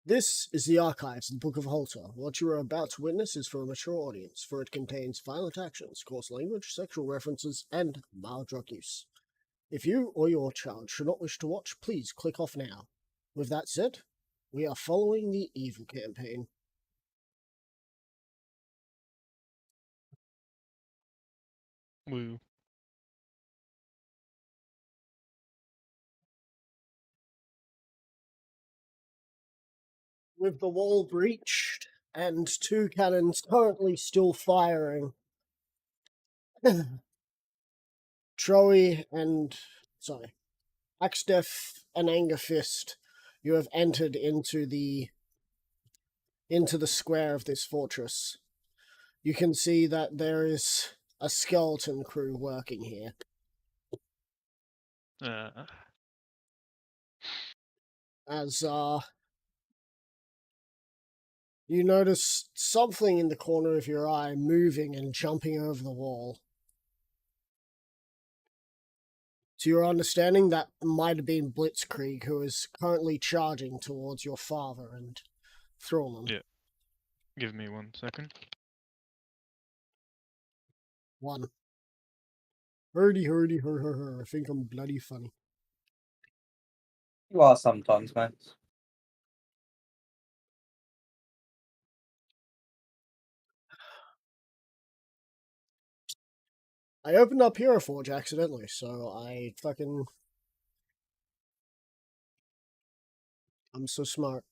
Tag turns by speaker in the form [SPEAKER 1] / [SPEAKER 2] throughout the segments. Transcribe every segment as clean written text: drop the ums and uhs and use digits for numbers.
[SPEAKER 1] This is the Archives of the Book of Halter. What you are about to witness is for a mature audience, for it contains violent actions, coarse language, sexual references, and mild drug use. If you or your child should not wish to watch, please click off now. With that said, we are following the Evil campaign.
[SPEAKER 2] Woo.
[SPEAKER 1] With the wall breached and two cannons currently still firing, Troy and Axdef and Angerfist, you have entered into the square of this fortress. You can see that there is a skeleton crew working here. As you notice something in the corner of your eye moving and jumping over the wall. To your understanding, that might have been Blitzkrieg, who is currently charging towards your father and Thrallum.
[SPEAKER 2] Yeah. Give me 1 second.
[SPEAKER 1] One. Hurdy, hurdy, hur. I think I'm bloody funny.
[SPEAKER 3] You are sometimes, mate.
[SPEAKER 1] I opened up Hero Forge accidentally, so I'm so smart.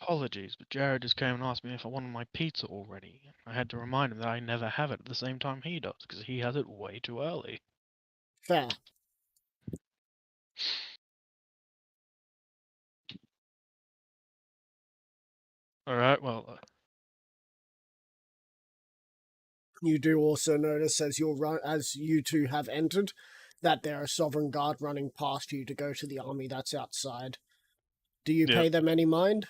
[SPEAKER 2] Apologies, but Jared just came and asked me if I wanted my pizza already. I had to remind him that I never have it at the same time he does, because he has it way too early.
[SPEAKER 1] Fair.
[SPEAKER 2] Alright, well...
[SPEAKER 1] You do also notice as you two have entered that there are Sovereign Guard running past you to go to the army that's outside. Do you pay them any mind?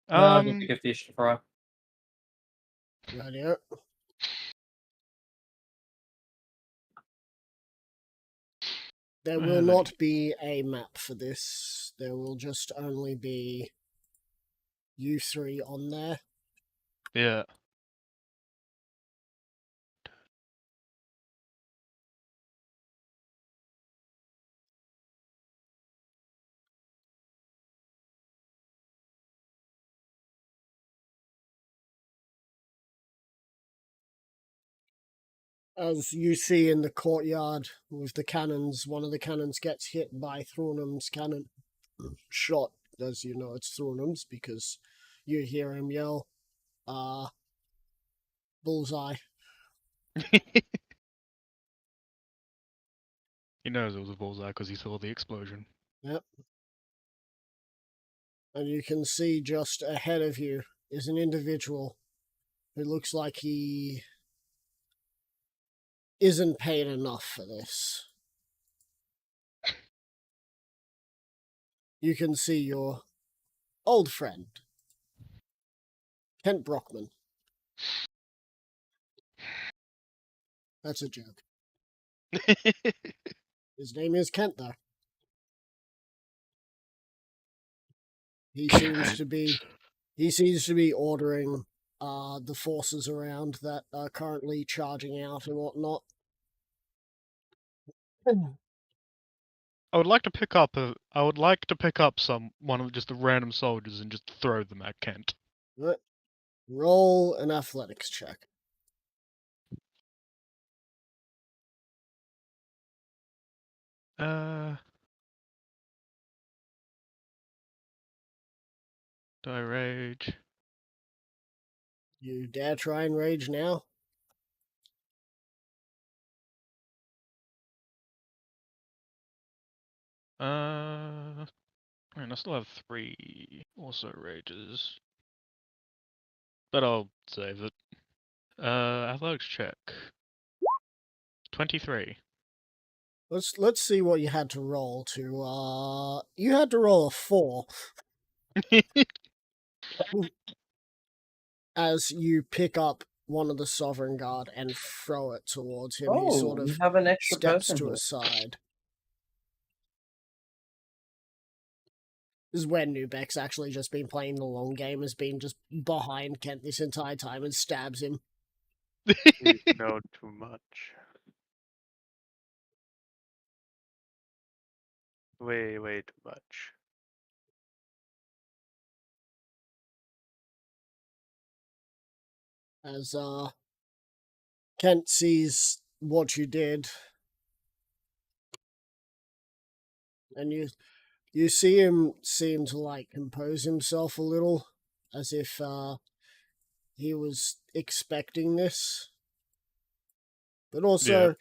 [SPEAKER 3] No, just to give fish to fry.
[SPEAKER 1] Radio. There will not be a map for this. There will just only be you three on there.
[SPEAKER 2] Yeah.
[SPEAKER 1] As you see in the courtyard with the cannons, one of the cannons gets hit by Thornham's cannon. Shot, as you know it's Thornham's because you hear him yell, bullseye.
[SPEAKER 2] He knows it was a bullseye because he saw the explosion.
[SPEAKER 1] Yep. And you can see just ahead of you is an individual who looks like he isn't paid enough for this. You can see your old friend, Kent Brockman. That's a joke. His name is Kent, though. He seems to be ordering the forces around that are currently charging out and whatnot.
[SPEAKER 2] I would like to pick up one of just the random soldiers and just throw them at Kent.
[SPEAKER 1] Right. Roll an athletics check.
[SPEAKER 2] Do I rage?
[SPEAKER 1] You dare try and rage now?
[SPEAKER 2] I mean, I still have 3 also rages. But I'll save it. Athletics check. 23.
[SPEAKER 1] Let's see what you had to roll to you had to roll a 4 as you pick up one of the Sovereign Guard and throw it towards him. He sort
[SPEAKER 3] Oh,
[SPEAKER 1] of
[SPEAKER 3] you have an extra
[SPEAKER 1] steps
[SPEAKER 3] person
[SPEAKER 1] to
[SPEAKER 3] here.
[SPEAKER 1] his side. This is where Nubek's actually just been playing the long game, has been just behind Kent this entire time and stabs him.
[SPEAKER 4] You know too much. Way too much.
[SPEAKER 1] As Kent sees what you did, and you see him seem to like compose himself a little, as if he was expecting this, but also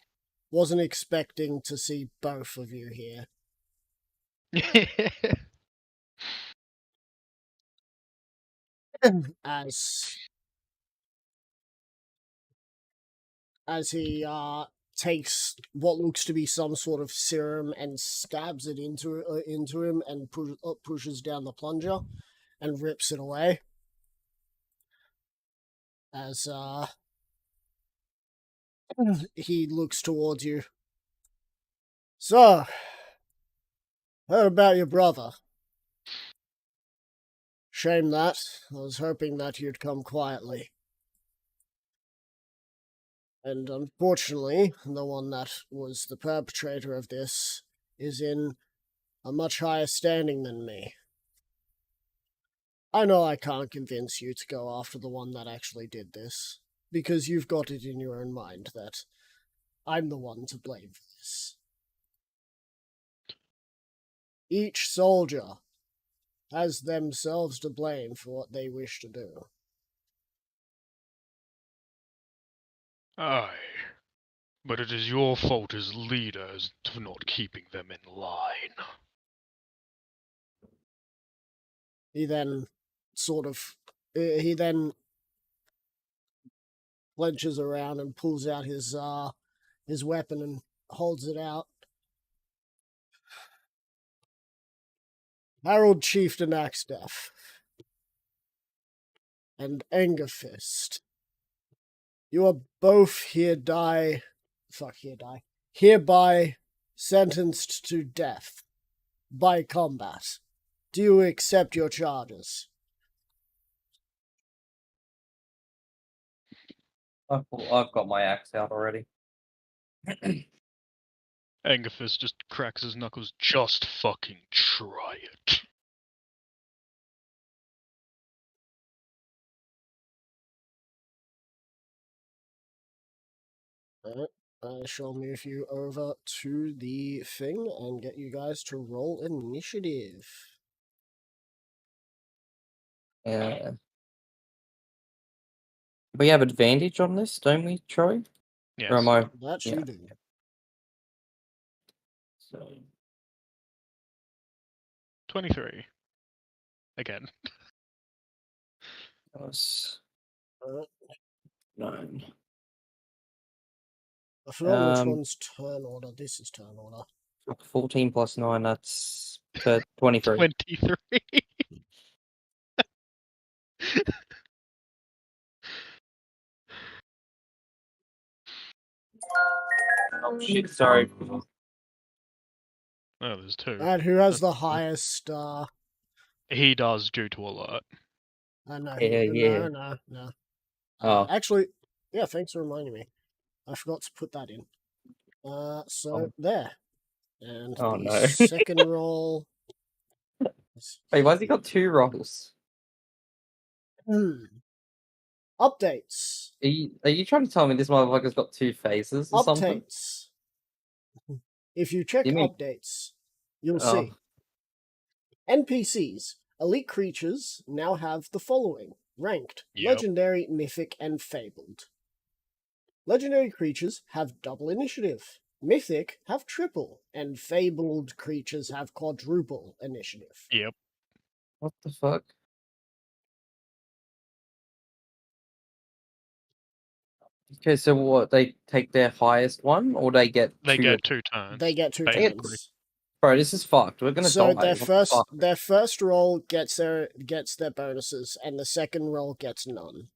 [SPEAKER 1] wasn't expecting to see both of you here. As he takes what looks to be some sort of serum and stabs it into him and pushes down the plunger and rips it away. As he looks towards you. So, heard about your brother. Shame that. I was hoping that you'd come quietly. And unfortunately, the one that was the perpetrator of this is in a much higher standing than me. I know I can't convince you to go after the one that actually did this, because you've got it in your own mind that I'm the one to blame for this. Each soldier has themselves to blame for what they wish to do.
[SPEAKER 2] Aye. But it is your fault as leaders for not keeping them in line.
[SPEAKER 1] He then he then clenches around and pulls out his weapon and holds it out. Harold Chieftain Axdeath and Angerfist, you are both hereby sentenced to death by combat. Do you accept your charges?
[SPEAKER 3] I've got my axe out already.
[SPEAKER 2] Angerfist just cracks his knuckles. Just fucking try it.
[SPEAKER 1] Alright, I shall move you over to the thing and get you guys to roll initiative.
[SPEAKER 3] Yeah. We have advantage on this, don't we, Troy?
[SPEAKER 2] Yes.
[SPEAKER 3] Or am I?
[SPEAKER 1] That
[SPEAKER 3] Yeah.
[SPEAKER 1] you do.
[SPEAKER 3] So
[SPEAKER 2] 23. Again.
[SPEAKER 3] that was
[SPEAKER 1] Alright.
[SPEAKER 3] 9.
[SPEAKER 1] I forgot which
[SPEAKER 3] Um,
[SPEAKER 1] one's turn order. This is turn order.
[SPEAKER 3] 14 plus 9, that's 23.
[SPEAKER 2] 23.
[SPEAKER 3] Oh shit, sorry.
[SPEAKER 2] Oh, there's 2.
[SPEAKER 1] And who has the
[SPEAKER 2] That's-
[SPEAKER 1] highest
[SPEAKER 2] He does due to alert.
[SPEAKER 1] no,
[SPEAKER 3] Yeah.
[SPEAKER 1] no.
[SPEAKER 3] Oh.
[SPEAKER 1] Actually, yeah, thanks for reminding me. I forgot to put that in. So there. And
[SPEAKER 3] Oh,
[SPEAKER 1] the
[SPEAKER 3] no.
[SPEAKER 1] second roll.
[SPEAKER 3] Wait, why's he got 2 rolls?
[SPEAKER 1] Updates.
[SPEAKER 3] Are you trying to tell me this motherfucker's got 2 phases or something?
[SPEAKER 1] Updates. If you check
[SPEAKER 3] You mean-
[SPEAKER 1] updates, you'll
[SPEAKER 3] Oh.
[SPEAKER 1] see. NPCs, elite creatures, now have the following. Ranked,
[SPEAKER 2] Yep.
[SPEAKER 1] legendary, mythic, and fabled. Legendary creatures have double initiative. Mythic have triple, and fabled creatures have quadruple initiative.
[SPEAKER 2] Yep.
[SPEAKER 3] What the fuck? Okay, so what? They take their highest one, or they get
[SPEAKER 2] They
[SPEAKER 3] 2
[SPEAKER 2] get 2 turns.
[SPEAKER 1] They get 2
[SPEAKER 2] Basically.
[SPEAKER 1] turns.
[SPEAKER 3] Bro, this is fucked. We're gonna
[SPEAKER 1] So
[SPEAKER 3] die.
[SPEAKER 1] their
[SPEAKER 3] What the
[SPEAKER 1] first
[SPEAKER 3] fuck?
[SPEAKER 1] their first roll gets their bonuses, and the second roll gets none.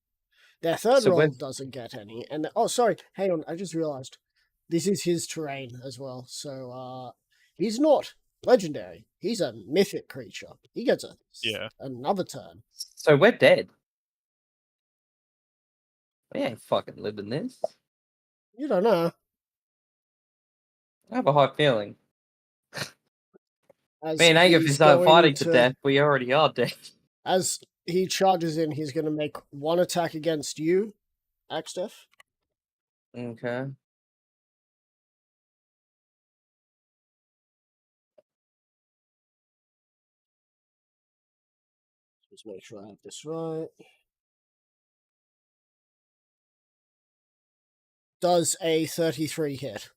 [SPEAKER 1] Their third
[SPEAKER 3] So
[SPEAKER 1] roll
[SPEAKER 3] we're-
[SPEAKER 1] doesn't get any, and oh, sorry, hang on, I just realized this is his terrain as well. So, he's not legendary. He's a mythic creature. He gets another turn.
[SPEAKER 3] So we're dead. We ain't fucking living this.
[SPEAKER 1] You don't know.
[SPEAKER 3] I have a high feeling.
[SPEAKER 1] As
[SPEAKER 3] Me and Agaf
[SPEAKER 1] he's
[SPEAKER 3] start
[SPEAKER 1] going
[SPEAKER 3] fighting to death. We already are dead.
[SPEAKER 1] As he charges in, he's going to make one attack against you, Axtef.
[SPEAKER 3] Okay.
[SPEAKER 1] Just make sure I have this right. Does a 33 hit?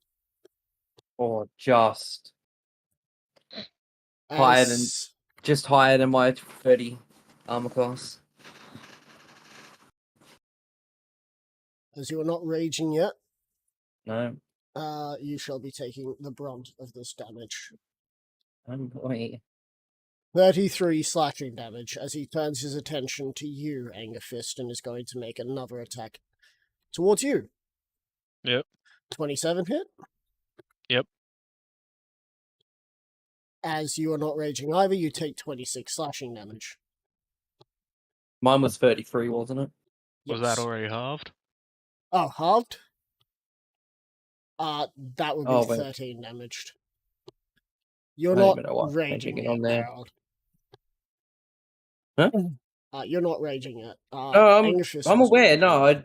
[SPEAKER 3] Or just higher than
[SPEAKER 1] As
[SPEAKER 3] just higher than my 30 armor class.
[SPEAKER 1] as you are not raging yet,
[SPEAKER 3] No.
[SPEAKER 1] you shall be taking the brunt of this damage.
[SPEAKER 3] Oh boy.
[SPEAKER 1] 33 slashing damage as he turns his attention to you, Angerfist, and is going to make another attack towards you.
[SPEAKER 2] Yep.
[SPEAKER 1] 27 hit?
[SPEAKER 2] Yep.
[SPEAKER 1] As you are not raging either, you take 26 slashing damage.
[SPEAKER 3] Mine was 33, wasn't it?
[SPEAKER 2] Was
[SPEAKER 1] Yes.
[SPEAKER 2] that already halved?
[SPEAKER 1] Oh, halved? That would be
[SPEAKER 3] Oh, wait.
[SPEAKER 1] 13 damaged. You're
[SPEAKER 3] I don't
[SPEAKER 1] not
[SPEAKER 3] even know why I'm
[SPEAKER 1] raging
[SPEAKER 3] changing it
[SPEAKER 1] yet,
[SPEAKER 3] on there.
[SPEAKER 1] Harold.
[SPEAKER 3] Huh?
[SPEAKER 1] You're not raging yet.
[SPEAKER 3] No,
[SPEAKER 1] Angerfist
[SPEAKER 3] I'm
[SPEAKER 1] was
[SPEAKER 3] aware.
[SPEAKER 1] raging.
[SPEAKER 3] No,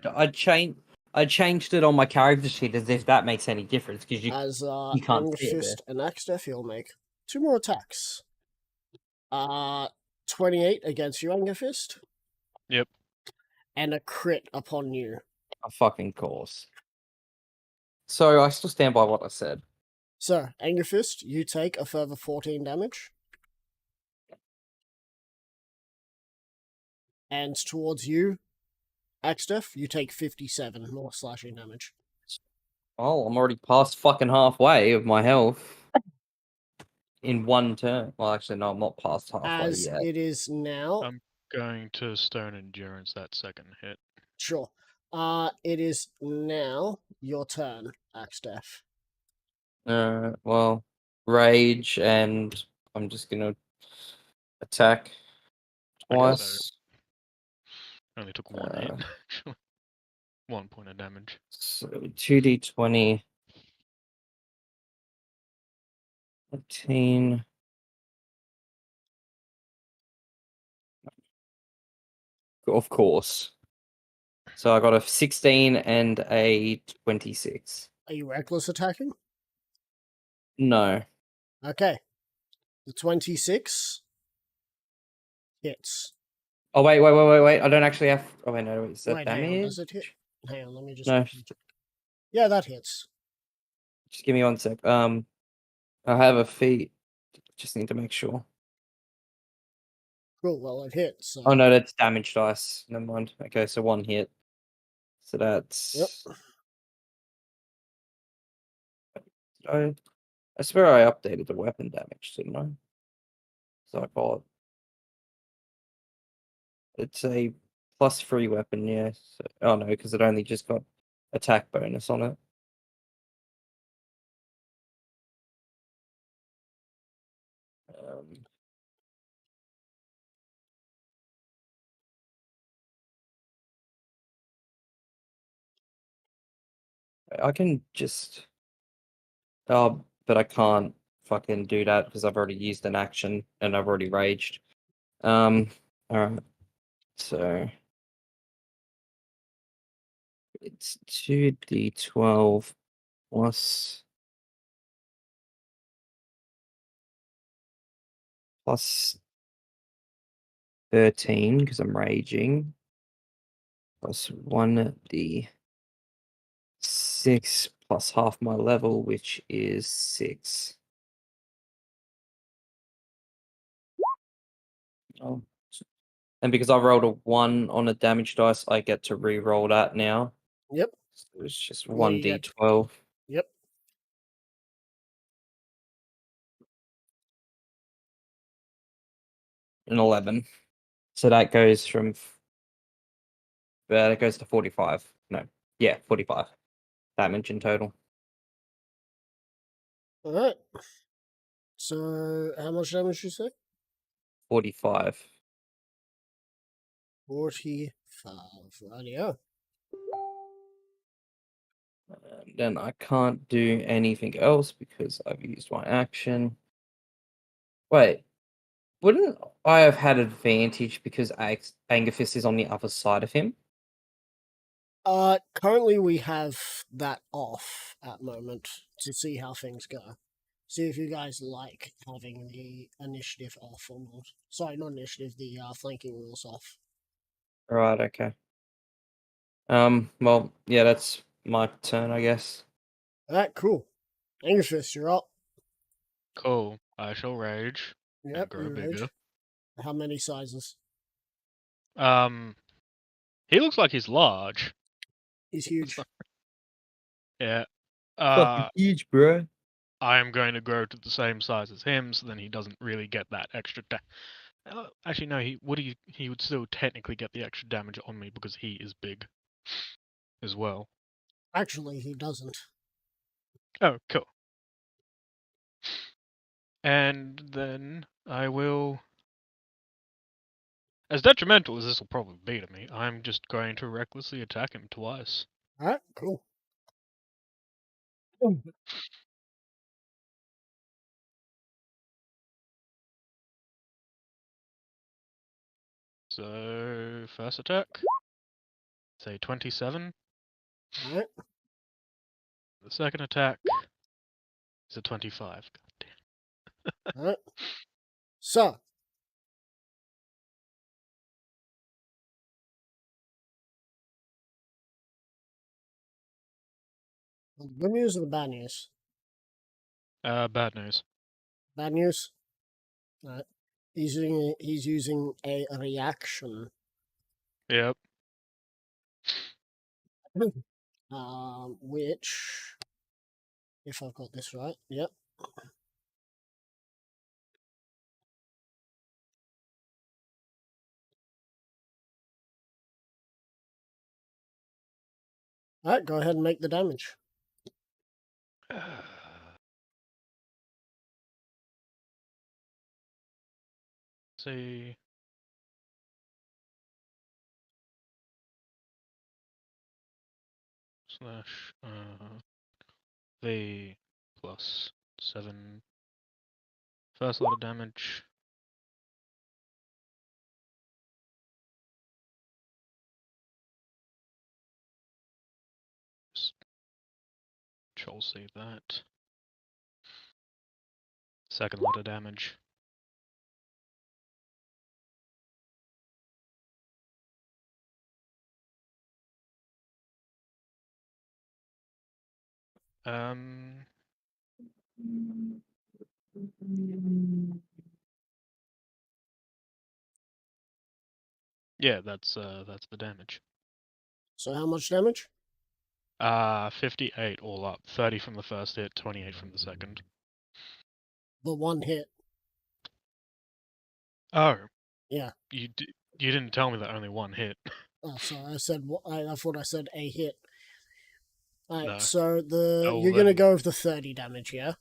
[SPEAKER 3] I changed it on my character sheet as if that makes any difference because you
[SPEAKER 1] As
[SPEAKER 3] you can't see it there.
[SPEAKER 1] Angerfist and Axtef, he'll make 2 more attacks. 28 against you, Angerfist.
[SPEAKER 2] Yep.
[SPEAKER 1] And a crit upon you.
[SPEAKER 3] A fucking course. So I still stand by what I said.
[SPEAKER 1] So, Angerfist, you take a further 14 damage. And towards you, Axtef, you take 57 more slashing damage.
[SPEAKER 3] Oh, I'm already past fucking halfway of my health in one turn. Well, actually, no, I'm not past halfway
[SPEAKER 1] As
[SPEAKER 3] yet.
[SPEAKER 1] it is now,
[SPEAKER 2] Going to Stone Endurance that second hit.
[SPEAKER 1] sure. It is now your turn, Axtef.
[SPEAKER 3] Well, rage, and I'm just gonna attack
[SPEAKER 2] Okay, so-
[SPEAKER 3] twice.
[SPEAKER 2] Only took one hit. 1 point of damage.
[SPEAKER 3] So 2d20. 15. Of course. So I got a 16 and a 26.
[SPEAKER 1] Are you reckless attacking?
[SPEAKER 3] No.
[SPEAKER 1] Okay. The 26 hits.
[SPEAKER 3] Oh, wait. I don't actually have. Oh, wait, no. Is that
[SPEAKER 1] Wait, hang on,
[SPEAKER 3] damage?
[SPEAKER 1] does it hit? Hang on, let me just.
[SPEAKER 3] No.
[SPEAKER 1] Yeah, that hits.
[SPEAKER 3] Just give me 1 sec. I have a feat. Just need to make sure.
[SPEAKER 1] Cool, well, it hits. So.
[SPEAKER 3] Oh, no, that's damage dice. Never mind. Okay, so 1 hit. So that's.
[SPEAKER 1] Yep.
[SPEAKER 3] I swear I updated the weapon damage, didn't I? So I got. It's a +3 weapon, yes. Oh no, because it only just got attack bonus on it. I can just. Oh, but I can't fucking do that because I've already used an action and I've already raged. Alright. So. It's 2d12 plus. Plus 13 because I'm raging. Plus 1d6 plus half my level, which is 6. Oh. And because I rolled a 1 on a damage dice, I get to re-roll that now.
[SPEAKER 1] Yep.
[SPEAKER 3] So it's just
[SPEAKER 1] Yeah, you
[SPEAKER 3] 1d12.
[SPEAKER 1] Yep.
[SPEAKER 3] And 11. So that goes from but it goes to 45. No, yeah, 45 damage in total.
[SPEAKER 1] Alright. So, how much damage you say?
[SPEAKER 3] 45.
[SPEAKER 1] 45. Rightio.
[SPEAKER 3] And then I can't do anything else because I've used my action. Wait, wouldn't I have had advantage because Anger Fist is on the other side of him?
[SPEAKER 1] Currently we have that off at moment to see how things go. See if you guys like having the initiative off or not. Sorry, not initiative, the flanking rules off.
[SPEAKER 3] Right, okay. Well, yeah, that's my turn, I guess.
[SPEAKER 1] Alright, cool. Angerfist, you're up.
[SPEAKER 2] Cool. I shall rage.
[SPEAKER 1] Yep,
[SPEAKER 2] grow
[SPEAKER 1] you rage.
[SPEAKER 2] bigger.
[SPEAKER 1] How many sizes?
[SPEAKER 2] He looks like he's large.
[SPEAKER 1] He's huge.
[SPEAKER 2] Yeah.
[SPEAKER 3] Fucking huge, bro.
[SPEAKER 2] I am going to grow to the same size as him, so then he doesn't really get that extra. Actually, no. He would still technically get the extra damage on me because he is big, as well.
[SPEAKER 1] Actually, he doesn't.
[SPEAKER 2] Oh, cool. And then I will, as detrimental as this will probably be to me, I'm just going to recklessly attack him twice.
[SPEAKER 1] Alright, cool.
[SPEAKER 2] So, first attack, say 27.
[SPEAKER 1] Alright.
[SPEAKER 2] The second attack is a 25. God damn.
[SPEAKER 1] Alright. So. The good news or the bad news?
[SPEAKER 2] Bad news.
[SPEAKER 1] Bad news? Alright. He's using a reaction.
[SPEAKER 2] Yep.
[SPEAKER 1] Which, if I've got this right, yep. Alright, go ahead and make the damage.
[SPEAKER 2] See. Slash V plus 7. First lot of damage. Control save that. Second lot of damage. Yeah, that's the damage.
[SPEAKER 1] So how much damage?
[SPEAKER 2] 58 all up. 30 from the first hit, 28 from the second.
[SPEAKER 1] The one hit.
[SPEAKER 2] Oh.
[SPEAKER 1] Yeah.
[SPEAKER 2] You didn't tell me that only one hit.
[SPEAKER 1] Oh, sorry, I thought I said a hit. Alright,
[SPEAKER 2] No.
[SPEAKER 1] so
[SPEAKER 2] Oh,
[SPEAKER 1] you're gonna
[SPEAKER 2] then-
[SPEAKER 1] go with the 30 damage, yeah?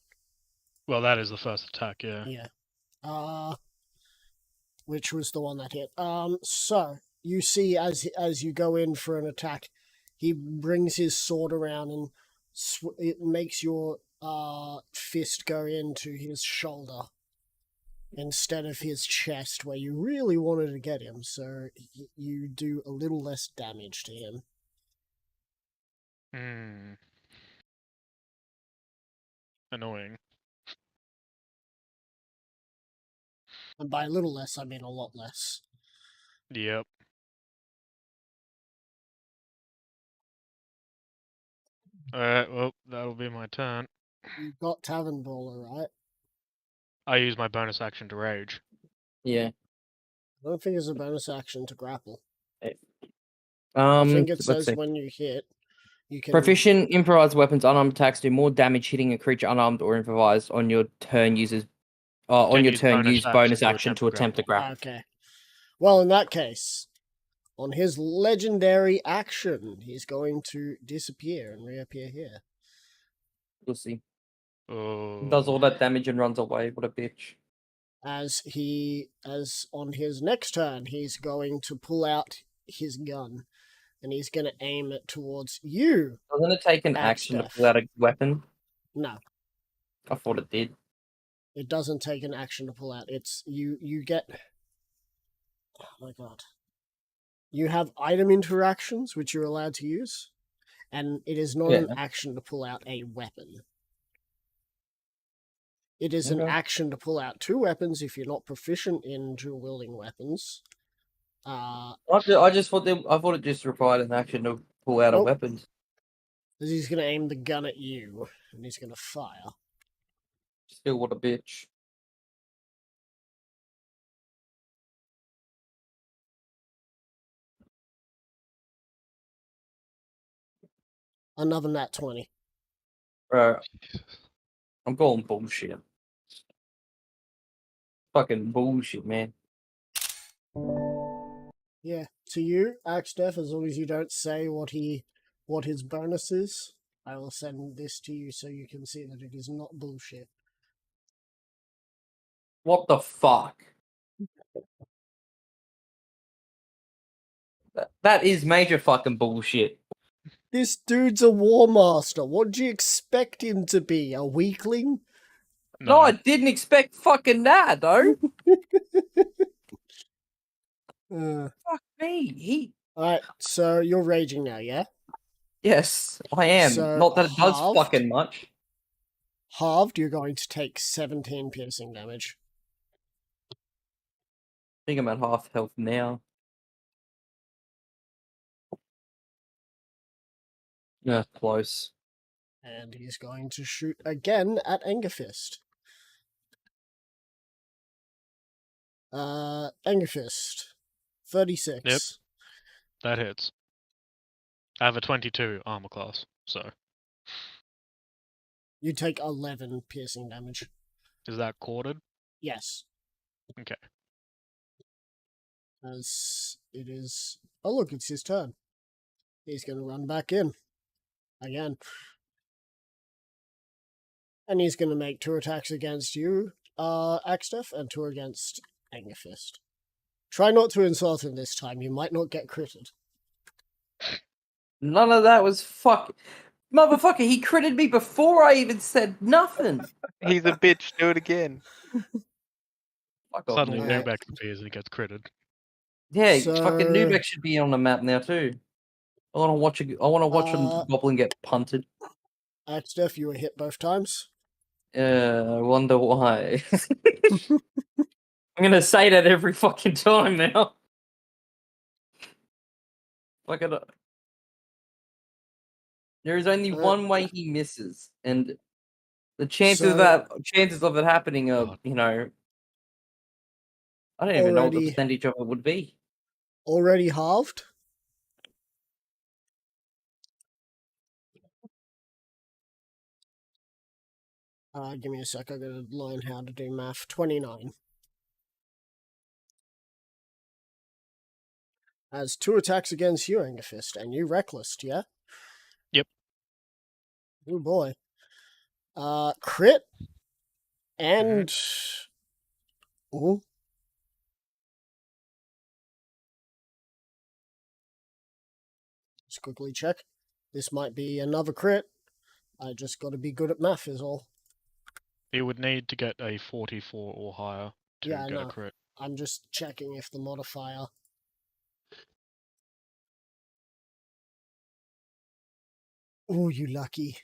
[SPEAKER 2] Well, that is the first attack, yeah.
[SPEAKER 1] Yeah. Which was the one that hit. So you see as you go in for an attack, he brings his sword around and it makes your fist go into his shoulder instead of his chest, where you really wanted to get him. So you do a little less damage to him.
[SPEAKER 2] Annoying.
[SPEAKER 1] And by a little less, I mean a lot less.
[SPEAKER 2] Yep. Alright, well, that'll be my turn.
[SPEAKER 1] You've got Tavern Brawler, right?
[SPEAKER 2] I use my bonus action to rage.
[SPEAKER 3] Yeah.
[SPEAKER 1] I don't think it's a bonus action to grapple. I
[SPEAKER 3] I
[SPEAKER 1] think it says when you hit, you can...
[SPEAKER 3] Proficient improvised weapons, unarmed attacks do more damage hitting a creature unarmed or improvised on your turn. Use bonus action to attempt to grapple.
[SPEAKER 1] Okay. Well, in that case, On his legendary action, he's going to disappear and reappear here.
[SPEAKER 3] Pussy.
[SPEAKER 2] Oh.
[SPEAKER 3] Does all that damage and runs away. What a bitch.
[SPEAKER 1] As on his next turn, he's going to pull out his gun and he's going to aim it towards you.
[SPEAKER 3] Doesn't it take an action to pull out a weapon?
[SPEAKER 1] No,
[SPEAKER 3] I thought it did.
[SPEAKER 1] it doesn't take an action to pull out. It's you get. Oh my god. You have item interactions which you're allowed to use, and it is not an
[SPEAKER 3] Yeah.
[SPEAKER 1] action to pull out a weapon. It is an
[SPEAKER 3] Okay.
[SPEAKER 1] action to pull out two weapons if you're not proficient in dual wielding weapons.
[SPEAKER 3] I just thought I thought it just required an action to pull out a
[SPEAKER 1] Nope.
[SPEAKER 3] weapon.
[SPEAKER 1] As he's going to aim the gun at you, and he's going to fire.
[SPEAKER 3] Still, what a bitch.
[SPEAKER 1] Another nat 20.
[SPEAKER 3] Bro, I'm going bullshit. Fucking bullshit, man.
[SPEAKER 1] Yeah, to you, Axdef, as long as you don't say what his bonus is, I will send this to you so you can see that it is not bullshit.
[SPEAKER 3] What the fuck? That is major fucking bullshit.
[SPEAKER 1] This dude's a war master. What do you expect him to be? A weakling?
[SPEAKER 3] No, I didn't expect fucking that, though. Fuck me.
[SPEAKER 1] Alright, so you're raging now, yeah?
[SPEAKER 3] Yes, I am.
[SPEAKER 1] So,
[SPEAKER 3] Not that it does
[SPEAKER 1] halved?
[SPEAKER 3] fucking much.
[SPEAKER 1] Halved, you're going to take 17 piercing damage.
[SPEAKER 3] I think I'm at half health now. Yeah, close.
[SPEAKER 1] And he's going to shoot again at Angerfist. Angerfist. 36.
[SPEAKER 2] Yep. That hits. I have a 22 armor class, so
[SPEAKER 1] You take 11 piercing damage.
[SPEAKER 2] is that quartered?
[SPEAKER 1] Yes.
[SPEAKER 2] Okay.
[SPEAKER 1] As it is... Oh look, it's his turn. He's going to run back in. Again. And he's going to make 2 attacks against you, Axtef, and 2 against Angerfist. Try not to insult him this time. You might not get critted.
[SPEAKER 3] None of that was fuck. Motherfucker, he critted me before I even said nothing.
[SPEAKER 4] He's a bitch. Do it again.
[SPEAKER 3] Fuck off,
[SPEAKER 2] Suddenly
[SPEAKER 3] Nubek.
[SPEAKER 2] Nubek appears and he gets critted.
[SPEAKER 3] Yeah,
[SPEAKER 1] So-
[SPEAKER 3] fucking Nubek should be on the map now too. I want to watch. I want to watch a goblin get punted.
[SPEAKER 1] Axtef, you were hit both times.
[SPEAKER 3] I wonder why. I'm gonna say that every fucking time now. Fucking. There is only one way he misses, and the chances of it happening are,
[SPEAKER 2] God.
[SPEAKER 3] you know, I don't even know what the
[SPEAKER 1] Already-
[SPEAKER 3] percentage of it would be.
[SPEAKER 1] Already halved. Give me a sec. I gotta learn how to do math. 29. Has 2 attacks against you, Angerfist, and you reckless, yeah?
[SPEAKER 2] Yep.
[SPEAKER 1] Oh boy. Crit and Ooh. Just quickly check. This might be another crit. I just got to be good at math, is all.
[SPEAKER 2] He would need to get a 44 or higher to
[SPEAKER 1] Yeah, I
[SPEAKER 2] get
[SPEAKER 1] know.
[SPEAKER 2] a crit.
[SPEAKER 1] I'm just checking if the modifier. Oh, you lucky.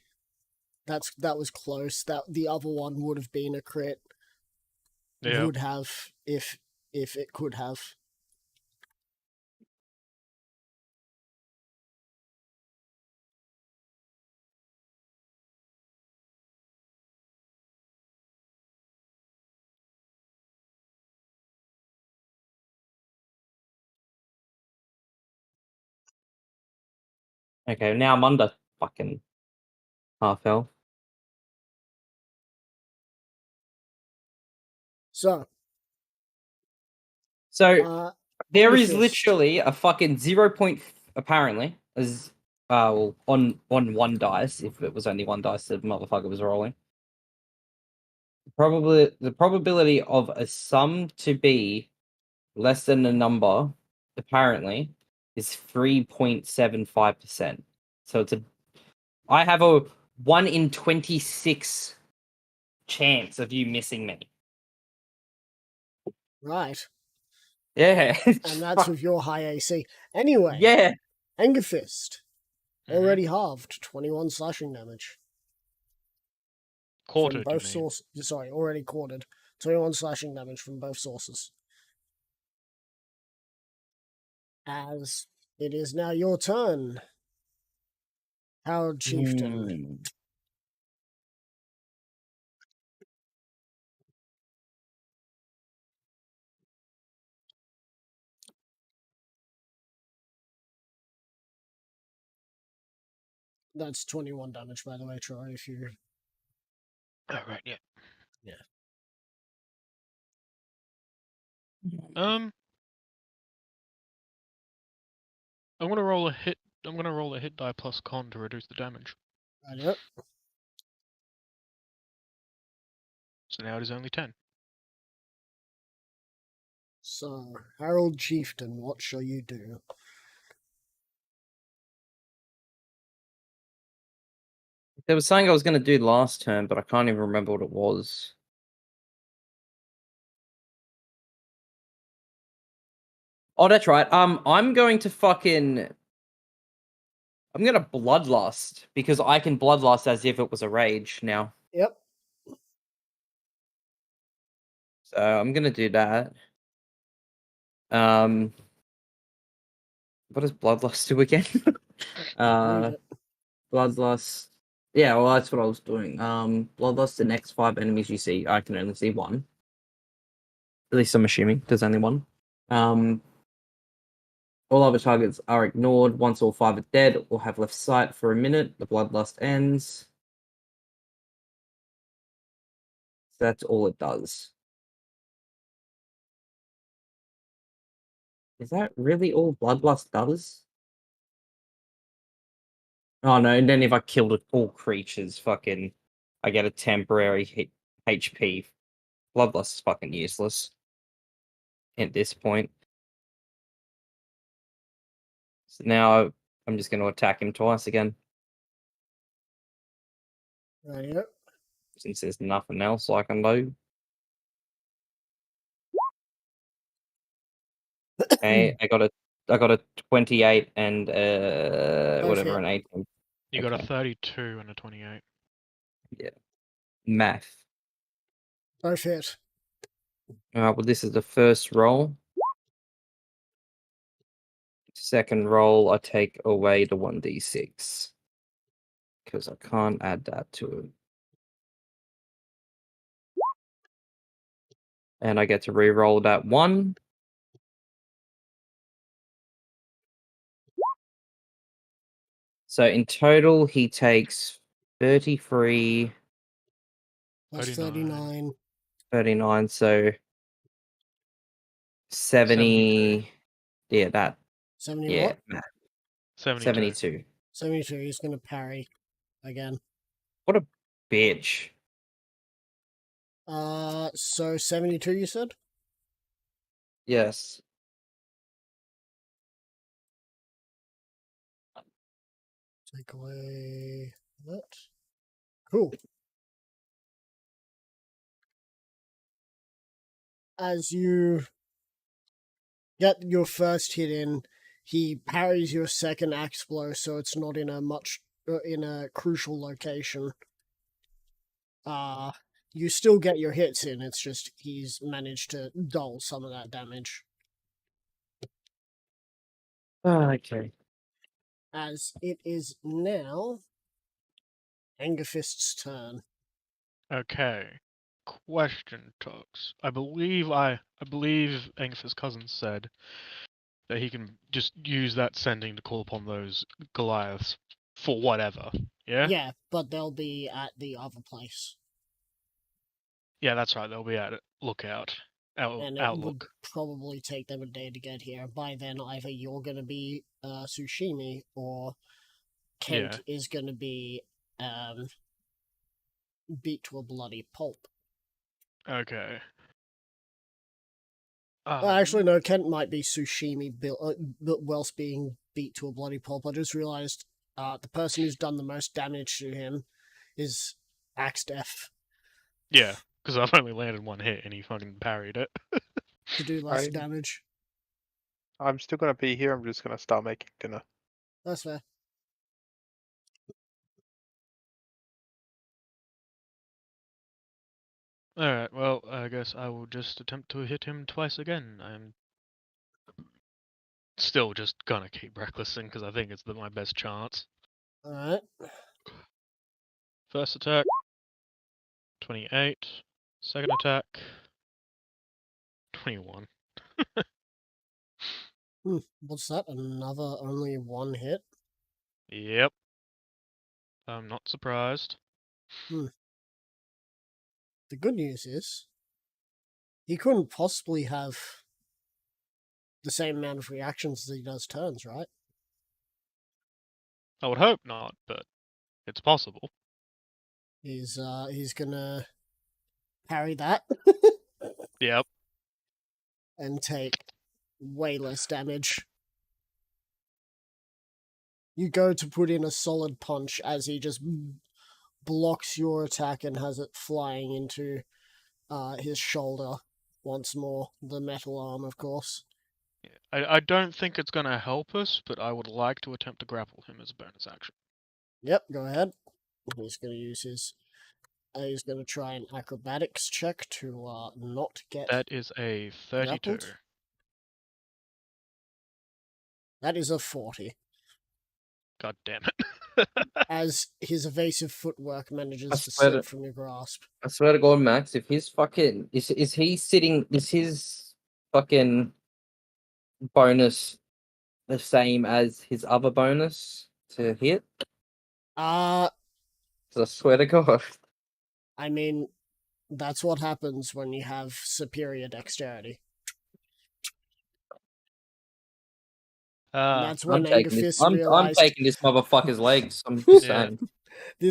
[SPEAKER 1] That was close. That the other one would have been a crit.
[SPEAKER 2] Yeah.
[SPEAKER 1] Would have if it could have.
[SPEAKER 3] Okay, now I'm under fucking half health.
[SPEAKER 1] So,
[SPEAKER 3] So There is
[SPEAKER 1] Angerfist.
[SPEAKER 3] literally a fucking 0 point, apparently, as well, on one dice, if it was only one dice the motherfucker was rolling. Probably the probability of a sum to be less than a number, apparently, is 3.75%. So I have a 1 in 26 chance of you missing me.
[SPEAKER 1] Right.
[SPEAKER 3] Yeah.
[SPEAKER 1] And that's with your high AC. Anyway,
[SPEAKER 3] yeah.
[SPEAKER 1] Angerfist.
[SPEAKER 2] Mhm.
[SPEAKER 1] Already halved 21 slashing damage.
[SPEAKER 2] Quartered,
[SPEAKER 1] from
[SPEAKER 2] you
[SPEAKER 1] both
[SPEAKER 2] mean?
[SPEAKER 1] sources. Sorry, already quartered. 21 slashing damage from both sources. As it is now your turn, Harold Chieftain.
[SPEAKER 3] Hmm.
[SPEAKER 1] That's 21 damage, by the way, Troy, if you...
[SPEAKER 2] Oh, right, yeah.
[SPEAKER 1] Yeah.
[SPEAKER 2] I'm gonna roll a hit. I'm gonna roll a hit die plus con to reduce the damage.
[SPEAKER 1] Right, yep.
[SPEAKER 2] So now it is only 10.
[SPEAKER 1] So, Harold Chieftain, what shall you do?
[SPEAKER 3] There was something I was going to do last turn, but I can't even remember what it was. Oh, that's right. I'm going to bloodlust because I can bloodlust as if it was a rage now.
[SPEAKER 1] Yep.
[SPEAKER 3] So I'm gonna do that. What does bloodlust do again?
[SPEAKER 1] Read it.
[SPEAKER 3] Bloodlust. Yeah, well, that's what I was doing. Bloodlust. The next 5 enemies you see, I can only see 1. At least I'm assuming there's only 1. All other targets are ignored. Once all 5 are dead or have left sight for a minute, the bloodlust ends. So that's all it does. Is that really all bloodlust does? Oh no, and then if I killed all creatures, fucking, I get a temporary HP. Bloodlust is fucking useless at this point. So now I'm just going to attack him twice again,
[SPEAKER 1] Right, yep.
[SPEAKER 3] since there's nothing else I can do. Okay, I got a 28 and whatever,
[SPEAKER 1] hit.
[SPEAKER 3] an 18.
[SPEAKER 2] You got a
[SPEAKER 3] Okay.
[SPEAKER 2] 32 and a 28.
[SPEAKER 3] Yeah. Math.
[SPEAKER 1] Both hit.
[SPEAKER 3] Well, this is the first roll. Second roll, I take away the 1d6 because I can't add that to it. And I get to re-roll that 1. So in total, he takes 33,
[SPEAKER 1] That's
[SPEAKER 2] 39.
[SPEAKER 1] 39.
[SPEAKER 3] so 70. Yeah, that.
[SPEAKER 1] 70
[SPEAKER 3] Yeah,
[SPEAKER 1] what?
[SPEAKER 3] math.
[SPEAKER 2] 72.
[SPEAKER 3] 72.
[SPEAKER 1] 72. He's going to parry again.
[SPEAKER 3] What a bitch.
[SPEAKER 1] So 72, you said?
[SPEAKER 3] Yes.
[SPEAKER 1] Take away that. Cool. As you get your first hit in, he parries your second axe blow, so it's not in a crucial location. You still get your hits in. It's just he's managed to dull some of that damage.
[SPEAKER 3] Okay.
[SPEAKER 1] As it is now Angerfist's turn.
[SPEAKER 2] Okay. Question, Tux. I believe Angus' cousin said that he can just use that sending to call upon those Goliaths for whatever. Yeah?
[SPEAKER 1] Yeah, but they'll be at the other place.
[SPEAKER 2] Yeah, that's right. They'll be at Lookout.
[SPEAKER 1] and it would
[SPEAKER 2] outlook.
[SPEAKER 1] probably take them a day to get here. By then, either you're going to be Tsushimi or Kent is going to be beat to a bloody pulp.
[SPEAKER 2] Okay.
[SPEAKER 1] Actually, no, Kent might be Tsushimi whilst being beat to a bloody pulp. I just realised the person who's done the most damage to him is Axdef
[SPEAKER 2] Yeah, because I've only landed one hit and he fucking parried it.
[SPEAKER 1] to do less
[SPEAKER 4] Right.
[SPEAKER 1] damage.
[SPEAKER 4] I'm still gonna be here. I'm just gonna start making dinner.
[SPEAKER 1] That's fair.
[SPEAKER 2] Alright, well, I guess I will just attempt to hit him twice again. I'm still just gonna keep recklessing because I think it's my best chance.
[SPEAKER 1] Alright.
[SPEAKER 2] First attack, 28. Second attack, 21.
[SPEAKER 1] What's that? Another only one hit?
[SPEAKER 2] Yep. I'm not surprised.
[SPEAKER 1] The good news is, he couldn't possibly have the same amount of reactions as he does turns, right?
[SPEAKER 2] I would hope not, but it's possible.
[SPEAKER 1] He's gonna parry that
[SPEAKER 2] Yep.
[SPEAKER 1] and take way less damage. You go to put in a solid punch as he just blocks your attack and has it flying into his shoulder once more. The metal arm, of course.
[SPEAKER 2] I don't think it's gonna help us, but I would like to attempt to grapple him as a bonus action.
[SPEAKER 1] Yep, go ahead. He's going to use his... he's going to try an acrobatics check to not get...
[SPEAKER 2] That is a 32.
[SPEAKER 1] grappled? That is a 40.
[SPEAKER 2] God damn it.
[SPEAKER 1] As his evasive footwork manages
[SPEAKER 3] I
[SPEAKER 1] to
[SPEAKER 3] swear
[SPEAKER 1] slip
[SPEAKER 3] to-
[SPEAKER 1] from your grasp.
[SPEAKER 3] I swear to God, Max, if his fucking is he sitting? Is his fucking bonus the same as his other bonus to hit?
[SPEAKER 1] Uh,
[SPEAKER 3] 'Cause I swear to God.
[SPEAKER 1] I mean, that's what happens when you have superior dexterity. And that's when Anger Fist
[SPEAKER 3] I'm
[SPEAKER 1] realized...
[SPEAKER 3] taking this motherfucker's legs. I'm just
[SPEAKER 2] Yeah.
[SPEAKER 3] saying.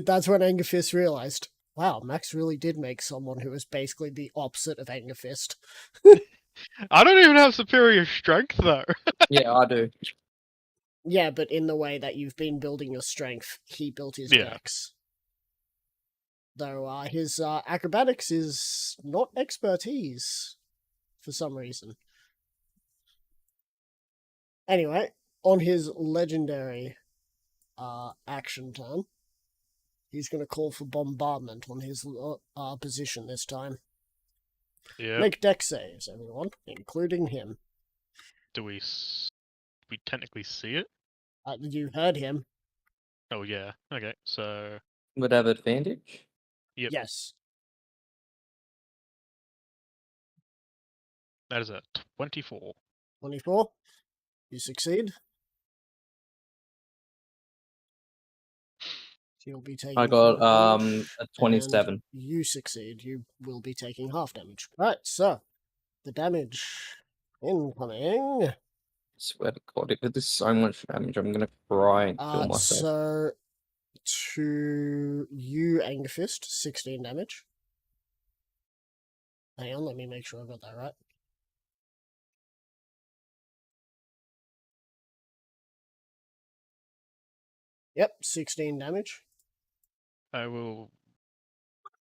[SPEAKER 1] That's when Anger Fist realized, wow, Max really did make someone who is basically the opposite of Anger Fist.
[SPEAKER 2] I don't even have superior strength though.
[SPEAKER 3] Yeah, I do.
[SPEAKER 1] Yeah, but in the way that you've been building your strength, he built his
[SPEAKER 2] Yeah.
[SPEAKER 1] dex. Though his acrobatics is not expertise, for some reason. Anyway, on his legendary action turn, he's going to call for bombardment on his position this time.
[SPEAKER 2] Yeah.
[SPEAKER 1] Make dex saves, everyone, including him.
[SPEAKER 2] Do we technically see it?
[SPEAKER 1] You heard him.
[SPEAKER 2] Oh yeah. Okay. So
[SPEAKER 3] Would have advantage.
[SPEAKER 2] Yep.
[SPEAKER 1] Yes.
[SPEAKER 2] that is a 24.
[SPEAKER 1] 24. You succeed. You'll be taking
[SPEAKER 3] I got
[SPEAKER 1] full damage,
[SPEAKER 3] a
[SPEAKER 1] and
[SPEAKER 3] 27.
[SPEAKER 1] you succeed. You will be taking half damage. Right, so the damage incoming.
[SPEAKER 3] Swear to God, if it is so much damage, I'm gonna cry and kill myself.
[SPEAKER 1] So to you, Anger Fist, 16 damage. Hang on, let me make sure I got that right. Yep, 16 damage.
[SPEAKER 2] I will.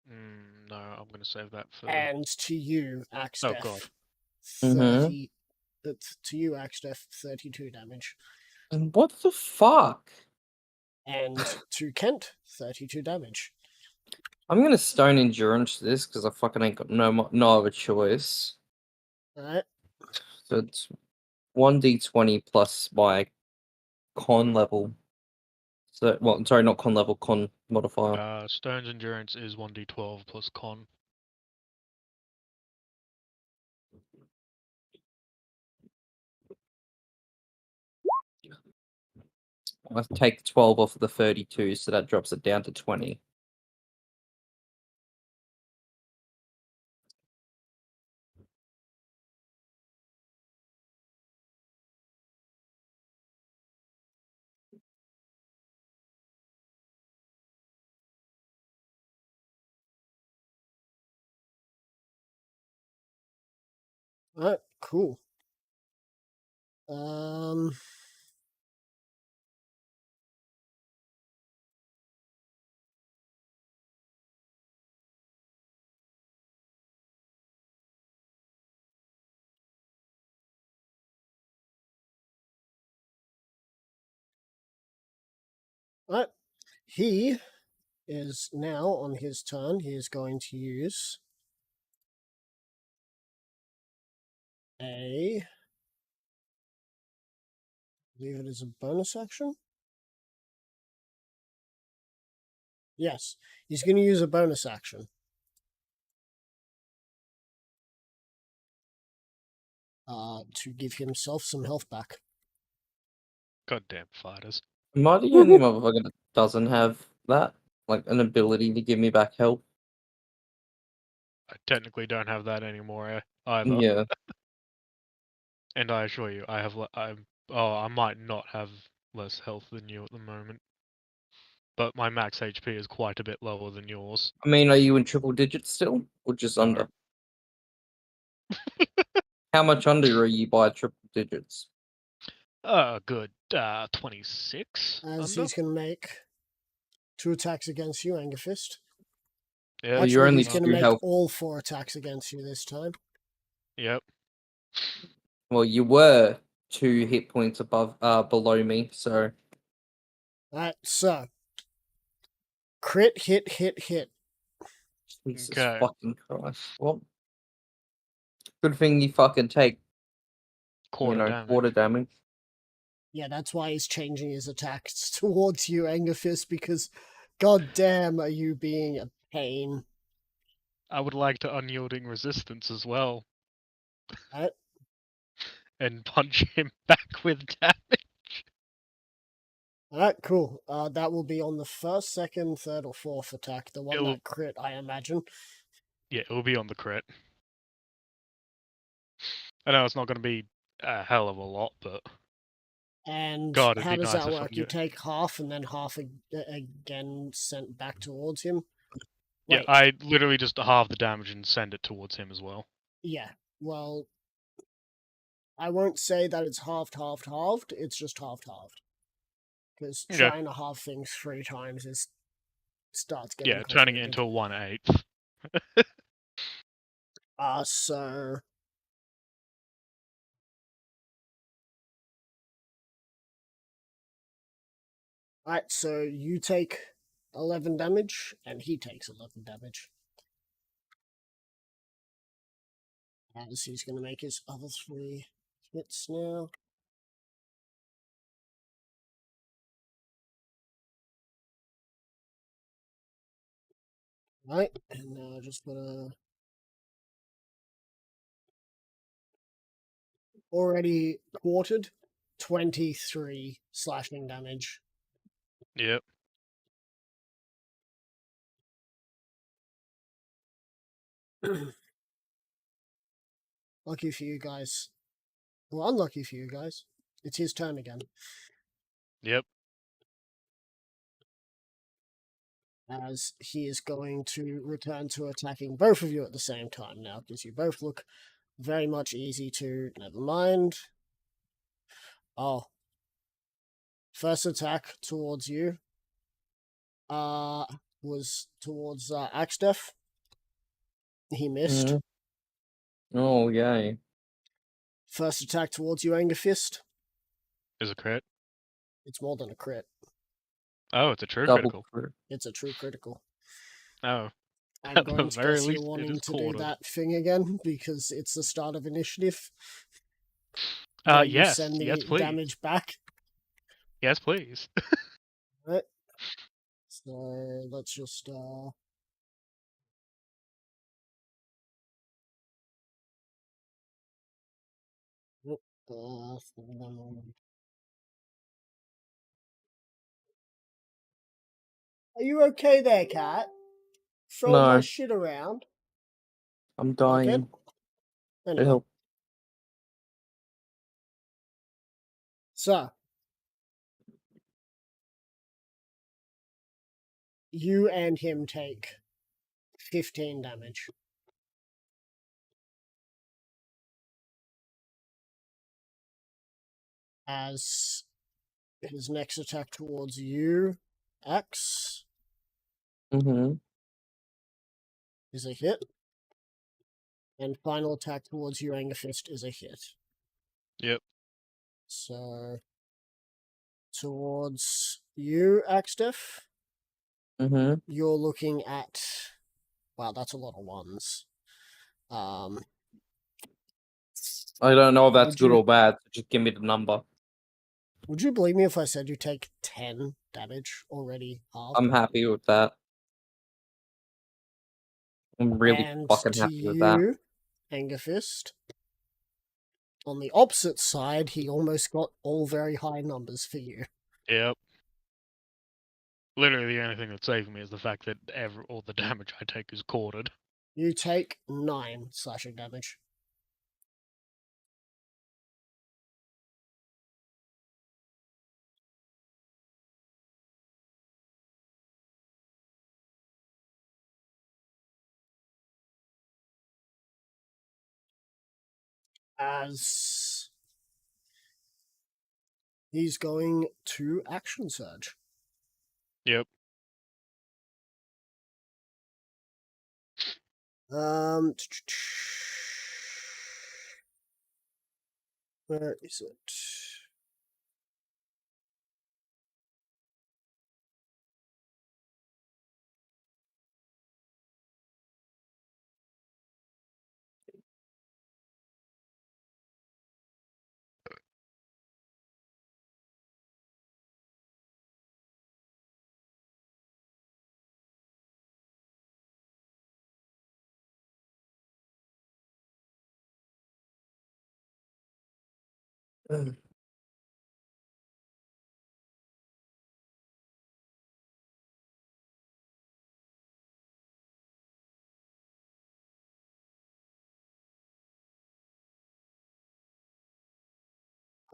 [SPEAKER 2] No, I'm gonna save that for.
[SPEAKER 1] And to you, Axdef.
[SPEAKER 2] Oh, God.
[SPEAKER 1] 30. To you, Axdef, 32 damage.
[SPEAKER 3] And what the fuck?
[SPEAKER 1] And to Kent, 32 damage.
[SPEAKER 3] I'm gonna stone endurance this because I fucking ain't got no other choice.
[SPEAKER 1] Alright.
[SPEAKER 3] So it's 1d20 plus my con level. So, well, sorry, not con level, con modifier.
[SPEAKER 2] Stone's endurance is 1d12 plus con.
[SPEAKER 3] I take 12 off of the 32, so that drops it down to 20.
[SPEAKER 1] Alright, cool. Um. Alright. He is now on his turn. He is going to use I believe it is a bonus action. Yes, he's going to use a bonus action. To give himself some health back.
[SPEAKER 2] Goddamn fighters.
[SPEAKER 3] Am I the only motherfucker that doesn't have that? Like an ability to give me back health?
[SPEAKER 2] I technically don't have that anymore either.
[SPEAKER 3] Yeah.
[SPEAKER 2] And I assure you, I have. I might not have less health than you at the moment, but my max HP is quite a bit lower than yours.
[SPEAKER 3] I mean, are you in triple digits still? Or just
[SPEAKER 2] No.
[SPEAKER 3] under? How much under are you by triple digits?
[SPEAKER 2] Good. 26
[SPEAKER 1] As
[SPEAKER 2] under.
[SPEAKER 1] he's going to make 2 attacks against you, Angerfist.
[SPEAKER 2] Yeah.
[SPEAKER 3] Well, you're
[SPEAKER 1] Actually,
[SPEAKER 3] only
[SPEAKER 1] he's going to
[SPEAKER 3] 2
[SPEAKER 1] make
[SPEAKER 3] health.
[SPEAKER 1] all 4 attacks against you this time.
[SPEAKER 2] Yep.
[SPEAKER 3] Well, you were 2 hit points above, below me, so
[SPEAKER 1] Alright, so. Crit, hit.
[SPEAKER 3] Jesus
[SPEAKER 2] Okay.
[SPEAKER 3] fucking Christ. Well, good thing you fucking take,
[SPEAKER 2] Quarter damage.
[SPEAKER 3] quarter damage.
[SPEAKER 1] Yeah, that's why he's changing his attacks towards you, Angerfist, because god damn are you being a pain.
[SPEAKER 2] I would like to unyielding resistance as well,
[SPEAKER 1] Alright,
[SPEAKER 2] and punch him back with damage.
[SPEAKER 1] alright, cool. That will be on the first, second, third, or fourth attack. The one
[SPEAKER 2] It'll-
[SPEAKER 1] that crit, I imagine.
[SPEAKER 2] Yeah, it will be on the crit. I know it's not going to be a hell of a lot, but
[SPEAKER 1] And
[SPEAKER 2] God, it'd
[SPEAKER 1] how
[SPEAKER 2] be
[SPEAKER 1] does
[SPEAKER 2] nice
[SPEAKER 1] that
[SPEAKER 2] if
[SPEAKER 1] work? You take half and then half again sent back towards him?
[SPEAKER 2] Yeah,
[SPEAKER 1] Wait,
[SPEAKER 2] I literally just halve the damage and send it towards him as well.
[SPEAKER 1] yeah, well, I won't say that it's halved. It's just halved. Because
[SPEAKER 2] Okay.
[SPEAKER 1] trying to halve things 3 times starts getting
[SPEAKER 2] Yeah, turning it
[SPEAKER 1] complicated.
[SPEAKER 2] into a 1/8.
[SPEAKER 1] So alright, so you take 11 damage, and he takes 11 damage. As he's going to make his other 3 hits now. Right, and now just gonna already quartered 23 slashing damage.
[SPEAKER 2] Yep.
[SPEAKER 1] Lucky for you guys. Well, unlucky for you guys. It's his turn again.
[SPEAKER 2] Yep.
[SPEAKER 1] As he is going to return to attacking both of you at the same time now, because you both look very much easy to. Never mind. Oh. First attack towards you was towards Axdef. He missed.
[SPEAKER 3] Mhm. Oh, yay.
[SPEAKER 1] First attack towards you, Angerfist.
[SPEAKER 2] Is a crit.
[SPEAKER 1] It's more than a crit.
[SPEAKER 2] Oh, it's a true
[SPEAKER 3] Double
[SPEAKER 2] critical.
[SPEAKER 3] crit.
[SPEAKER 1] It's a true critical.
[SPEAKER 2] Oh.
[SPEAKER 1] I'm
[SPEAKER 2] At the
[SPEAKER 1] going to
[SPEAKER 2] very
[SPEAKER 1] guess you're
[SPEAKER 2] least, it
[SPEAKER 1] wanting
[SPEAKER 2] is
[SPEAKER 1] to do
[SPEAKER 2] quartered.
[SPEAKER 1] that thing again because it's the start of initiative. Where you
[SPEAKER 2] Yes.
[SPEAKER 1] send the
[SPEAKER 2] Yes, please.
[SPEAKER 1] damage back.
[SPEAKER 2] Yes, please.
[SPEAKER 1] Right. So let's just Are you okay there, cat? Throwing my
[SPEAKER 3] No.
[SPEAKER 1] shit around.
[SPEAKER 3] I'm
[SPEAKER 1] Not
[SPEAKER 3] dying.
[SPEAKER 1] good? Anyway.
[SPEAKER 3] Help.
[SPEAKER 1] So, you and him take 15 damage. as his next attack towards you, Axe,
[SPEAKER 3] Mm-hmm.
[SPEAKER 1] is a hit. And final attack towards you, Angerfist, is a hit.
[SPEAKER 2] Yep.
[SPEAKER 1] So, towards you, Axdef,
[SPEAKER 3] Mm-hmm.
[SPEAKER 1] you're looking at... Wow, that's a lot of ones.
[SPEAKER 3] I don't know if that's
[SPEAKER 1] Would
[SPEAKER 3] good
[SPEAKER 1] you-
[SPEAKER 3] or bad. Just give me the number.
[SPEAKER 1] Would you believe me if I said you take 10 damage already halved?
[SPEAKER 3] I'm happy with that. I'm really
[SPEAKER 1] and
[SPEAKER 3] fucking
[SPEAKER 1] to
[SPEAKER 3] happy with that.
[SPEAKER 1] you, Angerfist, on the opposite side, he almost got all very high numbers for you.
[SPEAKER 2] Yep. Literally, the only thing that's saving me is the fact that all the damage I take is corded.
[SPEAKER 1] You take 9 slashing damage. As he's going to action surge.
[SPEAKER 2] Yep.
[SPEAKER 1] Where is it?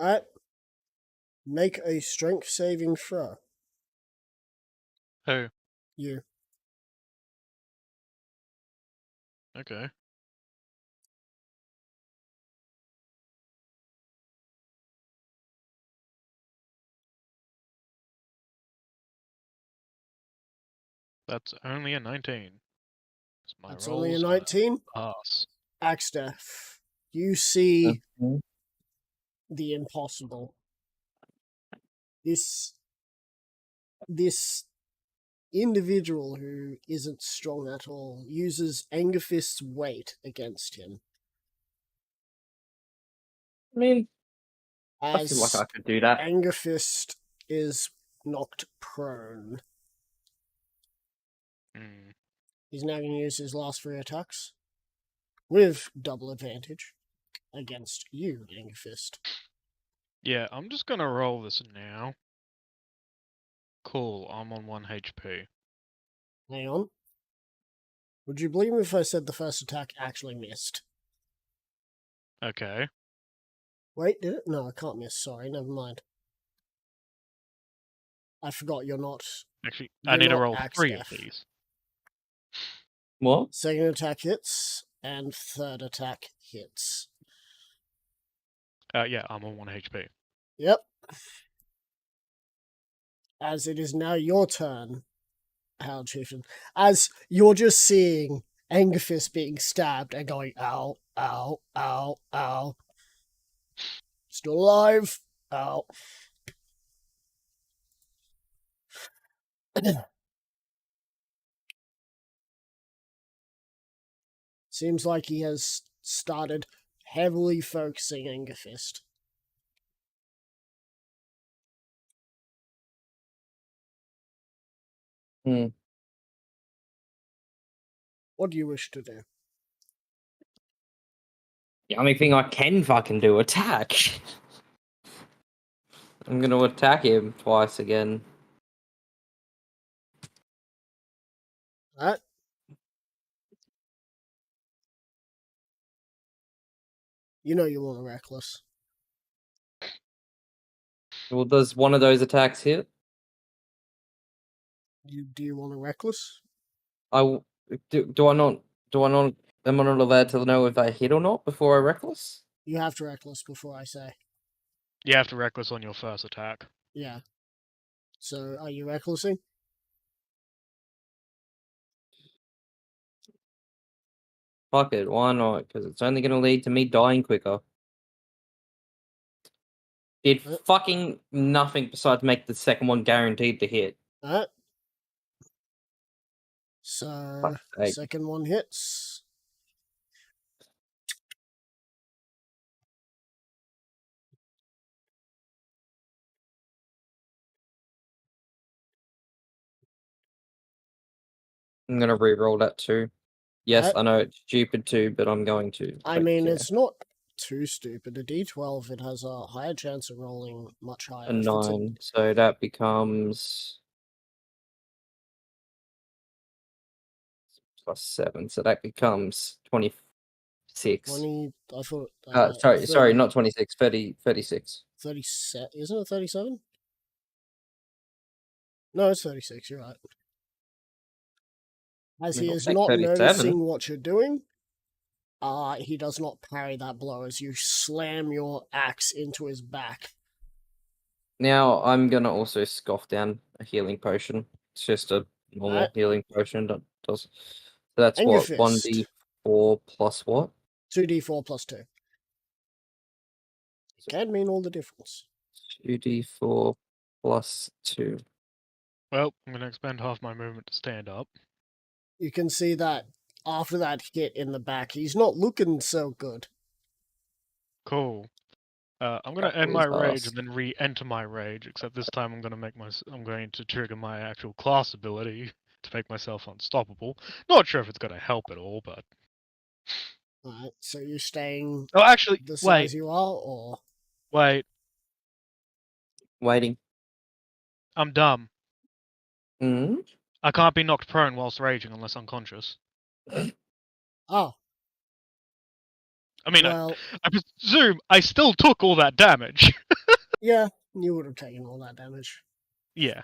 [SPEAKER 1] Alright. Make a strength saving throw.
[SPEAKER 2] Oh,
[SPEAKER 1] You.
[SPEAKER 2] okay. That's only a 19. My
[SPEAKER 1] That's only a
[SPEAKER 2] rolls are
[SPEAKER 1] 19.
[SPEAKER 2] pass.
[SPEAKER 1] Axdef, you see
[SPEAKER 3] Mhm.
[SPEAKER 1] the impossible. This individual who isn't strong at all uses Angerfist's weight against him.
[SPEAKER 3] I mean, I
[SPEAKER 1] As
[SPEAKER 3] feel like I could do that.
[SPEAKER 1] Angerfist is knocked prone.
[SPEAKER 2] Mm.
[SPEAKER 1] He's now going to use his last 3 attacks with double advantage against you, Angerfist.
[SPEAKER 2] Yeah, I'm just gonna roll this now. Cool, I'm on 1 HP.
[SPEAKER 1] Hang on. Would you believe me if I said the first attack actually missed?
[SPEAKER 2] Okay.
[SPEAKER 1] Wait, did it? No, I can't miss. Sorry, never mind. I forgot you're not.
[SPEAKER 2] Actually, I
[SPEAKER 1] You're
[SPEAKER 2] need to
[SPEAKER 1] not
[SPEAKER 2] roll 3 of
[SPEAKER 1] Axdef.
[SPEAKER 2] these.
[SPEAKER 3] What?
[SPEAKER 1] Second attack hits, and third attack hits.
[SPEAKER 2] Yeah, I'm on 1 HP.
[SPEAKER 1] Yep. As it is now your turn, Howard Chieftain. As you're just seeing Angerfist being stabbed and going, ow, ow, ow, ow. Still alive. Ow. Seems like he has started heavily focusing Angerfist.
[SPEAKER 3] Hmm.
[SPEAKER 1] What do you wish to do?
[SPEAKER 3] The only thing I can fucking do, attack. I'm gonna attack him twice again.
[SPEAKER 1] Alright. You know you want a reckless.
[SPEAKER 3] Well, does one of those attacks hit?
[SPEAKER 1] Do you want a reckless?
[SPEAKER 3] Do I not? Am I not allowed to know if I hit or not before I reckless?
[SPEAKER 1] You have to reckless before I say.
[SPEAKER 2] You have to reckless on your first attack.
[SPEAKER 1] Yeah. So, are you recklessing?
[SPEAKER 3] Fuck it, why not? Because it's only going to lead to me dying quicker. Did fucking nothing besides make the second one guaranteed to hit.
[SPEAKER 1] Alright. So,
[SPEAKER 3] Fuck's sake.
[SPEAKER 1] second one hits.
[SPEAKER 3] I'm going to re-roll that too. Yes,
[SPEAKER 1] Alright.
[SPEAKER 3] I know it's stupid too, but I'm going to.
[SPEAKER 1] I
[SPEAKER 3] Don't
[SPEAKER 1] mean,
[SPEAKER 3] care.
[SPEAKER 1] it's not too stupid. A d12, it has a higher chance of rolling much higher.
[SPEAKER 3] A 9, so that becomes +7, so that becomes 26.
[SPEAKER 1] 20, I thought.
[SPEAKER 3] Sorry,
[SPEAKER 1] 30,
[SPEAKER 3] not 26, 36.
[SPEAKER 1] 37. Isn't it 37? No, it's 36. You're right. As he
[SPEAKER 3] It'll
[SPEAKER 1] is
[SPEAKER 3] take
[SPEAKER 1] not
[SPEAKER 3] 37.
[SPEAKER 1] noticing what you're doing, he does not parry that blow as you slam your axe into his back.
[SPEAKER 3] Now I'm gonna also scoff down a healing potion. It's just a normal
[SPEAKER 1] Alright.
[SPEAKER 3] healing potion. That does. So that's
[SPEAKER 1] And your
[SPEAKER 3] what,
[SPEAKER 1] fist.
[SPEAKER 3] 1d4 plus what?
[SPEAKER 1] 2d4 plus 2. Can mean all the difference.
[SPEAKER 3] 2d4 plus 2.
[SPEAKER 2] Well, I'm going to expend half my movement to stand up.
[SPEAKER 1] You can see that after that hit in the back, he's not looking so good.
[SPEAKER 2] Cool. I'm going
[SPEAKER 3] That
[SPEAKER 2] to end
[SPEAKER 3] was
[SPEAKER 2] my rage
[SPEAKER 3] fast.
[SPEAKER 2] and then re-enter my rage. Except this time I'm going to I'm going to trigger my actual class ability to make myself unstoppable. Not sure if it's going to help at all, but
[SPEAKER 1] Alright, so you're staying
[SPEAKER 2] oh, actually,
[SPEAKER 1] the
[SPEAKER 2] wait,
[SPEAKER 1] size you are, or
[SPEAKER 2] wait.
[SPEAKER 3] Waiting.
[SPEAKER 2] I'm dumb.
[SPEAKER 3] Hmm?
[SPEAKER 2] I can't be knocked prone whilst raging unless unconscious.
[SPEAKER 1] oh,
[SPEAKER 2] I mean,
[SPEAKER 1] well,
[SPEAKER 2] I presume I still took all that damage.
[SPEAKER 1] yeah, you would have taken all that damage.
[SPEAKER 2] Yeah.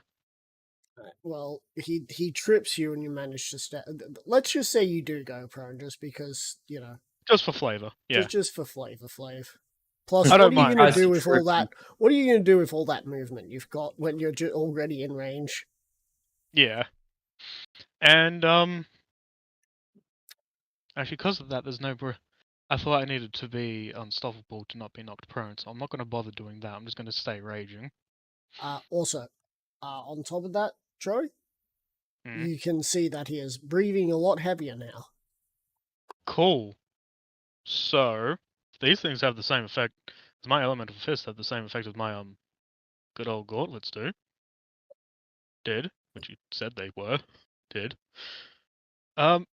[SPEAKER 1] Well, he trips you and you manage to stay. Let's just say you do go prone, just because, you know,
[SPEAKER 2] Just for flavor. Yeah.
[SPEAKER 1] just for flavor, Flav. Plus,
[SPEAKER 2] I
[SPEAKER 1] what are
[SPEAKER 2] don't
[SPEAKER 1] you
[SPEAKER 2] mind.
[SPEAKER 1] going
[SPEAKER 3] I
[SPEAKER 1] to do with all
[SPEAKER 3] trip
[SPEAKER 1] that? What are you going to do with all that movement you've got when you're already in range?
[SPEAKER 2] Yeah. And, actually, because of that, there's no... I thought I needed to be unstoppable to not be knocked prone, so I'm not going to bother doing that. I'm just going to stay raging.
[SPEAKER 1] Also, on top of that, Troy,
[SPEAKER 2] Hmm.
[SPEAKER 1] you can see that he is breathing a lot heavier now.
[SPEAKER 2] Cool. So, these things have the same effect. Does my elemental fist have the same effect as my good old gauntlets do? Did, which you said they were. Did. I'm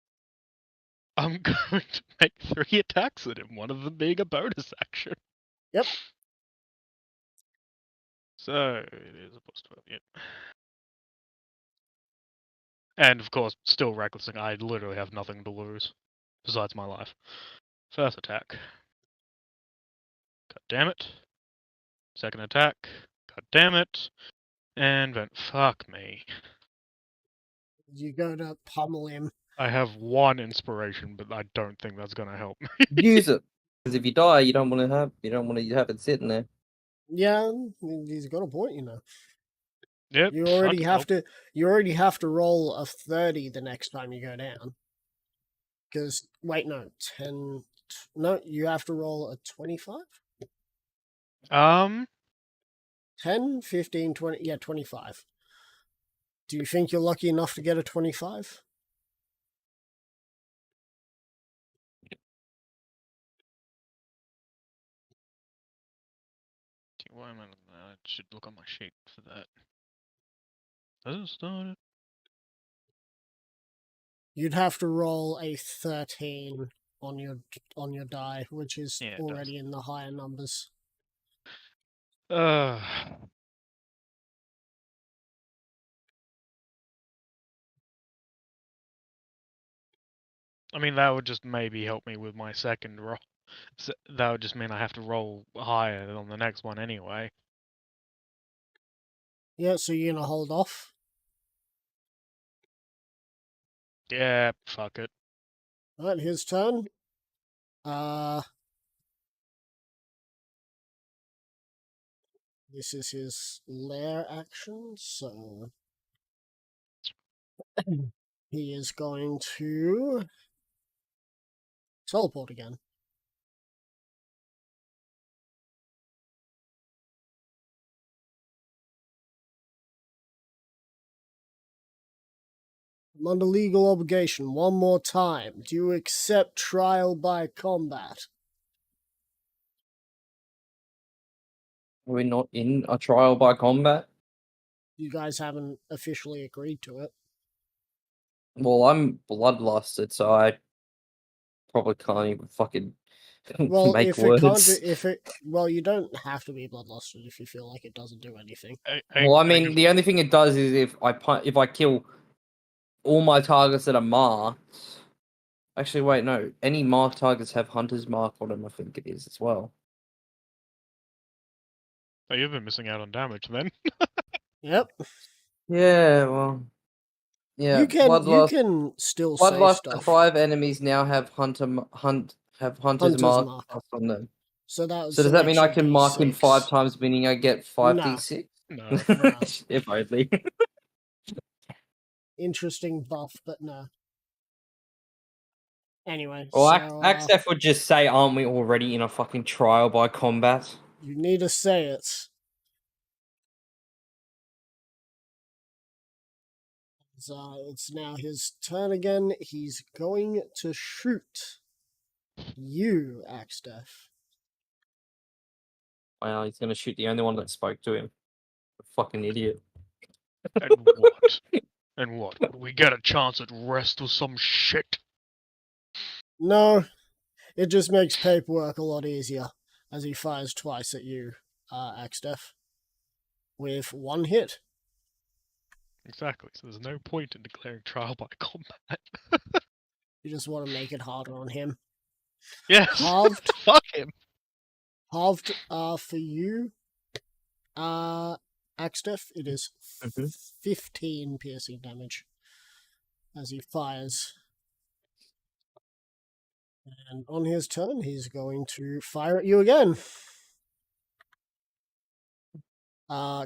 [SPEAKER 2] going to make 3 attacks at him, one of them being a bonus action.
[SPEAKER 1] Yep.
[SPEAKER 2] So, it is a plus 12, yep. And, of course, still recklessing. I literally have nothing to lose, besides my life. First attack. God damn it. Second attack. God damn it. And then, fuck me.
[SPEAKER 1] You go to pummel him.
[SPEAKER 2] I have 1 inspiration, but I don't think that's gonna help me.
[SPEAKER 3] Use it. Because if you die, you don't want to have it sitting there.
[SPEAKER 1] Yeah, he's got a point, you know.
[SPEAKER 2] Yep.
[SPEAKER 1] You already
[SPEAKER 2] fucking
[SPEAKER 1] have to. You already have to roll a 30 the next time you go down. Because wait, no, 10. No, you have to roll a 25. 10, 15, 20. Yeah, 25. Do you think you're lucky enough to get a 25?
[SPEAKER 2] Why am I should look on my sheet for that. Has it started?
[SPEAKER 1] You'd have to roll a 13 on your die, which is
[SPEAKER 2] Yeah, it
[SPEAKER 1] already in the higher numbers.
[SPEAKER 2] I mean, that would just maybe help me with my second roll. So that would just mean I have to roll higher on the next one anyway.
[SPEAKER 1] Yeah, so you're gonna hold off.
[SPEAKER 2] Yeah, fuck it.
[SPEAKER 1] Alright, his turn. This is his lair action, so he is going to teleport again. I'm under legal obligation. One more time. Do you accept trial by combat?
[SPEAKER 3] Are we not in a trial by combat?
[SPEAKER 1] You guys haven't officially agreed to it.
[SPEAKER 3] Well, I'm bloodlusted, so I probably can't even fucking
[SPEAKER 1] Well,
[SPEAKER 3] make
[SPEAKER 1] if
[SPEAKER 3] words.
[SPEAKER 1] it can't do, well, you don't have to be bloodlusted if you feel like it doesn't do anything.
[SPEAKER 3] Well, I mean, the only thing it does is if I kill all my targets that are marked. Actually, wait, no. Any marked targets have Hunter's Mark on them, I think it is as well.
[SPEAKER 2] Oh, you've been missing out on damage then.
[SPEAKER 1] Yep.
[SPEAKER 3] Yeah, well, yeah.
[SPEAKER 1] You can
[SPEAKER 3] Bloodlust
[SPEAKER 1] still say
[SPEAKER 3] to
[SPEAKER 1] stuff.
[SPEAKER 3] 5 enemies now have Hunter's
[SPEAKER 1] Hunter's
[SPEAKER 3] Mark
[SPEAKER 1] Mark.
[SPEAKER 3] on them.
[SPEAKER 1] So that was
[SPEAKER 3] So does
[SPEAKER 1] an
[SPEAKER 3] that mean I
[SPEAKER 1] extra
[SPEAKER 3] can mark him 5
[SPEAKER 1] D6.
[SPEAKER 3] times, meaning I get 5d6?
[SPEAKER 2] No.
[SPEAKER 1] No.
[SPEAKER 3] If only.
[SPEAKER 1] Interesting buff, but no. Anyway,
[SPEAKER 3] Well,
[SPEAKER 1] so
[SPEAKER 3] Axef would just say, aren't we already in a fucking trial by combat?
[SPEAKER 1] you need to say it. So it's now his turn again. He's going to shoot you, Axtef.
[SPEAKER 3] Wow, he's gonna shoot the only one that spoke to him. A fucking idiot.
[SPEAKER 2] And what? And what? Would we get a chance at rest or some shit?
[SPEAKER 1] No, it just makes paperwork a lot easier as he fires twice at you, Axtef, with one hit.
[SPEAKER 2] Exactly. So there's no point in declaring trial by combat.
[SPEAKER 1] You just want to make it harder on him.
[SPEAKER 2] Yes.
[SPEAKER 1] Halved.
[SPEAKER 2] Fuck him.
[SPEAKER 1] Halved for you, Axtef, it is 15 piercing damage as he fires. And on his turn, he's going to fire at you again.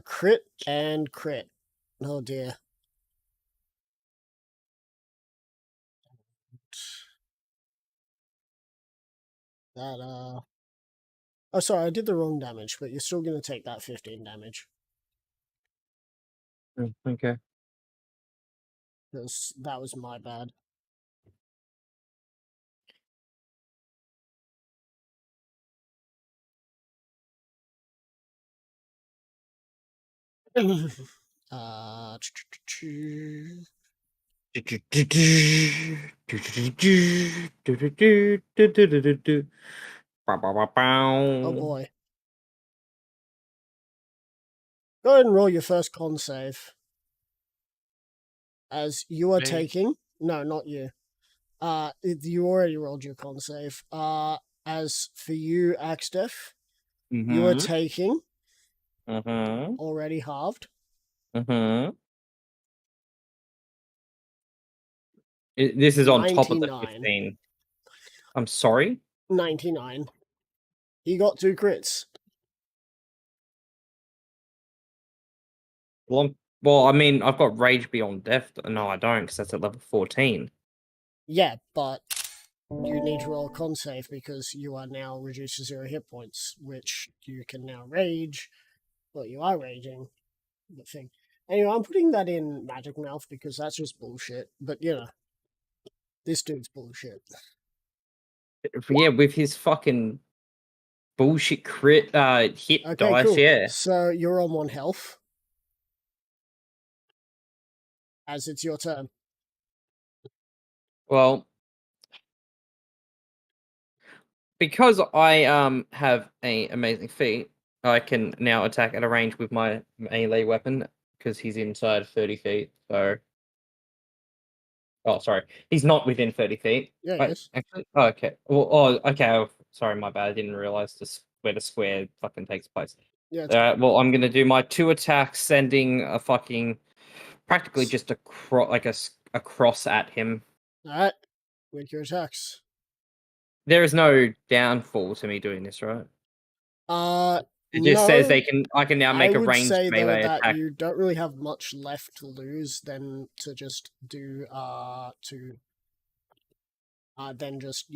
[SPEAKER 1] Crit and crit. Oh dear. That, oh, sorry, I did the wrong damage, but you're still going to take that 15 damage.
[SPEAKER 3] Okay.
[SPEAKER 1] Because that was my bad. Oh boy. Go ahead and roll your first con save. As you are
[SPEAKER 2] Me?
[SPEAKER 1] taking... No, not you. You already rolled your con save. As for you, Axtef, you are taking... Already halved.
[SPEAKER 3] This is on top of the
[SPEAKER 1] 99.
[SPEAKER 3] 15. I'm sorry?
[SPEAKER 1] 99. He got 2 crits.
[SPEAKER 3] Well, I mean, I've got Rage Beyond Death. No, I don't, because that's at level 14.
[SPEAKER 1] Yeah, but you need to roll a con save because you are now reduced to 0 hit points, which you can now rage. Well, you are raging. The thing. Anyway, I'm putting that in Magic Mouth because that's just bullshit. But, you know, this dude's bullshit.
[SPEAKER 3] Yeah, with his fucking bullshit crit hit
[SPEAKER 1] Okay,
[SPEAKER 3] dice,
[SPEAKER 1] cool.
[SPEAKER 3] yeah.
[SPEAKER 1] So you're on 1 health. As it's your turn.
[SPEAKER 3] Well, because I have a amazing feat, I can now attack at a range with my melee weapon because he's inside 30 feet. So, oh, sorry, he's not within 30 feet.
[SPEAKER 1] Yeah,
[SPEAKER 3] Wait,
[SPEAKER 1] yes.
[SPEAKER 3] actually, oh, okay. Well, okay. Oh, sorry, my bad. I didn't realize where the square fucking takes place.
[SPEAKER 1] Yeah.
[SPEAKER 3] Well, I'm gonna do my 2 attacks, sending a fucking practically just a cross at him.
[SPEAKER 1] Alright. Make your attacks.
[SPEAKER 3] There is no downfall to me doing this, right? It just says
[SPEAKER 1] No,
[SPEAKER 3] I can now
[SPEAKER 1] I
[SPEAKER 3] make a
[SPEAKER 1] would
[SPEAKER 3] ranged
[SPEAKER 1] say though
[SPEAKER 3] melee
[SPEAKER 1] that
[SPEAKER 3] attack.
[SPEAKER 1] you don't really have much left to lose than to just do then just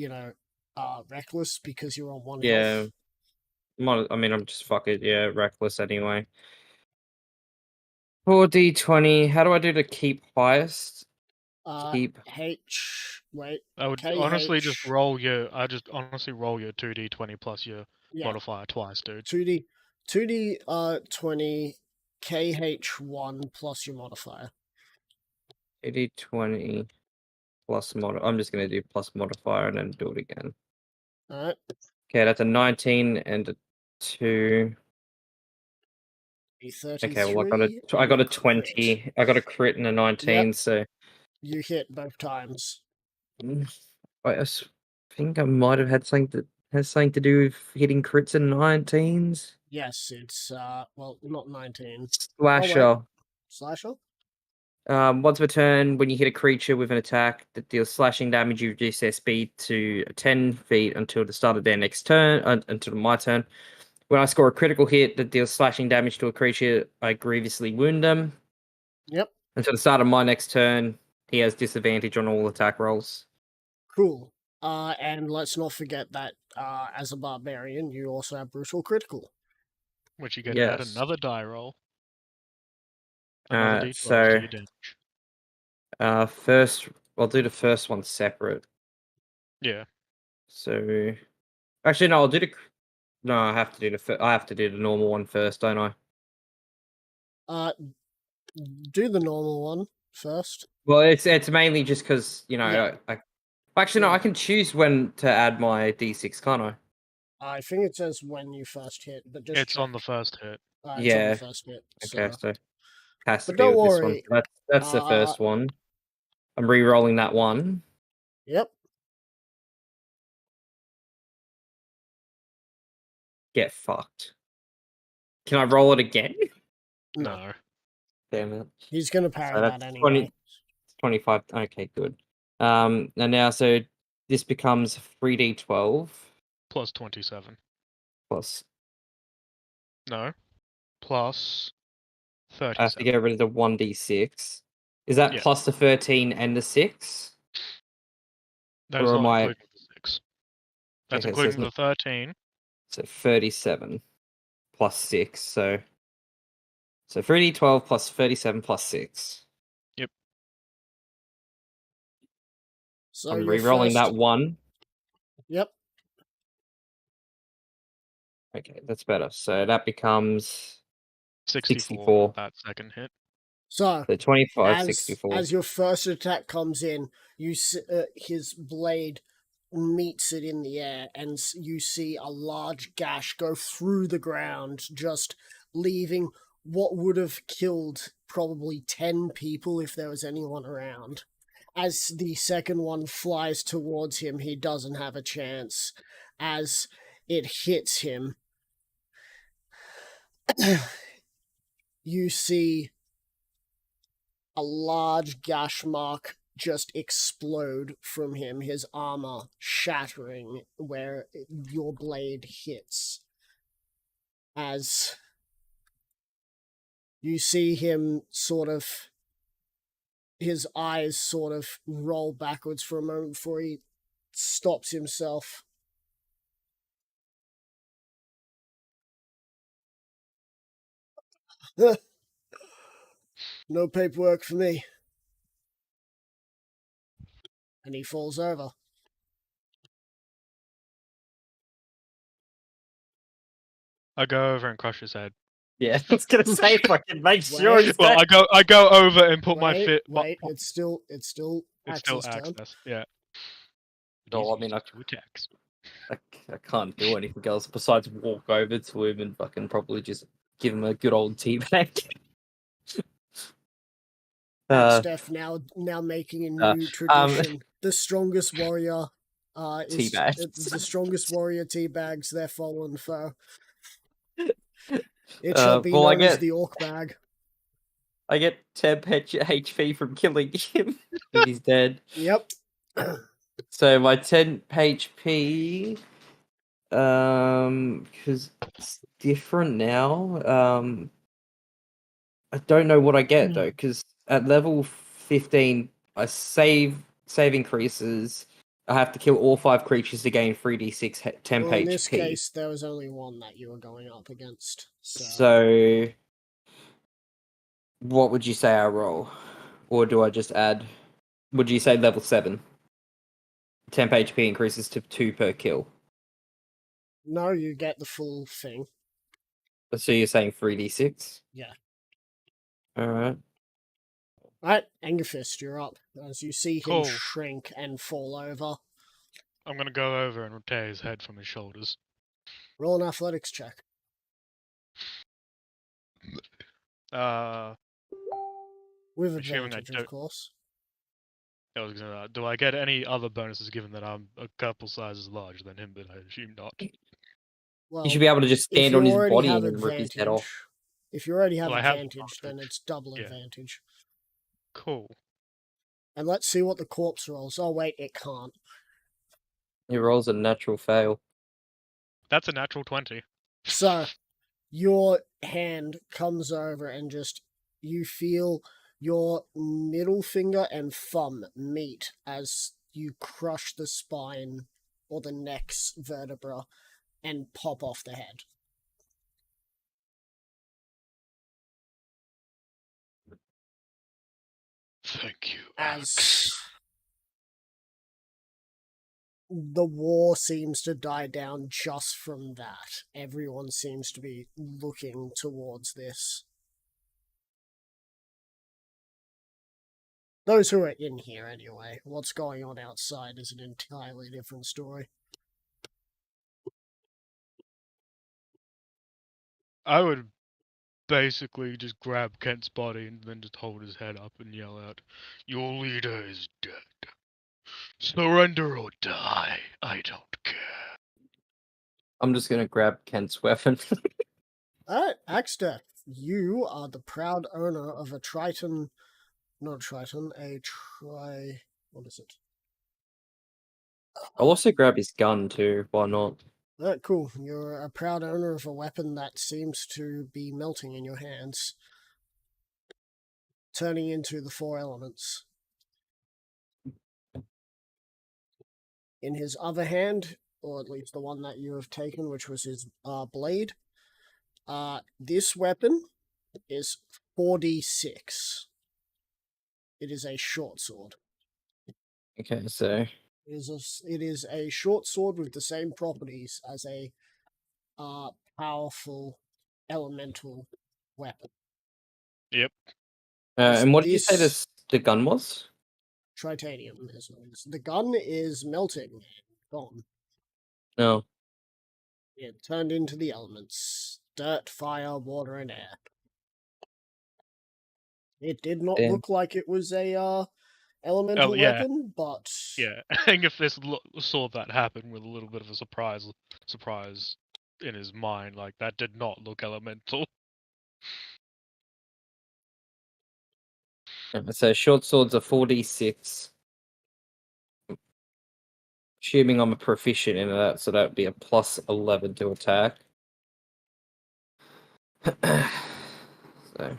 [SPEAKER 1] reckless because you're on 1
[SPEAKER 3] Yeah.
[SPEAKER 1] health.
[SPEAKER 3] I mean, I'm just reckless anyway. 4d20. How do I do to keep highest? Keep.
[SPEAKER 1] Wait,
[SPEAKER 2] I would honestly just roll your. I just honestly roll your 2d20 plus your
[SPEAKER 1] yeah,
[SPEAKER 2] modifier twice, dude.
[SPEAKER 1] 2d 20 KH1 plus your modifier.
[SPEAKER 3] 2d20 plus mod. I'm just gonna do plus modifier and then do it again.
[SPEAKER 1] Alright.
[SPEAKER 3] Okay, that's a 19 and a 2. Okay, well I got a 20. I got a crit and a 19, so
[SPEAKER 1] you hit both times.
[SPEAKER 3] I think I might have had something that has something to do with hitting crits and 19s.
[SPEAKER 1] Yes, it's well, not 19.
[SPEAKER 3] Slasher.
[SPEAKER 1] Slasher?
[SPEAKER 3] Once per turn, when you hit a creature with an attack that deals slashing damage, you reduce their speed to 10 feet until the start of their next turn, until my turn. When I score a critical hit that deals slashing damage to a creature, I grievously wound them.
[SPEAKER 1] Yep.
[SPEAKER 3] Until the start of my next turn, he has disadvantage on all attack rolls.
[SPEAKER 1] Cool. And let's not forget that as a barbarian, you also have brutal critical.
[SPEAKER 2] Which you get to add
[SPEAKER 3] Yes.
[SPEAKER 2] another die roll. Another d12 to your damage.
[SPEAKER 3] First, I'll do the first one separate.
[SPEAKER 2] Yeah.
[SPEAKER 3] So, actually, no, I'll do the. No, I have to do the normal one first, don't I?
[SPEAKER 1] Do the normal one first.
[SPEAKER 3] Well, it's mainly just because
[SPEAKER 1] Yeah.
[SPEAKER 3] Actually, no, I can choose when to add my d6, can't I?
[SPEAKER 1] I think it says when you first hit, but just
[SPEAKER 2] It's on the first hit.
[SPEAKER 1] It's on
[SPEAKER 3] Yeah.
[SPEAKER 1] the first hit.
[SPEAKER 3] Okay, so has to
[SPEAKER 1] But
[SPEAKER 3] be
[SPEAKER 1] don't
[SPEAKER 3] with this one.
[SPEAKER 1] worry.
[SPEAKER 3] That's the first one. I'm re-rolling that one.
[SPEAKER 1] Yep.
[SPEAKER 3] Get fucked. Can I roll it again?
[SPEAKER 2] No.
[SPEAKER 3] Damn it.
[SPEAKER 1] He's gonna parry
[SPEAKER 3] So
[SPEAKER 1] that
[SPEAKER 3] that's
[SPEAKER 1] anyway.
[SPEAKER 3] 25. Okay, good. And now so this becomes 3d12
[SPEAKER 2] Plus 27.
[SPEAKER 3] plus.
[SPEAKER 2] No. Plus
[SPEAKER 3] I have
[SPEAKER 2] 37.
[SPEAKER 3] to get rid of the 1d6. Is that
[SPEAKER 2] Yeah.
[SPEAKER 3] plus the 13 and the 6?
[SPEAKER 2] That is
[SPEAKER 3] Or
[SPEAKER 2] not
[SPEAKER 3] am I-
[SPEAKER 2] including the 6. That's
[SPEAKER 3] Okay, so it's
[SPEAKER 2] including the 13.
[SPEAKER 3] So 37 plus 6. So 3d12 plus 37 plus 6.
[SPEAKER 2] Yep.
[SPEAKER 1] So
[SPEAKER 3] I'm
[SPEAKER 1] your
[SPEAKER 3] re-rolling
[SPEAKER 1] first...
[SPEAKER 3] that one.
[SPEAKER 1] Yep.
[SPEAKER 3] Okay, that's better. So that becomes
[SPEAKER 2] 64. That second hit.
[SPEAKER 1] So,
[SPEAKER 3] the 25, 64.
[SPEAKER 1] as your first attack comes in, you his blade meets it in the air, and you see a large gash go through the ground, just leaving what would have killed probably 10 people if there was anyone around. As the second one flies towards him, he doesn't have a chance. As it hits him, you see a large gash mark just explode from him, his armor shattering where your blade hits. As you see him his eyes sort of roll backwards for a moment before he stops himself. No paperwork for me. And he falls over.
[SPEAKER 2] I go over and crush his head.
[SPEAKER 3] Yeah, I was gonna say fucking make sure he's
[SPEAKER 2] Well, I go over and put my
[SPEAKER 1] Wait,
[SPEAKER 2] fit.
[SPEAKER 1] wait, it's still
[SPEAKER 2] It's still
[SPEAKER 1] Axel's turn.
[SPEAKER 2] access. Yeah.
[SPEAKER 3] No, I mean, I can't do anything else besides walk over to him and fucking probably just give him a good old teabag.
[SPEAKER 1] Steph now making a new tradition. The strongest warrior
[SPEAKER 3] Teabags.
[SPEAKER 1] the strongest warrior teabags their fallen foe. It shall be known as the orc bag.
[SPEAKER 3] I get 10 HP from killing him if he's dead.
[SPEAKER 1] Yep.
[SPEAKER 3] So my 10 HP Because it's different now. I don't know what I get though, because at level 15, save increases. I have to kill all 5 creatures to gain 3d6 temp
[SPEAKER 1] Well, in this
[SPEAKER 3] HP.
[SPEAKER 1] case, there was only one that you were going up against.
[SPEAKER 3] So, what would you say I roll? Or do I just add? Would you say level 7? Temp HP increases to 2 per kill.
[SPEAKER 1] No, you get the full thing.
[SPEAKER 3] So you're saying 3d6?
[SPEAKER 1] Yeah.
[SPEAKER 3] Alright.
[SPEAKER 1] Alright, Angerfist, you're up. As you see him
[SPEAKER 2] Cool.
[SPEAKER 1] shrink and fall over.
[SPEAKER 2] I'm gonna go over and tear his head from his shoulders.
[SPEAKER 1] Roll an athletics check.
[SPEAKER 2] Uh,
[SPEAKER 1] With
[SPEAKER 2] Assuming I
[SPEAKER 1] advantage, of
[SPEAKER 2] don't-
[SPEAKER 1] course.
[SPEAKER 2] I was gonna. Do I get any other bonuses given that I'm a couple sizes larger than him? But I assume not.
[SPEAKER 1] Well,
[SPEAKER 3] You should be able to just
[SPEAKER 1] if
[SPEAKER 3] stand
[SPEAKER 1] you
[SPEAKER 3] on his
[SPEAKER 1] already
[SPEAKER 3] body
[SPEAKER 1] have
[SPEAKER 3] and rip his head off.
[SPEAKER 1] if you already have
[SPEAKER 2] Well, I have
[SPEAKER 1] advantage, then
[SPEAKER 2] advantage.
[SPEAKER 1] it's double
[SPEAKER 2] Yeah.
[SPEAKER 1] advantage.
[SPEAKER 2] Cool.
[SPEAKER 1] And let's see what the corpse rolls. Oh wait, it can't.
[SPEAKER 3] He rolls a natural fail.
[SPEAKER 2] That's a natural 20.
[SPEAKER 1] So, your hand comes over and just you feel your middle finger and thumb meet as you crush the spine or the neck's vertebra and pop off the head.
[SPEAKER 2] Thank you,
[SPEAKER 1] As
[SPEAKER 2] Axe.
[SPEAKER 1] the war seems to die down just from that. Everyone seems to be looking towards this. Those who are in here, anyway. What's going on outside is an entirely different story.
[SPEAKER 2] I would basically just grab Kent's body and then just hold his head up and yell out, "Your leader is dead. Surrender or die. I don't care."
[SPEAKER 3] I'm just gonna grab Kent's weapon.
[SPEAKER 1] Alright, Axter, you are the proud owner of a Triton. Not a Triton, what is it?
[SPEAKER 3] I'll also grab his gun too. Why not?
[SPEAKER 1] Alright, cool. You're a proud owner of a weapon that seems to be melting in your hands, turning into the 4 elements. In his other hand, or at least the one that you have taken, which was his blade, this weapon is 4d6. It is a short sword.
[SPEAKER 3] Okay, so
[SPEAKER 1] It is a short sword with the same properties as a powerful elemental weapon.
[SPEAKER 2] Yep.
[SPEAKER 3] and what did you say
[SPEAKER 1] This-
[SPEAKER 3] the gun was?
[SPEAKER 1] Tritanium is what it is. The gun is melting and gone.
[SPEAKER 3] No.
[SPEAKER 1] It turned into the elements: dirt, fire, water, and air. It did not
[SPEAKER 3] Damn.
[SPEAKER 1] look like it was a elemental
[SPEAKER 2] yeah.
[SPEAKER 1] weapon, but
[SPEAKER 2] Yeah. Angerfist saw that happen with a little bit of a surprise in his mind. Like, that did not look elemental.
[SPEAKER 3] So short swords are 4d6. Assuming I'm a proficient in that, so that would be a plus 11 to attack. So,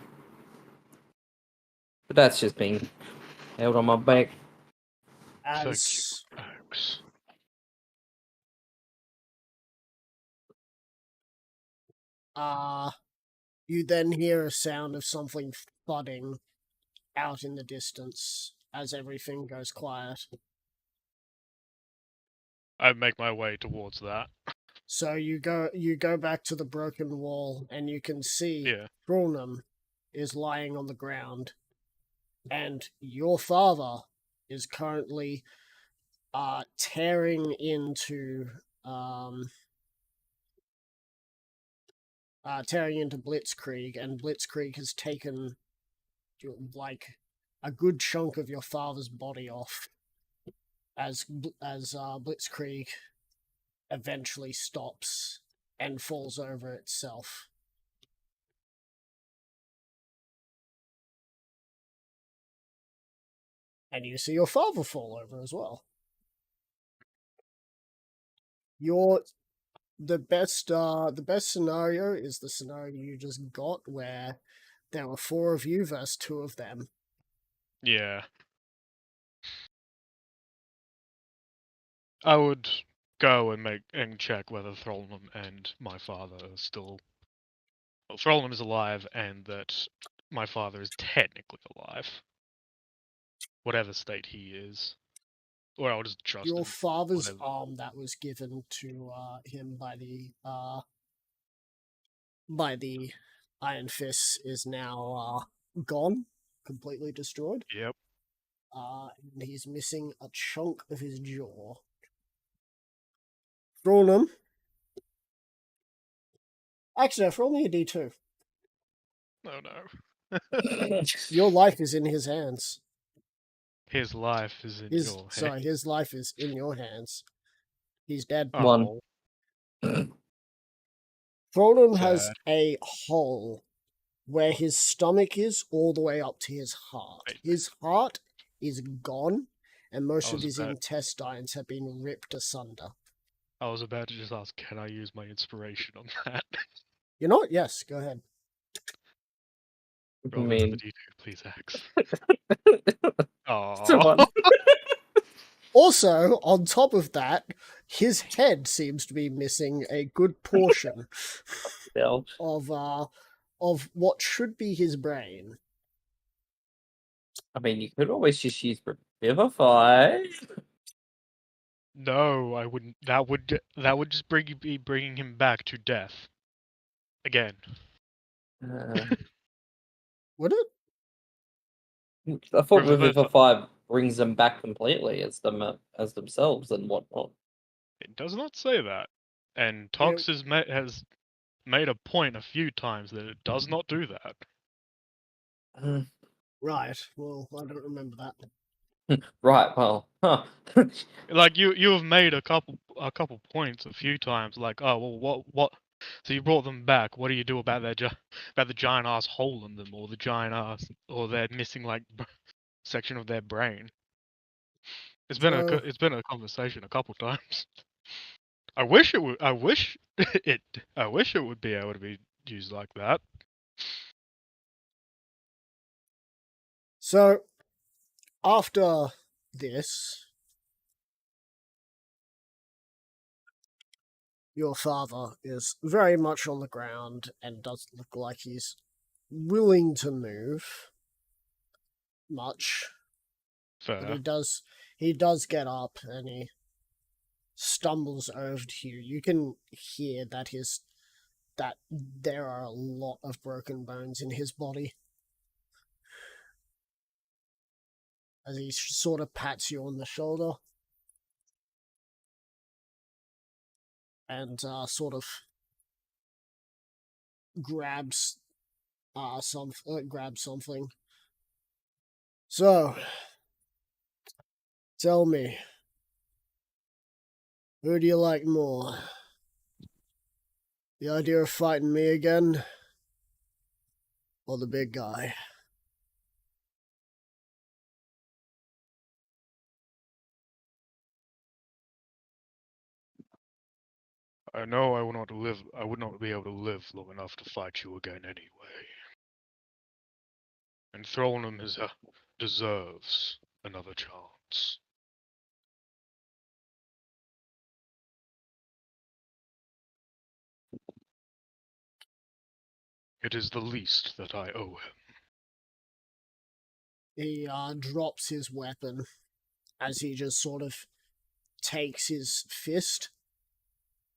[SPEAKER 3] but that's just being held on my back.
[SPEAKER 1] as
[SPEAKER 2] Axe.
[SPEAKER 1] you then hear a sound of something thudding out in the distance as everything goes quiet.
[SPEAKER 2] I make my way towards that.
[SPEAKER 1] So you go back to the broken wall, and you can see
[SPEAKER 2] Yeah.
[SPEAKER 1] Brunum is lying on the ground, and your father is currently tearing into Blitzkrieg, and Blitzkrieg has taken like a good chunk of your father's body off as Blitzkrieg eventually stops and falls over itself. And you see your father fall over as well. the best scenario is the scenario you just got, where there were 4 of you versus 2 of them.
[SPEAKER 2] Yeah. I would go and check whether Throlnum and my father are still. Well, Throlnum is alive, and that my father is technically alive. Whatever state he is. Or I'll just trust
[SPEAKER 1] Your
[SPEAKER 2] him.
[SPEAKER 1] father's
[SPEAKER 2] whatever.
[SPEAKER 1] arm that was given to him by the Iron Fist is now gone, completely destroyed.
[SPEAKER 2] Yep.
[SPEAKER 1] And he's missing a chunk of his jaw. Throlnum. Actually, roll me a d2.
[SPEAKER 2] Oh no.
[SPEAKER 1] Your life is in his hands.
[SPEAKER 2] His life is in
[SPEAKER 1] His
[SPEAKER 2] your head.
[SPEAKER 1] sorry, his life is in your hands. He's dead.
[SPEAKER 3] One.
[SPEAKER 2] Oh,
[SPEAKER 1] Throlnum has
[SPEAKER 2] sad.
[SPEAKER 1] a hole where his stomach is all the way up to his heart.
[SPEAKER 2] Wait.
[SPEAKER 1] His heart is gone, and most
[SPEAKER 2] I
[SPEAKER 1] of
[SPEAKER 2] was
[SPEAKER 1] his
[SPEAKER 2] about-
[SPEAKER 1] intestines have been ripped asunder.
[SPEAKER 2] I was about to just ask, can I use my inspiration on that?
[SPEAKER 1] You know what? Yes, go ahead.
[SPEAKER 3] I
[SPEAKER 2] Roll another
[SPEAKER 3] mean,
[SPEAKER 2] d2, please, Axe.
[SPEAKER 3] it's a
[SPEAKER 2] Oh.
[SPEAKER 3] one.
[SPEAKER 1] Also, on top of that, his head seems to be missing a good portion
[SPEAKER 3] Still.
[SPEAKER 1] of what should be his brain.
[SPEAKER 3] I mean, you could always just use Revivify.
[SPEAKER 2] No, I wouldn't. That would just be bringing him back to death. Again.
[SPEAKER 1] Would it?
[SPEAKER 3] I thought
[SPEAKER 2] Revivify-
[SPEAKER 3] Revivify brings them back completely as themselves and whatnot.
[SPEAKER 2] It does not say that. And
[SPEAKER 1] Yeah.
[SPEAKER 2] Tox has made a point a few times that it does not do that.
[SPEAKER 1] Right. Well, I don't remember that.
[SPEAKER 3] Right. Well. Huh.
[SPEAKER 2] Like you have made a couple points a few times, like, oh well, what? So you brought them back. What do you do about about the giant ass hole in them, or the giant ass, or they're missing like section of their brain? It's been
[SPEAKER 1] So-
[SPEAKER 2] it's been a conversation a couple times. I wish it would. I wish it. I wish it would be able to be used like that.
[SPEAKER 1] So, after this, your father is very much on the ground and doesn't look like he's willing to move much. But
[SPEAKER 2] Fair.
[SPEAKER 1] he does get up and he stumbles over to you. You can hear that there are a lot of broken bones in his body. As he sort of pats you on the shoulder. And sort of grabs something. So, tell me, who do you like more? The idea of fighting me again, or the big guy?
[SPEAKER 2] I know I would not live. I would not be able to live long enough to fight you again anyway. And Throlnum deserves another chance. It is the least that I owe him.
[SPEAKER 1] He drops his weapon as he just sort of takes his fist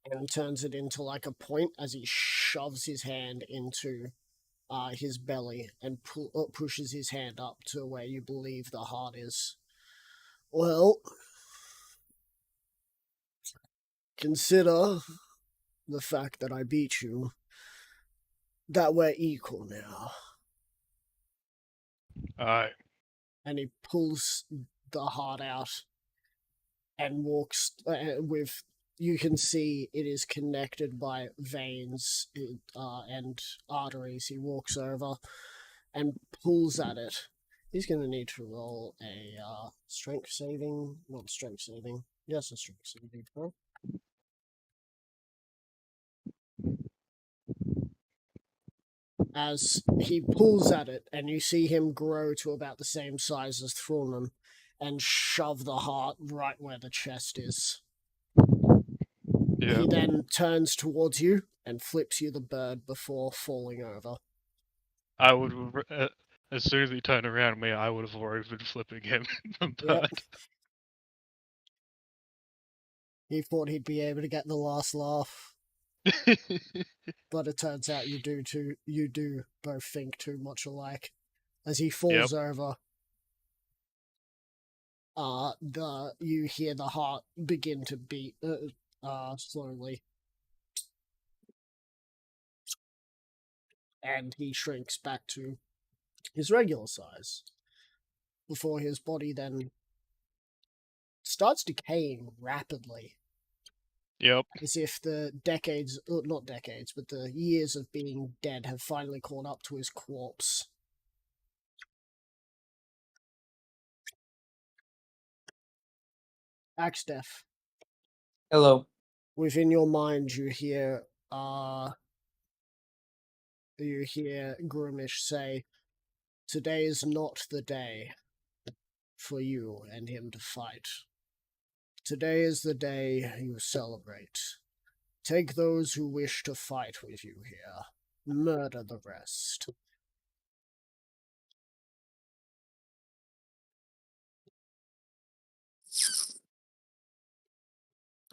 [SPEAKER 1] and turns it into like a point as he shoves his hand into his belly and pushes his hand up to where you believe the heart is. Well, consider the fact that I beat you, that we're equal now.
[SPEAKER 2] Aye.
[SPEAKER 1] And he pulls the heart out and walks with. You can see it is connected by veins and arteries. He walks over and pulls at it. He's going to need to roll a strength saving. Not strength saving. Yes, a strength saving throw. as he pulls at it, and you see him grow to about the same size as Thrornum, and shove the heart right where the chest is.
[SPEAKER 2] Yeah.
[SPEAKER 1] He then turns towards you and flips you the bird before falling over.
[SPEAKER 2] I would, as soon as he turned around me, I would have already been flipping him the
[SPEAKER 1] Yep.
[SPEAKER 2] bird.
[SPEAKER 1] He thought he'd be able to get the last laugh, but it turns out you do both think too much alike. As he falls over, you hear the heart begin to beat slowly, and he shrinks back to his regular size before his body then starts decaying rapidly,
[SPEAKER 2] Yep.
[SPEAKER 1] as if the not decades, but the years of being dead have finally caught up to his corpse. Axtef,
[SPEAKER 3] Hello.
[SPEAKER 1] within your mind you hear Grumish say, "Today is not the day for you and him to fight. Today is the day you celebrate. Take those who wish to fight with you here. Murder the rest."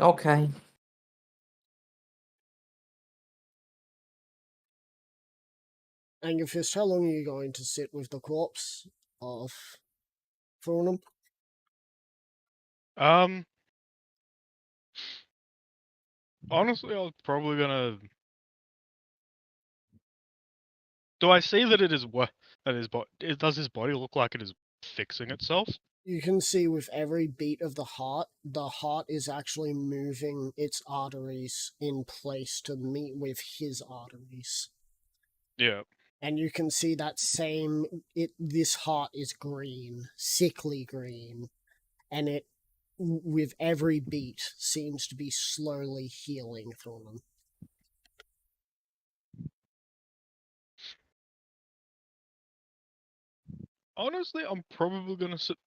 [SPEAKER 3] Okay.
[SPEAKER 1] Angerfist, how long are you going to sit with the corpse of Thornum?
[SPEAKER 2] Honestly, I was probably gonna. Do I see that it is what that his body? Does his body look like it is fixing itself?
[SPEAKER 1] You can see with every beat of the heart is actually moving its arteries in place to meet with his arteries.
[SPEAKER 2] Yeah.
[SPEAKER 1] And you can see that this heart is green, sickly green, and it, with every beat, seems to be slowly healing through them.
[SPEAKER 2] Honestly, I'm probably gonna sit.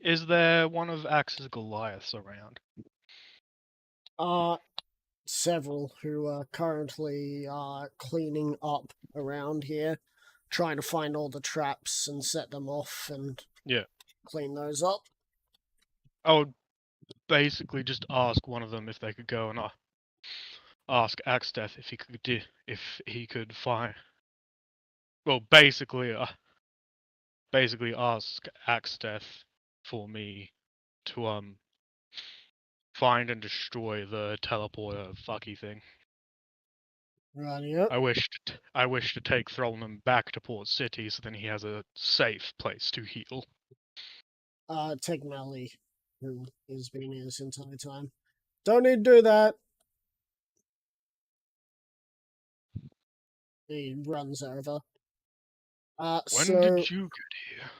[SPEAKER 2] Is there one of Axe's Goliaths around?
[SPEAKER 1] Several who are currently cleaning up around here, trying to find all the traps and set them off and clean those up.
[SPEAKER 2] I would basically just ask one of them if they could go and ask Axteth if he could find. Well, basically ask Axteth for me to find and destroy the teleporter fucky thing.
[SPEAKER 1] Rightio.
[SPEAKER 2] I wish to take Throlnum back to Port City so then he has a safe place to heal.
[SPEAKER 1] Take Melly, who has been here this entire time. Don't need to do that. He runs over.
[SPEAKER 2] When
[SPEAKER 1] So
[SPEAKER 2] did you get here?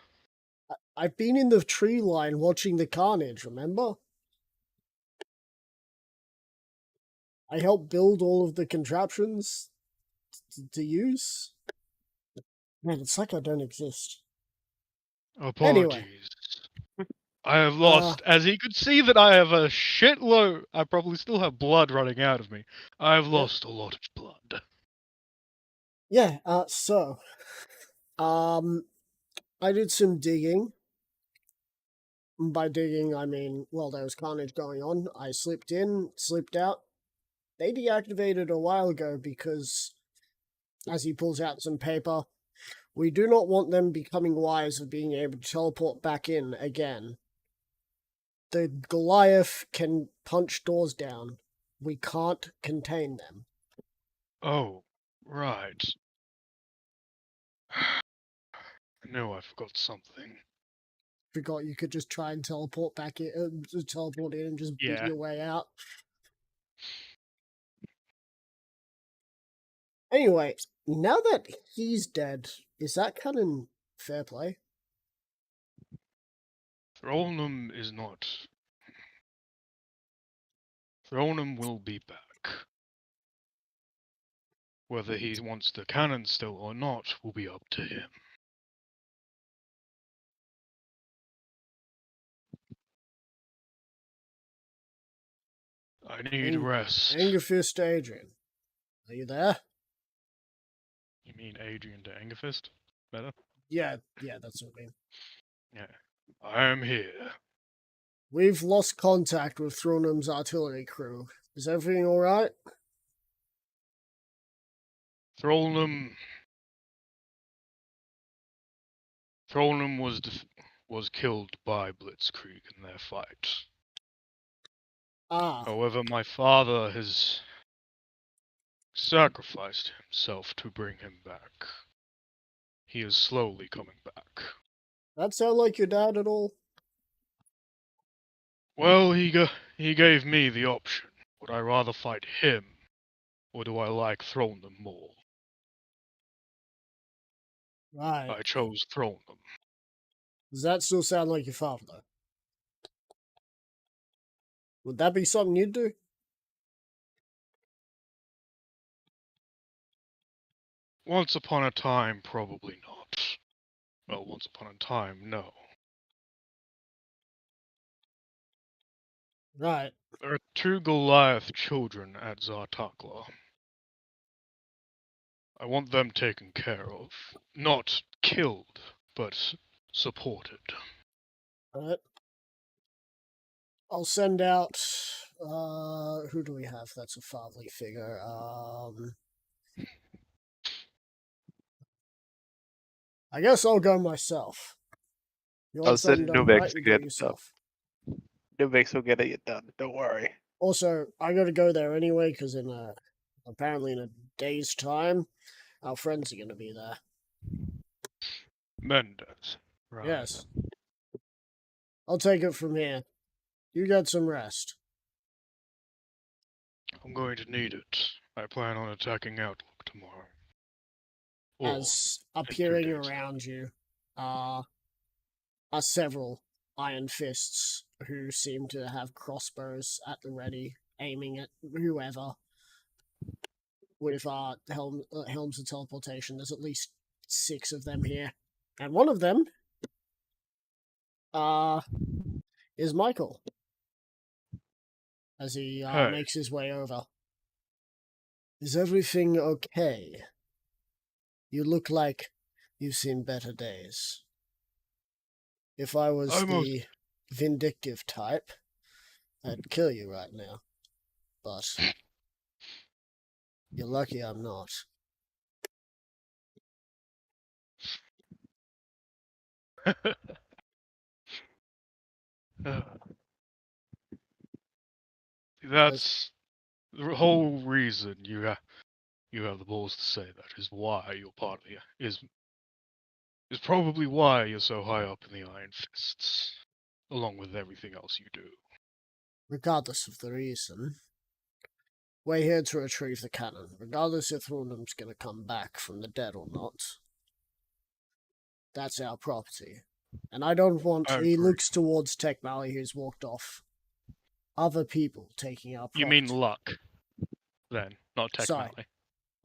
[SPEAKER 1] I've been in the tree line watching the carnage, remember? I helped build all of the contraptions to use. Man, it's like I don't exist.
[SPEAKER 2] Apologies. I have lost, as he could see that I have a shitload. I probably still have blood running out of me. I have lost a lot of blood.
[SPEAKER 1] Yeah, I did some digging. By digging, I mean, well, there was carnage going on. I slipped in, slipped out. They deactivated a while ago because, as he pulls out some paper, we do not want them becoming wise of being able to teleport back in again. The Goliath can punch doors down. We can't contain them.
[SPEAKER 2] Oh, right. I know I forgot something.
[SPEAKER 1] Forgot you could just try and teleport back in, teleport in and just beat
[SPEAKER 2] Yeah.
[SPEAKER 1] your way out. Anyway, now that he's dead, is that kind of fair play?
[SPEAKER 2] Throlnum is not Thronum will be back. Whether he wants the cannon still or not will be up to him. I need rest.
[SPEAKER 1] Angerfist Adrian. Are you there?
[SPEAKER 2] You mean Adrian to Angerfist? Better?
[SPEAKER 1] Yeah, that's what I mean.
[SPEAKER 2] Yeah. I am here.
[SPEAKER 1] We've lost contact with Thronum's artillery crew. Is everything alright?
[SPEAKER 2] Throlnum was killed by Blitzkrieg in their fight.
[SPEAKER 1] Ah,
[SPEAKER 2] However, my father has sacrificed himself to bring him back. He is slowly coming back.
[SPEAKER 1] that sound like your dad at all?
[SPEAKER 2] Well, he gave me the option. Would I rather fight him, or do I like Throlnum more?
[SPEAKER 1] Right.
[SPEAKER 2] I chose Throlnum.
[SPEAKER 1] Does that still sound like your father, though? Would that be something you'd do?
[SPEAKER 2] Once upon a time, probably not. Well, once upon a time, no.
[SPEAKER 1] Right.
[SPEAKER 2] There are 2 Goliath children at Zartakla. I want them taken care of. Not killed, but supported.
[SPEAKER 1] Right. I'll send out. Who do we have? That's a fatherly figure. I guess I'll go myself. You
[SPEAKER 4] I'll
[SPEAKER 1] want something
[SPEAKER 4] send
[SPEAKER 1] done
[SPEAKER 4] Nuvex
[SPEAKER 1] right,
[SPEAKER 4] to
[SPEAKER 1] you
[SPEAKER 4] get
[SPEAKER 1] go
[SPEAKER 4] it done.
[SPEAKER 1] yourself.
[SPEAKER 4] Nuvex will get it done. Don't worry.
[SPEAKER 1] Also, I gotta go there anyway, because apparently in a day's time, our friends are gonna be there.
[SPEAKER 2] Mendez. Right.
[SPEAKER 1] Yes. I'll take it from here. You get some rest.
[SPEAKER 2] I'm going to need it. I plan on attacking Outlook tomorrow. Or
[SPEAKER 1] As
[SPEAKER 2] in 2
[SPEAKER 1] appearing
[SPEAKER 2] days.
[SPEAKER 1] around you are several iron fists who seem to have crossbows at the ready, aiming at whoever. With helms of teleportation, there's at least 6 of them here, and one of them is Michael. As he
[SPEAKER 2] Hey.
[SPEAKER 1] makes his way over. Is everything okay? You look like you've seen better days. If I was the vindictive type, I'd kill you right now. But you're lucky I'm not.
[SPEAKER 2] That's the whole reason you have the balls to say that is why you're part of the is probably why you're so high up in the Iron Fists, along with everything else you do.
[SPEAKER 1] Regardless of the reason, we're here to retrieve the cannon. Regardless if Thornham's gonna come back from the dead or not. That's our property. And I don't want... He looks towards Tech Valley, who's walked off. Other people taking our property.
[SPEAKER 2] You mean Luck, then, not Tech
[SPEAKER 1] Sorry.
[SPEAKER 2] Valley.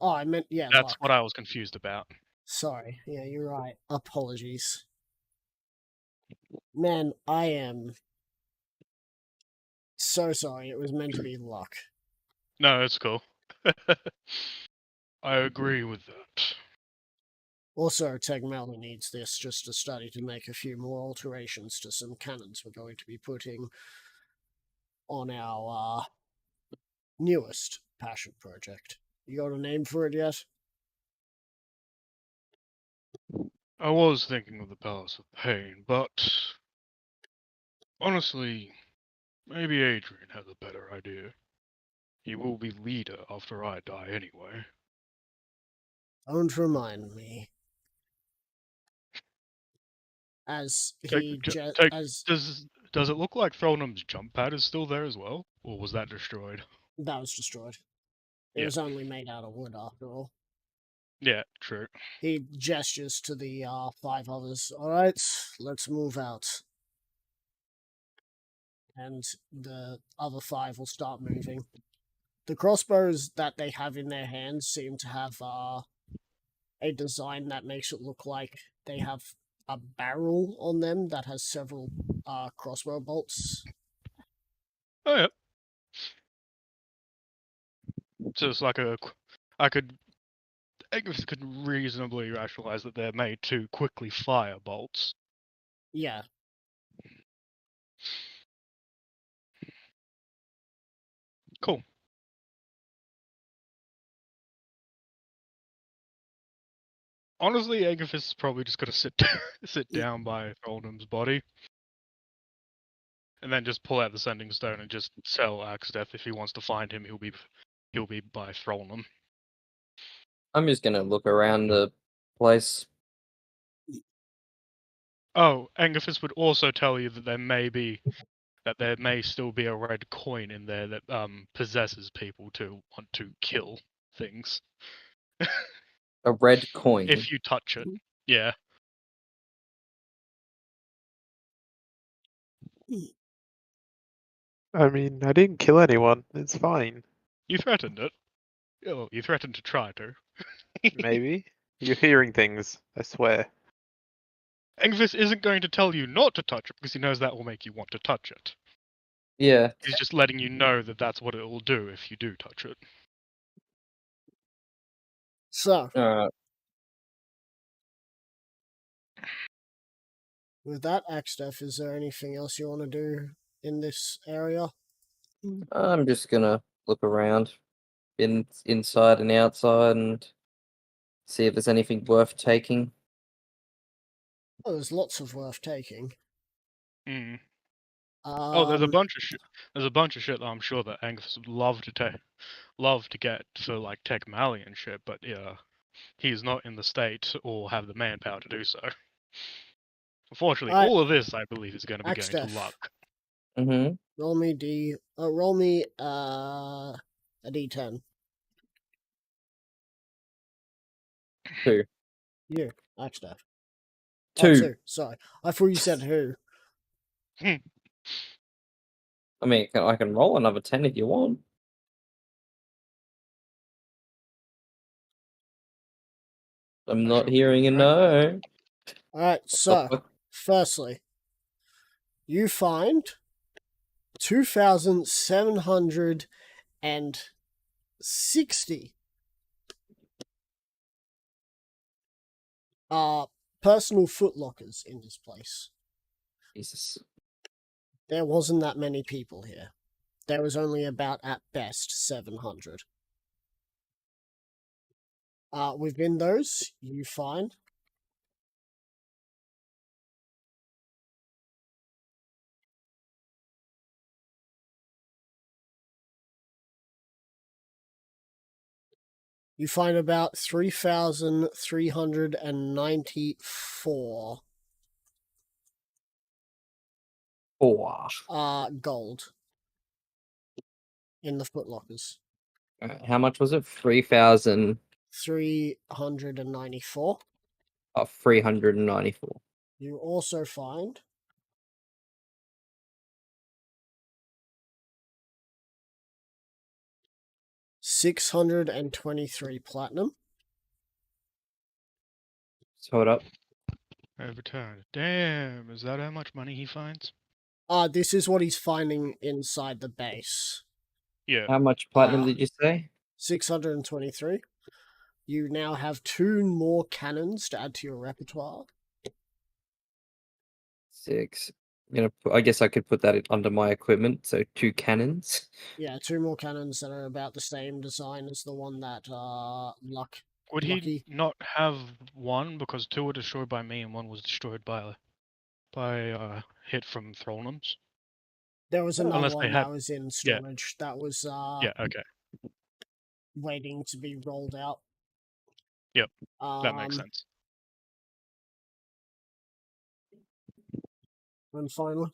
[SPEAKER 1] Oh, I meant, yeah,
[SPEAKER 2] That's
[SPEAKER 1] Luck.
[SPEAKER 2] what I was confused about.
[SPEAKER 1] Sorry. Yeah, you're right. Apologies. Man, I am so sorry. It was meant to be Luck.
[SPEAKER 2] No, it's cool. I agree with that.
[SPEAKER 1] Also, Tegmella needs this just to study to make a few more alterations to some cannons we're going to be putting on our newest passion project. You got a name for it yet?
[SPEAKER 2] I was thinking of the Palace of Pain, but honestly, maybe Adrian has a better idea. He will be leader after I die anyway.
[SPEAKER 1] Don't remind me. As he
[SPEAKER 2] Does it look like Throlnum's jump pad is still there as well, or was that destroyed?
[SPEAKER 1] That was destroyed. It was only made out of wood after all.
[SPEAKER 2] Yeah, true.
[SPEAKER 1] He gestures to the 5 others. Alright, let's move out. and the other 5 will start moving. The crossbows that they have in their hands seem to have a design that makes it look like they have a barrel on them that has several crossbow bolts.
[SPEAKER 2] Oh yeah. So it's like I could reasonably rationalize that they're made to quickly fire bolts.
[SPEAKER 1] Yeah.
[SPEAKER 2] Cool. Honestly, Aegifis is probably just gonna sit down by Throldom's body, and then just pull out the Sending Stone and just tell Axdeath if he wants to find him, he'll be by Throlum.
[SPEAKER 3] I'm just gonna look around the place.
[SPEAKER 2] Oh, Aegifis would also tell you that there may still be a red coin in there that possesses people to want to kill things
[SPEAKER 3] A red coin.
[SPEAKER 2] if you touch it. Yeah.
[SPEAKER 4] I mean, I didn't kill anyone. It's fine.
[SPEAKER 2] You threatened it. Oh, you threatened to try to.
[SPEAKER 4] Maybe. You're hearing things, I swear.
[SPEAKER 2] Aegifis isn't going to tell you not to touch it because he knows that will make you want to touch it.
[SPEAKER 3] Yeah.
[SPEAKER 2] He's just letting you know that that's what it will do if you do touch it.
[SPEAKER 1] So,
[SPEAKER 3] Alright.
[SPEAKER 1] with that, Axdeath, is there anything else you want to do in this area?
[SPEAKER 3] I'm just gonna look around inside and outside and see if there's anything worth taking.
[SPEAKER 1] Oh, there's lots of worth taking.
[SPEAKER 2] Mm. Oh, there's a
[SPEAKER 1] Um,
[SPEAKER 2] bunch of shit. There's a bunch of shit that I'm sure that Aegifis would love to get for like Tech Mali and shit, but yeah, he's not in the state or have the manpower to do so. Unfortunately,
[SPEAKER 1] Alright.
[SPEAKER 2] all of this, I believe, is going to be going to
[SPEAKER 1] Axdeath.
[SPEAKER 2] luck.
[SPEAKER 3] Mm-hmm.
[SPEAKER 1] roll me a d10.
[SPEAKER 3] 2.
[SPEAKER 1] You, Axdeath.
[SPEAKER 3] 2.
[SPEAKER 1] Oh, 2. Sorry, I thought you said who.
[SPEAKER 3] I mean, I can roll another 10 if you want. I'm
[SPEAKER 2] I
[SPEAKER 3] not
[SPEAKER 2] shall
[SPEAKER 3] hearing a
[SPEAKER 2] be
[SPEAKER 3] no.
[SPEAKER 1] Alright, so, firstly, you find 2,760 personal footlockers in this place.
[SPEAKER 3] Jesus.
[SPEAKER 1] There wasn't that many people here. There was only about, at best, 700. Within those, you find about 3,394
[SPEAKER 3] 4.
[SPEAKER 1] gold in the footlockers.
[SPEAKER 3] How much was it? 3,000.
[SPEAKER 1] 394.
[SPEAKER 3] 394.
[SPEAKER 1] You also find 623 platinum.
[SPEAKER 3] Hold up.
[SPEAKER 2] Overturned. Damn, is that how much money he finds?
[SPEAKER 1] This is what he's finding inside the base.
[SPEAKER 2] Yeah.
[SPEAKER 3] How much platinum did you say?
[SPEAKER 1] 623. You now have 2 more cannons to add to your repertoire.
[SPEAKER 3] 6. I guess I could put that under my equipment. So 2 cannons.
[SPEAKER 1] Yeah, 2 more cannons that are about the same design as the one that
[SPEAKER 2] Would
[SPEAKER 1] Lucky.
[SPEAKER 2] he not have one because 2 were destroyed by me and 1 was destroyed by hit from Throlnums?
[SPEAKER 1] There was another
[SPEAKER 2] Unless
[SPEAKER 1] one
[SPEAKER 2] they
[SPEAKER 1] that
[SPEAKER 2] had-
[SPEAKER 1] was in
[SPEAKER 2] yeah.
[SPEAKER 1] storage that was
[SPEAKER 2] Yeah, okay.
[SPEAKER 1] waiting to be rolled out.
[SPEAKER 2] Yep, that makes sense.
[SPEAKER 1] And finally,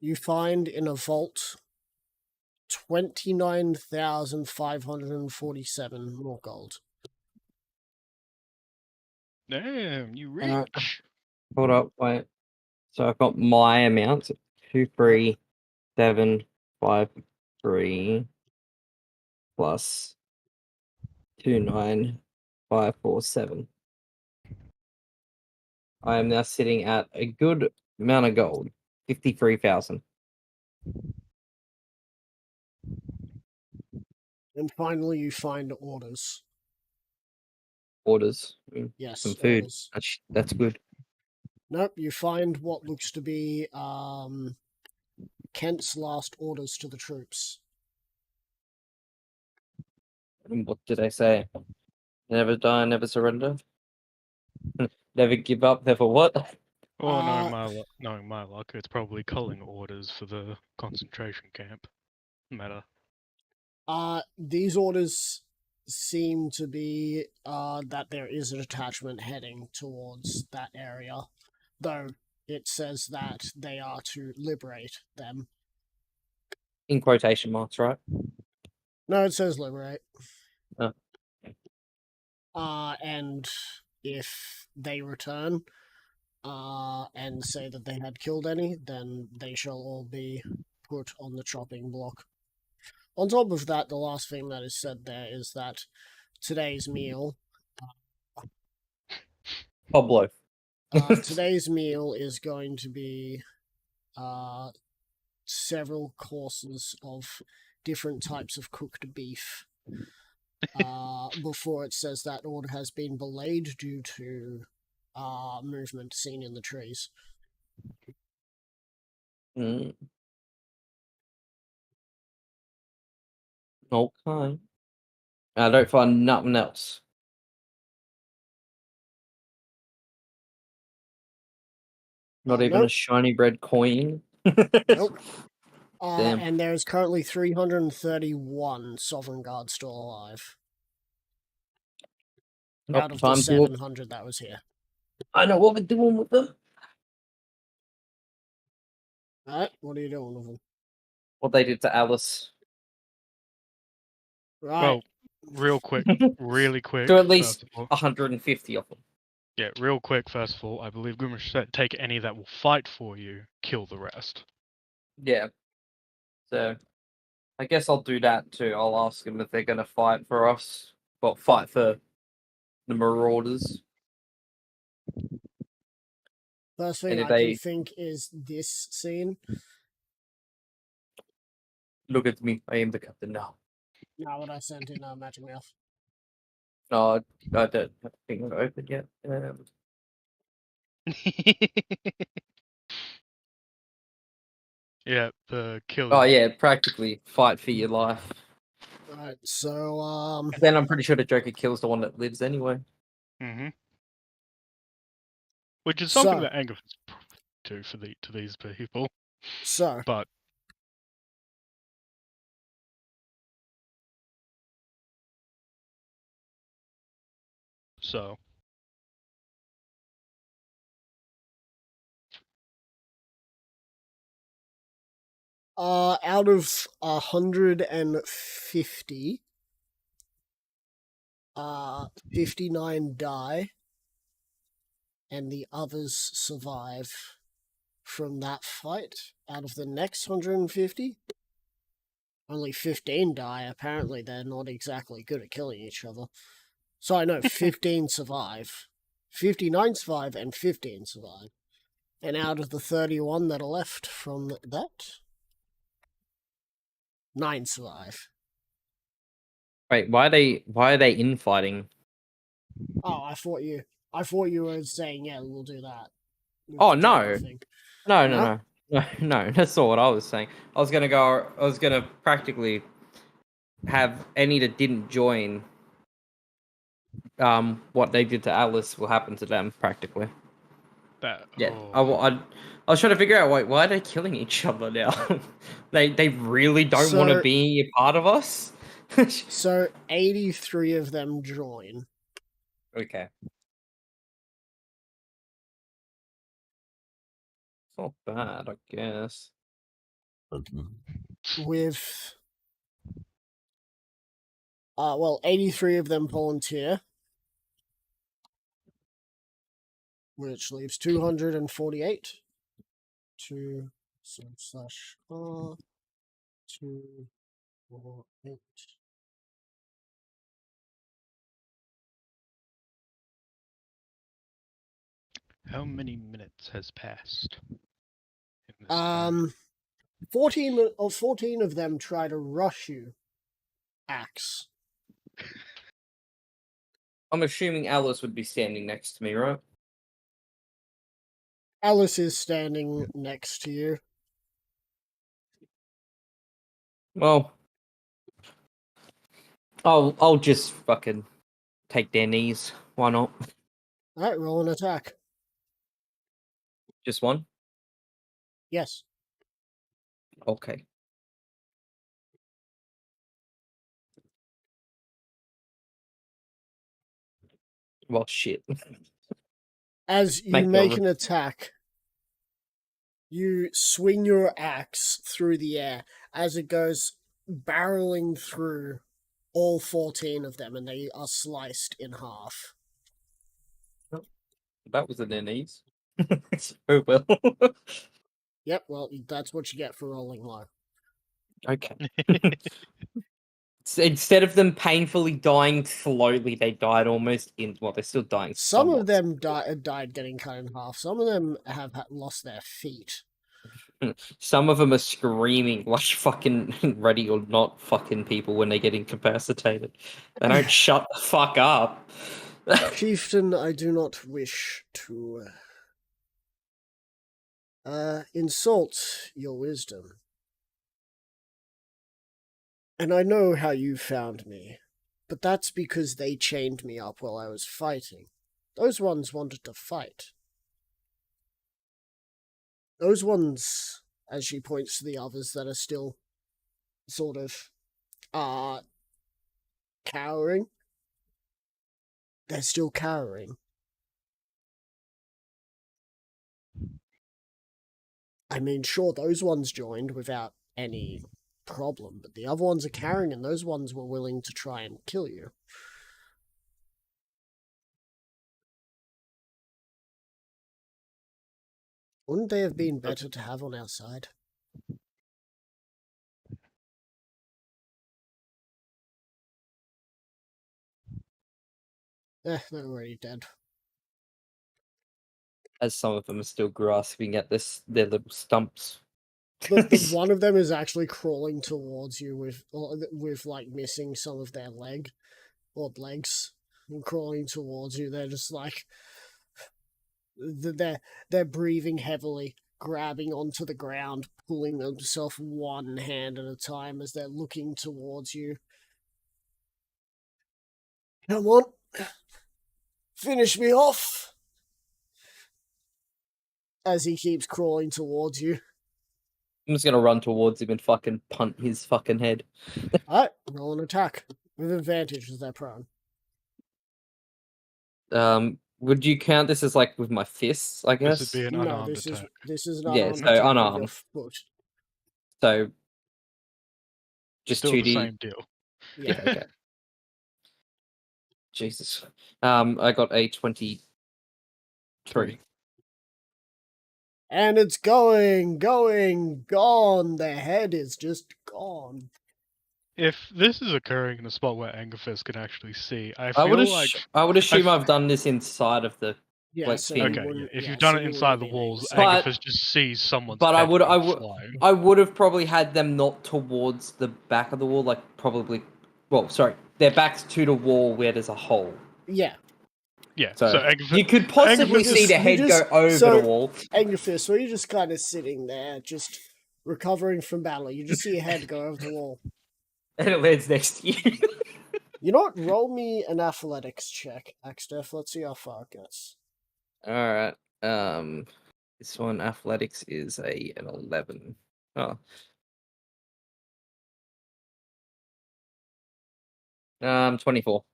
[SPEAKER 1] You find in a vault 29,547 more gold.
[SPEAKER 2] Damn, you
[SPEAKER 3] Alright.
[SPEAKER 2] rich.
[SPEAKER 3] Hold up, wait. So I've got my amounts: 23753 plus 29547. I am now sitting at a good amount of gold, 53,000.
[SPEAKER 1] And finally, you find orders.
[SPEAKER 3] Orders.
[SPEAKER 1] Yes,
[SPEAKER 3] Some food.
[SPEAKER 1] orders.
[SPEAKER 3] That's good.
[SPEAKER 1] Nope, you find what looks to be Kent's last orders to the troops.
[SPEAKER 3] And what did I say? Never die, never surrender. Never give up, never what?
[SPEAKER 2] Or
[SPEAKER 1] Uh,
[SPEAKER 2] knowing my luck, it's probably culling orders for the concentration camp. Matter.
[SPEAKER 1] These orders seem to be that there is an attachment heading towards that area, though it says that they are to liberate them.
[SPEAKER 3] In quotation marks, right?
[SPEAKER 1] No, it says liberate.
[SPEAKER 3] Oh.
[SPEAKER 1] And if they return, and say that they had killed any, then they shall all be put on the chopping block. On top of that, the last thing that is said there is that today's meal
[SPEAKER 3] Pablo.
[SPEAKER 1] today's meal is going to be several courses of different types of cooked beef. Before it says that order has been belayed due to movement seen in the trees.
[SPEAKER 3] Mm. Okay. I don't find nothing else. Not even a
[SPEAKER 1] Nope.
[SPEAKER 3] shiny red coin.
[SPEAKER 1] Nope.
[SPEAKER 3] Damn.
[SPEAKER 1] And there's currently 331 Sovereign Guards still alive.
[SPEAKER 3] Nope,
[SPEAKER 1] Out of the
[SPEAKER 3] time to-
[SPEAKER 1] 700 that was here.
[SPEAKER 3] I know what we're doing with them.
[SPEAKER 1] Alright, what are you doing with them?
[SPEAKER 3] What they did to Alice.
[SPEAKER 1] Right.
[SPEAKER 2] Well, really quick.
[SPEAKER 3] To at least
[SPEAKER 2] first of all.
[SPEAKER 3] 150 of them.
[SPEAKER 2] Yeah, real quick, first of all, I believe Gumish said take any that will fight for you, kill the rest.
[SPEAKER 3] Yeah. So I guess I'll do that too. I'll ask them if they're going to fight for us. Well, fight for the Marauders.
[SPEAKER 1] First thing
[SPEAKER 3] And
[SPEAKER 1] I
[SPEAKER 3] if
[SPEAKER 1] can
[SPEAKER 3] they
[SPEAKER 1] think is this scene.
[SPEAKER 3] look at me, I am the captain now.
[SPEAKER 1] Now what I sent in Magic Mouth.
[SPEAKER 3] No, I don't have the thing open yet.
[SPEAKER 2] Yeah, the kill.
[SPEAKER 3] Oh yeah, practically fight for your life.
[SPEAKER 1] Alright, so
[SPEAKER 3] Then I'm pretty sure the Joker kills the one that lives anyway.
[SPEAKER 2] Mm-hmm. Which is something
[SPEAKER 1] So-
[SPEAKER 2] that Anglicans do to these people.
[SPEAKER 1] so
[SPEAKER 2] But so
[SPEAKER 1] out of 150, 59 die, and the others survive from that fight. Out of the next 150, only 15 die. Apparently, they're not exactly good at killing each other. So I know 15 survive. 59 survive, and 15 survive. And out of the 31 that are left from that, 9 survive.
[SPEAKER 3] Wait, why are they infighting?
[SPEAKER 1] Oh, I thought you were saying, yeah, we'll do that.
[SPEAKER 3] Oh,
[SPEAKER 1] With the
[SPEAKER 3] no.
[SPEAKER 1] Joker thing.
[SPEAKER 3] No, that's not what I was saying. I was gonna practically have any that didn't join what they did to Alice will happen to them practically.
[SPEAKER 2] that
[SPEAKER 3] Yeah.
[SPEAKER 2] oh,
[SPEAKER 3] I was trying to figure out why are they killing each other now? they really don't want to
[SPEAKER 1] So-
[SPEAKER 3] be a part of us?
[SPEAKER 1] So 83 of them join.
[SPEAKER 3] Okay. It's not bad, I guess.
[SPEAKER 1] with 83 of them volunteer, which leaves 248. 2 slash R 248.
[SPEAKER 2] How many minutes has passed? In this time?
[SPEAKER 1] 14 of them try to rush you. Axe.
[SPEAKER 3] I'm assuming Alice would be standing next to me, right?
[SPEAKER 1] Alice is standing next to you.
[SPEAKER 3] Well, I'll just fucking take their knees. Why not?
[SPEAKER 1] Alright, roll an attack.
[SPEAKER 3] Just one?
[SPEAKER 1] Yes.
[SPEAKER 3] Okay. Well, shit.
[SPEAKER 1] As you
[SPEAKER 3] Make
[SPEAKER 1] make
[SPEAKER 3] your-
[SPEAKER 1] an attack, you swing your axe through the air as it goes barreling through all 14 of them, and they are sliced in half.
[SPEAKER 3] That was in their knees. Oh well.
[SPEAKER 1] Yep, well, that's what you get for rolling low.
[SPEAKER 3] Okay. So instead of them painfully dying slowly, they died almost in. Well, they're still dying.
[SPEAKER 1] Some
[SPEAKER 3] somewhat.
[SPEAKER 1] of them died getting cut in half. Some of them have lost their feet.
[SPEAKER 3] Some of them are screaming like fucking ready or not fucking people when they get incapacitated. They don't shut the fuck up.
[SPEAKER 1] Chieftain, I do not wish to insult your wisdom. And I know how you found me, but that's because they chained me up while I was fighting. Those ones wanted to fight. Those ones, as she points to the others that are still sort of cowering, they're still cowering. I mean, sure, those ones joined without any problem, but the other ones are carrying, and those ones were willing to try and kill you. Wouldn't they have been better to have on our side? They're already dead.
[SPEAKER 3] As some of them are still grasping at their little stumps.
[SPEAKER 1] The one of them is actually crawling towards you with like missing some of their legs, and crawling towards you. They're just like they're breathing heavily, grabbing onto the ground, pulling themselves one hand at a time as they're looking towards you. Come on, finish me off! As he keeps crawling towards you.
[SPEAKER 3] I'm just gonna run towards him and fucking punt his fucking head.
[SPEAKER 1] Alright, roll an attack. With advantage as they're prone.
[SPEAKER 3] Would you count this as like with my fists, I guess?
[SPEAKER 2] This would be an
[SPEAKER 1] No,
[SPEAKER 2] unarmed
[SPEAKER 1] this is
[SPEAKER 2] attack.
[SPEAKER 1] an
[SPEAKER 3] Yeah,
[SPEAKER 1] unarmed
[SPEAKER 3] so
[SPEAKER 1] attack with your
[SPEAKER 3] unarmed.
[SPEAKER 1] foot.
[SPEAKER 3] So just
[SPEAKER 2] Still
[SPEAKER 3] 2D.
[SPEAKER 2] the same deal.
[SPEAKER 3] Yeah, okay. Jesus. I got a 23.
[SPEAKER 1] And it's going, gone. The head is just gone.
[SPEAKER 2] If this is occurring in a spot where Angerfist can actually see, I
[SPEAKER 3] I would
[SPEAKER 2] feel like
[SPEAKER 3] I would assume
[SPEAKER 2] I
[SPEAKER 3] I've done this inside of the.
[SPEAKER 1] Yeah,
[SPEAKER 3] Like,
[SPEAKER 1] so
[SPEAKER 3] thing.
[SPEAKER 1] you
[SPEAKER 2] okay. Yeah.
[SPEAKER 1] wouldn't-
[SPEAKER 2] If
[SPEAKER 1] yeah,
[SPEAKER 2] you've done
[SPEAKER 1] so
[SPEAKER 2] it
[SPEAKER 1] you
[SPEAKER 2] inside
[SPEAKER 1] wouldn't
[SPEAKER 2] the
[SPEAKER 1] have been
[SPEAKER 2] walls,
[SPEAKER 1] able to-
[SPEAKER 3] But-
[SPEAKER 2] Angerfist just sees someone's
[SPEAKER 3] But I
[SPEAKER 2] head
[SPEAKER 3] would
[SPEAKER 2] go
[SPEAKER 3] I would
[SPEAKER 2] flying.
[SPEAKER 3] I would have probably had them not towards the back of the wall, like probably. Well, sorry, their backs to the wall where there's a hole.
[SPEAKER 1] Yeah,
[SPEAKER 2] Yeah.
[SPEAKER 3] So,
[SPEAKER 2] So Angerfist,
[SPEAKER 3] you could possibly
[SPEAKER 2] Angerfist-
[SPEAKER 3] see the
[SPEAKER 1] You
[SPEAKER 3] head
[SPEAKER 1] just-
[SPEAKER 3] go over
[SPEAKER 1] so-
[SPEAKER 3] the wall.
[SPEAKER 1] Angerfist, so you're just kind of sitting there, just recovering from battle. You just see your head go over the wall.
[SPEAKER 3] And it lands next to you.
[SPEAKER 1] You know what? Roll me an athletics check, Axtef. Let's see how far it gets.
[SPEAKER 3] Alright. This one athletics is an 11. Oh. 24.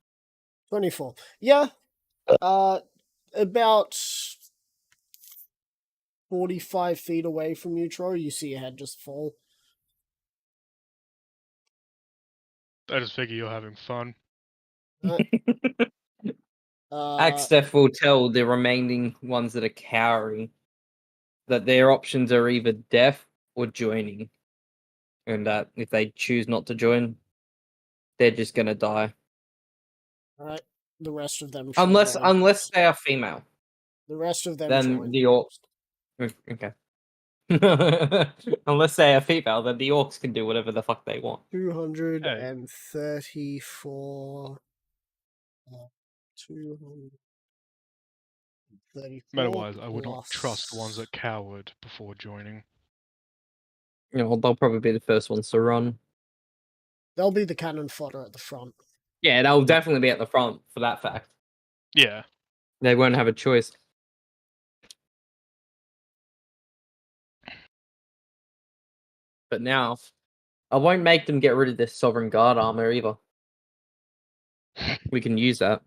[SPEAKER 1] 24. Yeah. About 45 feet away from you, Troy, you see your head just fall.
[SPEAKER 2] I just figure you're having fun.
[SPEAKER 3] Axtef will tell the remaining ones that are cowering that their options are either death or joining, and that if they choose not to join, they're just gonna die.
[SPEAKER 1] Alright, the rest of them should
[SPEAKER 3] Unless
[SPEAKER 1] join.
[SPEAKER 3] they are female,
[SPEAKER 1] The rest of them
[SPEAKER 3] then
[SPEAKER 1] join.
[SPEAKER 3] the orcs. Okay. Unless they are female, then the orcs can do whatever the fuck they want.
[SPEAKER 1] 234. 234
[SPEAKER 2] Otherwise, I would not trust ones
[SPEAKER 1] plus-
[SPEAKER 2] that cowered before joining.
[SPEAKER 3] You know, they'll probably be the first ones to run.
[SPEAKER 1] They'll be the cannon fodder at the front.
[SPEAKER 3] Yeah, they'll definitely be at the front for that fact.
[SPEAKER 2] Yeah.
[SPEAKER 3] They won't have a choice. But now, I won't make them get rid of this Sovereign Guard armor either. We can use that.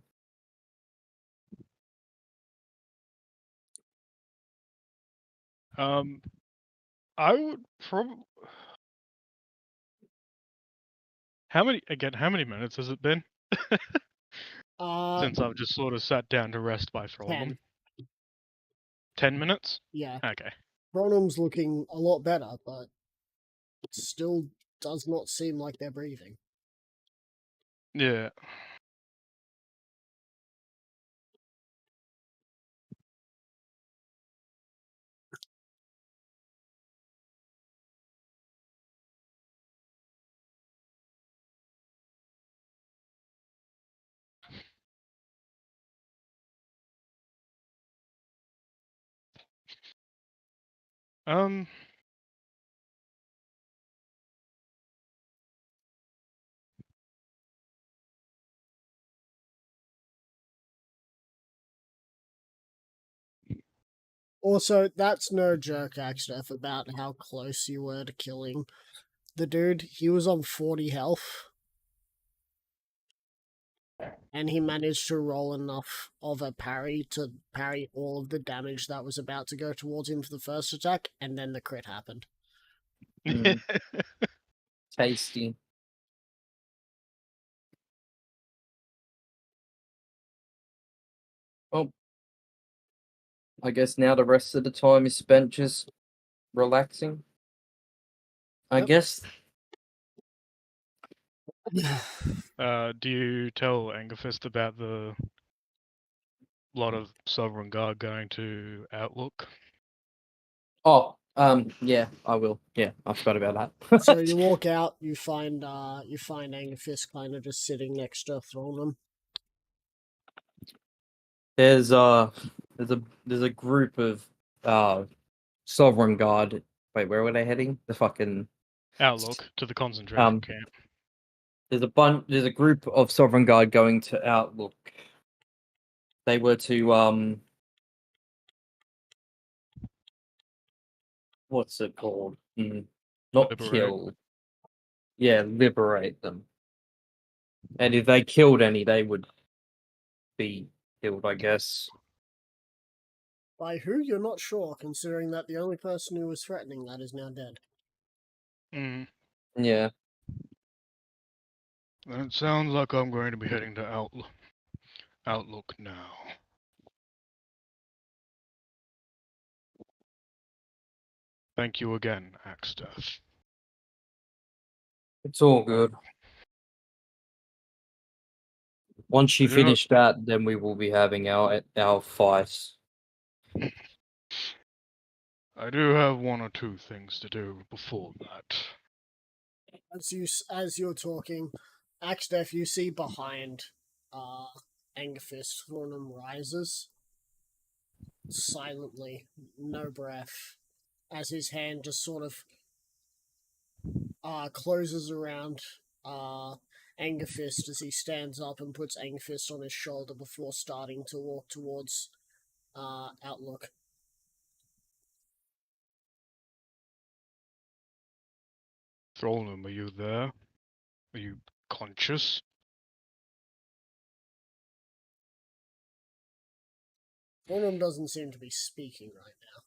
[SPEAKER 2] I would probably. How many minutes has it been since I've just sort of sat down to rest by Thrallum?
[SPEAKER 1] 10.
[SPEAKER 2] 10 minutes?
[SPEAKER 1] Yeah.
[SPEAKER 2] Okay.
[SPEAKER 1] Bronum's looking a lot better, but it still does not seem like they're breathing.
[SPEAKER 2] Yeah. Um.
[SPEAKER 1] Also, that's no joke, Axtef, about how close you were to killing the dude. He was on 40 health. And he managed to roll enough of a parry to parry all of the damage that was about to go towards him for the first attack, and then the crit happened.
[SPEAKER 3] Mm. Tasty. Well, I guess now the rest of the time is spent just relaxing. I
[SPEAKER 1] Yep.
[SPEAKER 3] guess.
[SPEAKER 2] Do you tell Angerfist about the lot of Sovereign Guard going to Outlook?
[SPEAKER 3] Oh, yeah, I will. Yeah, I forgot about that.
[SPEAKER 1] So you walk out, you find Angerfist kind of just sitting next to Thrallum.
[SPEAKER 3] There's a group of Sovereign Guard. Wait, where were they heading? The fucking
[SPEAKER 2] Outlook to the concentration camp.
[SPEAKER 3] There's a group of Sovereign Guard going to Outlook. They were to what's it called? Not
[SPEAKER 2] Liberate.
[SPEAKER 3] kill. Yeah, liberate them. And if they killed any, they would be killed, I guess.
[SPEAKER 1] By who, you're not sure, considering that the only person who was threatening that is now dead.
[SPEAKER 2] Mm.
[SPEAKER 3] Yeah.
[SPEAKER 2] It sounds like I'm going to be heading to Outlook now. Thank you again, Axtef.
[SPEAKER 3] It's all good. Once you
[SPEAKER 2] I do not-
[SPEAKER 3] finish that, then we will be having our fight.
[SPEAKER 2] I do have one or two things to do before that.
[SPEAKER 1] As you're talking, Axtef, you see behind Angerfist, Thornham rises silently, no breath, as his hand just sort of closes around Angerfist as he stands up and puts Angerfist on his shoulder before starting to walk towards Outlook.
[SPEAKER 2] Thrallum, are you there? Are you conscious?
[SPEAKER 1] Thornham doesn't seem to be speaking right now.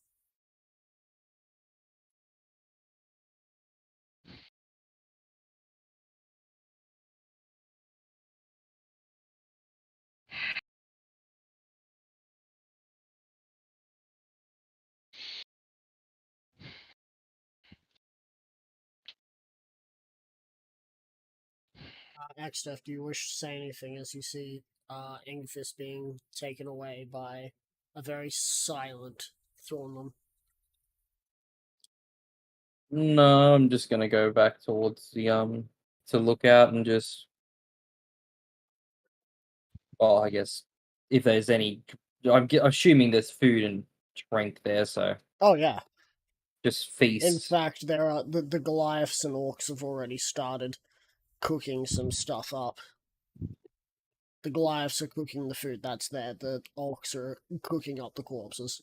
[SPEAKER 1] Axtef, do you wish to say anything as you see Ingfist being taken away by a very silent Thornham?
[SPEAKER 3] No, I'm just gonna go back towards the to look out and just. Well, I guess if there's any, assuming there's food and drink there, so
[SPEAKER 1] Oh yeah.
[SPEAKER 3] just
[SPEAKER 1] In
[SPEAKER 3] feast.
[SPEAKER 1] fact, there are the Goliaths and Orcs have already started cooking some stuff up. The Goliaths are cooking the food that's there. The Orcs are cooking up the corpses.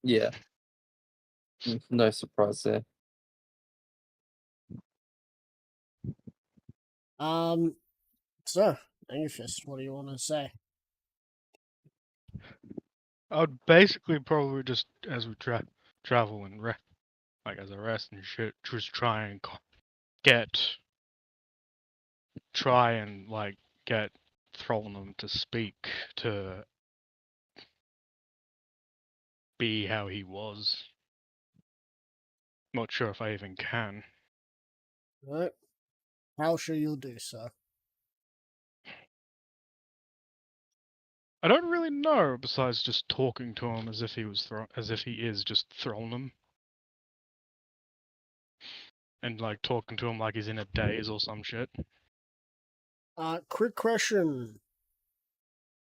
[SPEAKER 3] Yeah. No surprise there.
[SPEAKER 1] So, Angufist, what do you want to say?
[SPEAKER 2] I would basically probably just, as we travel and as I rest and shit, just try and get Throlnum to speak, to be how he was. Not sure if I even can.
[SPEAKER 1] Right? How shall you do so?
[SPEAKER 2] I don't really know, besides just talking to him as if he is just Throlnum. And like talking to him like he's in a daze or some shit.
[SPEAKER 1] Quick question.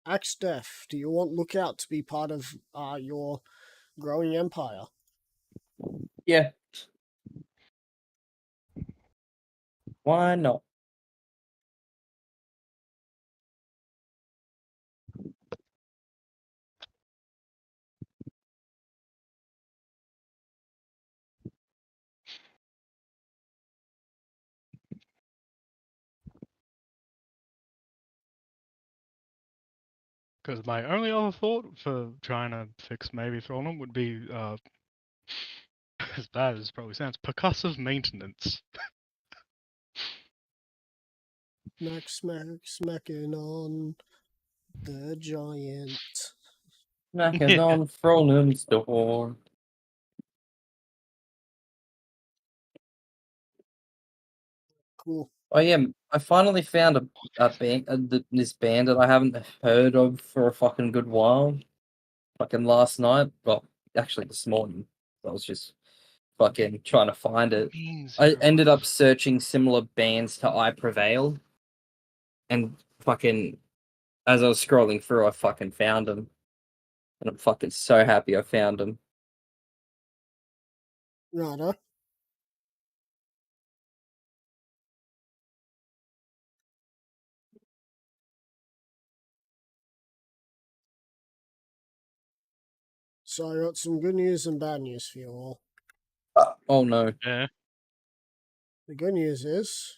[SPEAKER 1] Axtef, do you want Lookout to be part of your growing empire?
[SPEAKER 3] Yeah. Why not?
[SPEAKER 2] Because my only other thought for trying to fix maybe Throlnum would be, as bad as it probably sounds, percussive maintenance.
[SPEAKER 1] Smacking on the giant.
[SPEAKER 3] Knocking
[SPEAKER 2] Yeah.
[SPEAKER 3] on Fronin's door.
[SPEAKER 1] Cool.
[SPEAKER 3] Oh yeah, I finally found a band, this band that I haven't heard of for a fucking good while. Fucking last night, well, actually this morning, I was just fucking trying to find it. I ended up searching similar bands to I Prevail, and fucking as I was scrolling through, I fucking found them, and I'm fucking so happy I found them.
[SPEAKER 1] Righto. So I got some good news and bad news for you all.
[SPEAKER 3] Oh no.
[SPEAKER 2] Yeah.
[SPEAKER 1] The good news is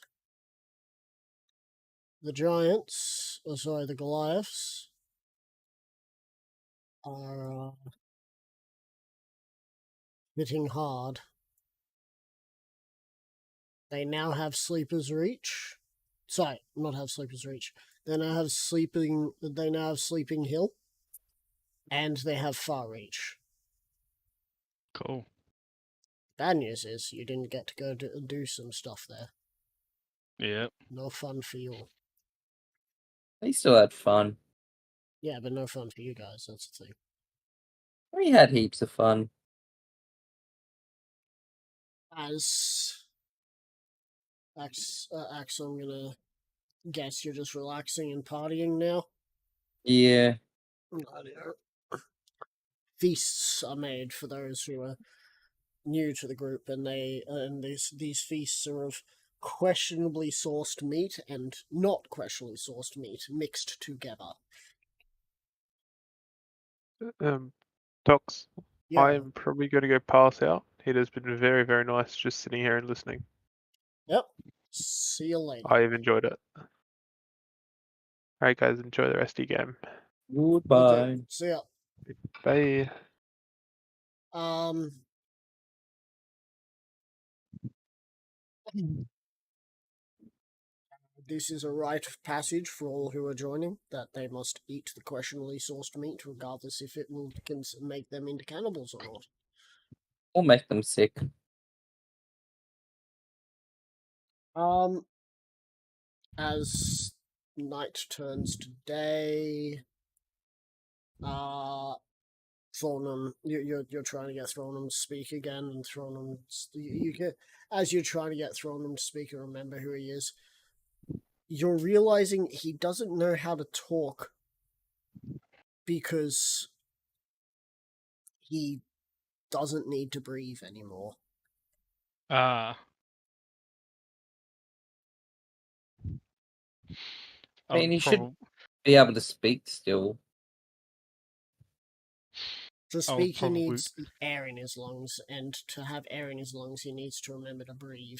[SPEAKER 1] the giants, the Goliaths, are hitting hard. They now have Sleeper's Reach. Sorry, not have Sleeper's Reach. They now have Sleeping Hill, and they have Far Reach.
[SPEAKER 2] Cool.
[SPEAKER 1] Bad news is you didn't get to go do some stuff there.
[SPEAKER 2] Yeah.
[SPEAKER 1] No fun for you.
[SPEAKER 3] They still had fun.
[SPEAKER 1] Yeah, but no fun for you guys. That's the thing.
[SPEAKER 3] We had heaps of fun.
[SPEAKER 1] Axe, I'm gonna guess you're just relaxing and partying now.
[SPEAKER 3] Yeah.
[SPEAKER 1] Feasts are made for those who are new to the group, and these feasts are of questionably sourced meat and not questionably sourced meat mixed together.
[SPEAKER 4] Tox,
[SPEAKER 1] Yeah.
[SPEAKER 4] I'm probably going to go pass out. It has been very, very nice just sitting here and listening.
[SPEAKER 1] Yep. See you later.
[SPEAKER 4] I've enjoyed it. Alright, guys, enjoy the rest of your game.
[SPEAKER 3] Goodbye.
[SPEAKER 1] Okay, see ya.
[SPEAKER 4] Bye.
[SPEAKER 1] This is a rite of passage for all who are joining, that they must eat the questionably sourced meat, regardless if it will make them into cannibals or not.
[SPEAKER 3] Or make them sick.
[SPEAKER 1] as night turns to day, Thornham, you're trying to get Thornham to speak again, and Thornham, you get, as you're trying to get Thornham to speak and remember who he is, you're realizing he doesn't know how to talk because he doesn't need to breathe anymore.
[SPEAKER 3] I mean, he should
[SPEAKER 2] Prob-
[SPEAKER 3] be able to speak still.
[SPEAKER 1] To
[SPEAKER 2] I'll
[SPEAKER 1] speak, he
[SPEAKER 2] probably-
[SPEAKER 1] needs air in his lungs, and to have air in his lungs, he needs to remember to breathe.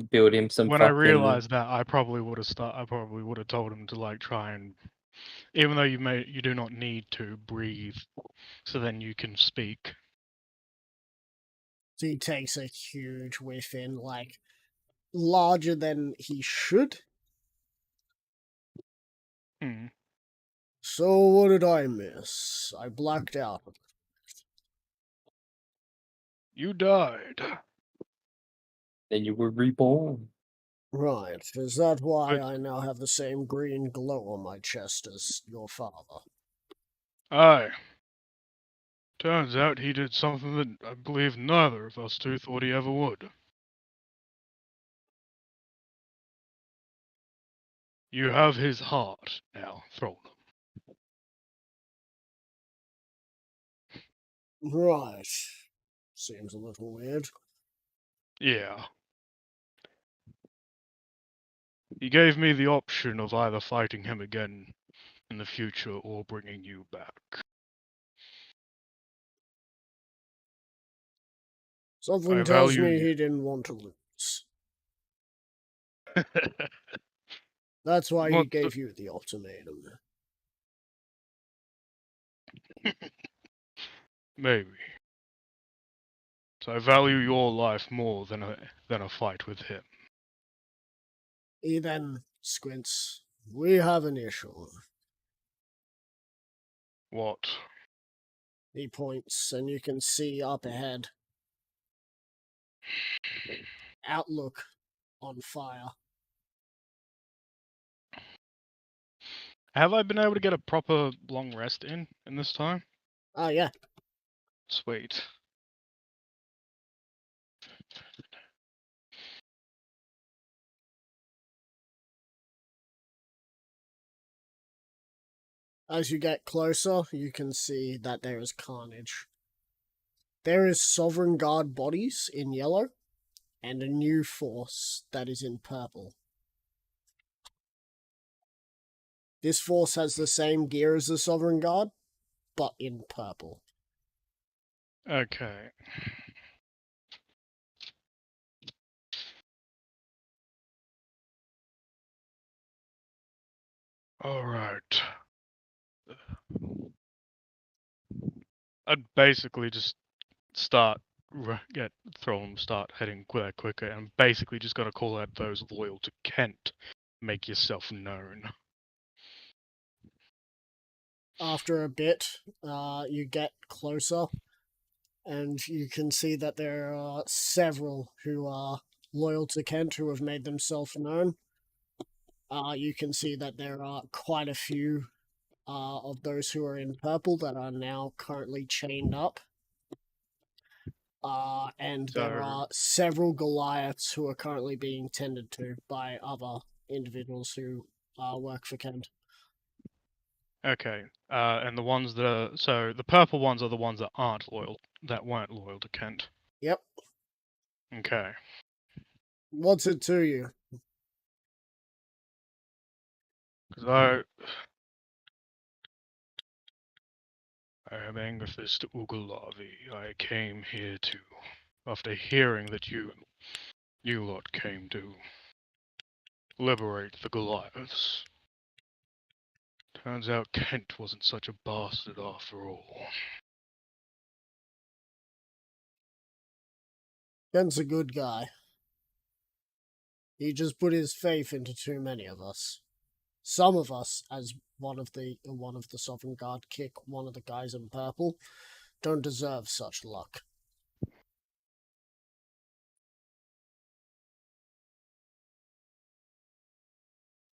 [SPEAKER 3] Build him some
[SPEAKER 2] when I
[SPEAKER 3] fucking.
[SPEAKER 2] realized that, I probably would have told him to like try and, even though you do not need to breathe, so then you can speak.
[SPEAKER 1] So he takes a huge whiff in, like, larger than he should.
[SPEAKER 2] Hmm.
[SPEAKER 1] So what did I miss? I blacked out.
[SPEAKER 2] You died.
[SPEAKER 3] Then you were reborn.
[SPEAKER 1] Right, is that why
[SPEAKER 2] But-
[SPEAKER 1] I now have the same green glow on my chest as your father?
[SPEAKER 2] Aye. Turns out he did something that I believe neither of us two thought he ever would. You have his heart now, Throlnum.
[SPEAKER 1] Right. Seems a little weird.
[SPEAKER 2] Yeah. He gave me the option of either fighting him again in the future or bringing you back.
[SPEAKER 1] Something
[SPEAKER 2] I
[SPEAKER 1] tells
[SPEAKER 2] value
[SPEAKER 1] me
[SPEAKER 2] you.
[SPEAKER 1] he didn't want to lose. That's why he
[SPEAKER 2] What the-
[SPEAKER 1] gave you the ultimatum.
[SPEAKER 2] Maybe. So I value your life more than a fight with him.
[SPEAKER 1] He then squints. We have an issue.
[SPEAKER 2] What?
[SPEAKER 1] He points, and you can see up ahead. Outlook on fire.
[SPEAKER 2] Have I been able to get a proper long rest in this time?
[SPEAKER 1] Ah, yeah.
[SPEAKER 2] Sweet.
[SPEAKER 1] As you get closer, you can see that there is carnage. There is Sovereign Guard bodies in yellow, and a new force that is in purple. This force has the same gear as the Sovereign Guard, but in purple.
[SPEAKER 2] Okay. Alright. I'd basically just start throw them, start heading quicker, and basically just gotta call out those loyal to Kent. Make yourself known.
[SPEAKER 1] After a bit, you get closer, and you can see that there are several who are loyal to Kent who have made themselves known. You can see that there are quite a few of those who are in purple that are now currently chained up. And there
[SPEAKER 2] So-
[SPEAKER 1] are several Goliaths who are currently being tended to by other individuals who work for Kent.
[SPEAKER 2] Okay. And the ones that are the purple ones are the ones that weren't loyal to Kent.
[SPEAKER 1] Yep.
[SPEAKER 2] Okay.
[SPEAKER 1] What's it to you?
[SPEAKER 2] Because I am Angerfist Ugalavi. I came here after hearing that you lot came to liberate the Goliaths. Turns out Kent wasn't such a bastard after all.
[SPEAKER 1] Kent's a good guy. He just put his faith into too many of us. Some of us, as one of the Sovereign Guard kick one of the guys in purple, don't deserve such luck.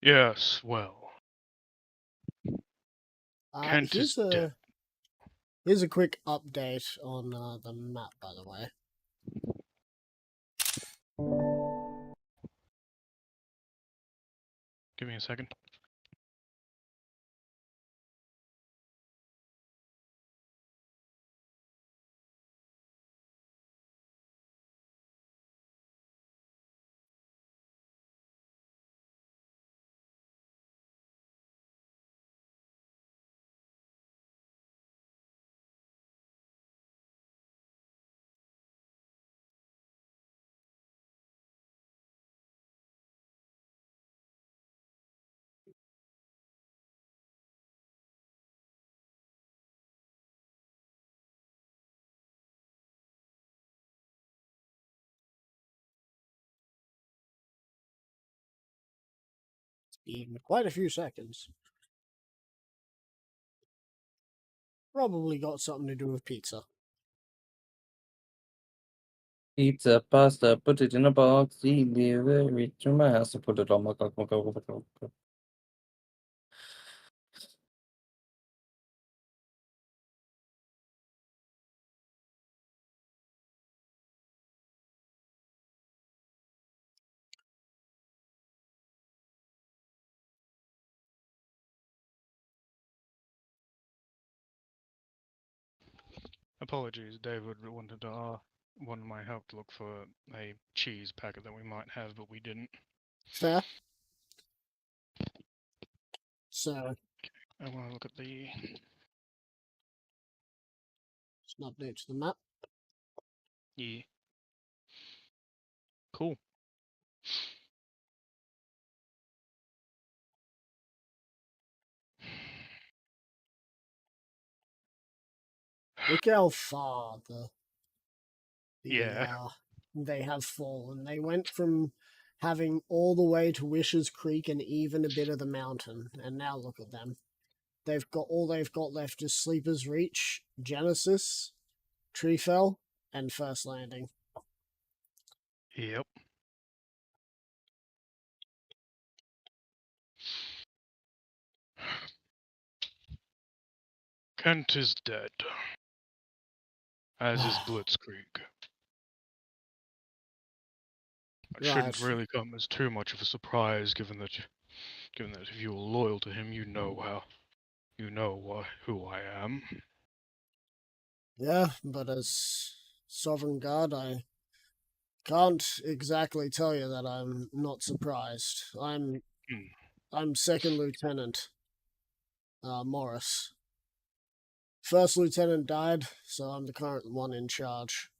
[SPEAKER 2] Yes, well, Kent
[SPEAKER 1] Here's
[SPEAKER 2] is dead.
[SPEAKER 1] a quick update on the map, by the way.
[SPEAKER 2] Give me a second.
[SPEAKER 1] It's been quite a few seconds. Probably got something to do with pizza.
[SPEAKER 3] Pizza, pasta, put it in a box, deliver it to my house, and put it on my cock.
[SPEAKER 2] Apologies, David wanted my help to look for a cheese packet that we might have, but we didn't.
[SPEAKER 1] Fair. So,
[SPEAKER 2] I want to look at the.
[SPEAKER 1] just an update to the map.
[SPEAKER 2] Yeah. Cool.
[SPEAKER 1] Look how far
[SPEAKER 2] Yeah.
[SPEAKER 1] they have fallen. They went from having all the way to Wishes Creek and even a bit of the mountain, and now look at them. They've got left is Sleeper's Reach, Genesis, Treefell, and First Landing.
[SPEAKER 2] Yep. Kent is dead. As is Blitzkrieg. It shouldn't
[SPEAKER 1] Right.
[SPEAKER 2] really come as too much of a surprise, given that if you are loyal to him, you know who I am.
[SPEAKER 1] Yeah, but as Sovereign Guard, I can't exactly tell you that I'm not surprised. I'm Second Lieutenant Morris. First Lieutenant died, so I'm the current one in charge.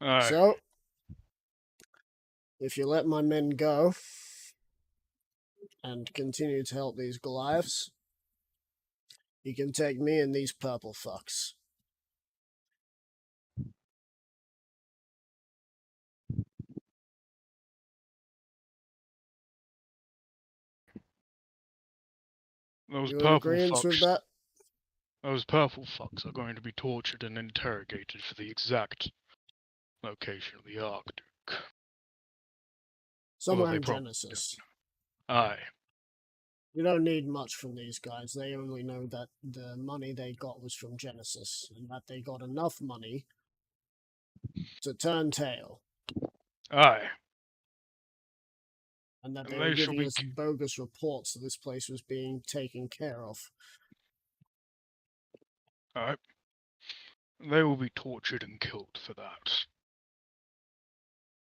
[SPEAKER 2] Aye.
[SPEAKER 1] So, if you let my men go and continue to help these Goliaths, you can take me and these purple fucks.
[SPEAKER 2] Those
[SPEAKER 1] You in
[SPEAKER 2] purple
[SPEAKER 1] agreement with
[SPEAKER 2] fucks.
[SPEAKER 1] that?
[SPEAKER 2] Those purple fucks are going to be tortured and interrogated for the exact location of the Arctic.
[SPEAKER 1] Somewhere
[SPEAKER 2] they
[SPEAKER 1] in
[SPEAKER 2] probably
[SPEAKER 1] Genesis.
[SPEAKER 2] Aye.
[SPEAKER 1] You don't need much from these guys. They only know that the money they got was from Genesis, and that they got enough money to turn tail,
[SPEAKER 2] Aye.
[SPEAKER 1] and that
[SPEAKER 2] And
[SPEAKER 1] they were
[SPEAKER 2] they shall
[SPEAKER 1] giving
[SPEAKER 2] be.
[SPEAKER 1] us bogus reports that this place was being taken care of.
[SPEAKER 2] Aye. They will be tortured and killed for that.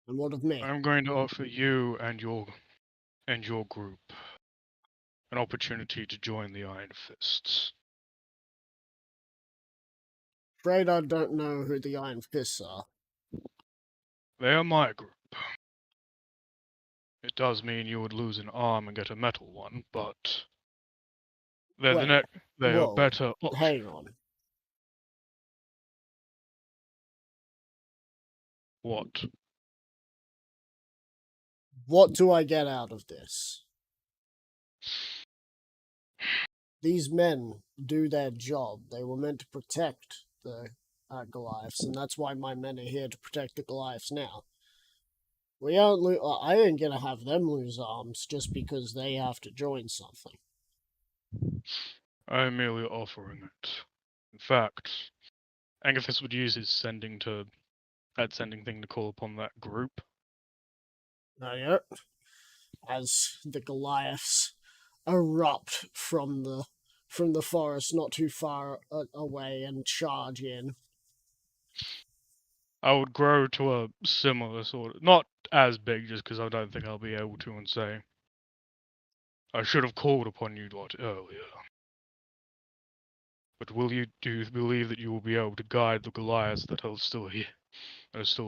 [SPEAKER 1] And what of me?
[SPEAKER 2] I'm going to offer you and your group an opportunity to join the Iron Fists.
[SPEAKER 1] Afraid I don't know who the Iron Fists are.
[SPEAKER 2] They are my group. It does mean you would lose an arm and get a metal one, but they're
[SPEAKER 1] Wait,
[SPEAKER 2] they are better options.
[SPEAKER 1] Hang on.
[SPEAKER 2] What?
[SPEAKER 1] What do I get out of this? These men do their job. They were meant to protect the Goliaths, and that's why my men are here to protect the Goliaths now. We aren't. I ain't gonna have them lose arms just because they have to join something.
[SPEAKER 2] I am merely offering it. In fact, Angathis would use his sending thing to call upon that group.
[SPEAKER 1] Not yet. As the Goliaths erupt from the forest not too far away and charge in.
[SPEAKER 2] I would grow to a similar sort of, not as big, just because I don't think I'll be able to, and say, I should have called upon you lot earlier. But do you believe that you will be able to guide the Goliaths that are still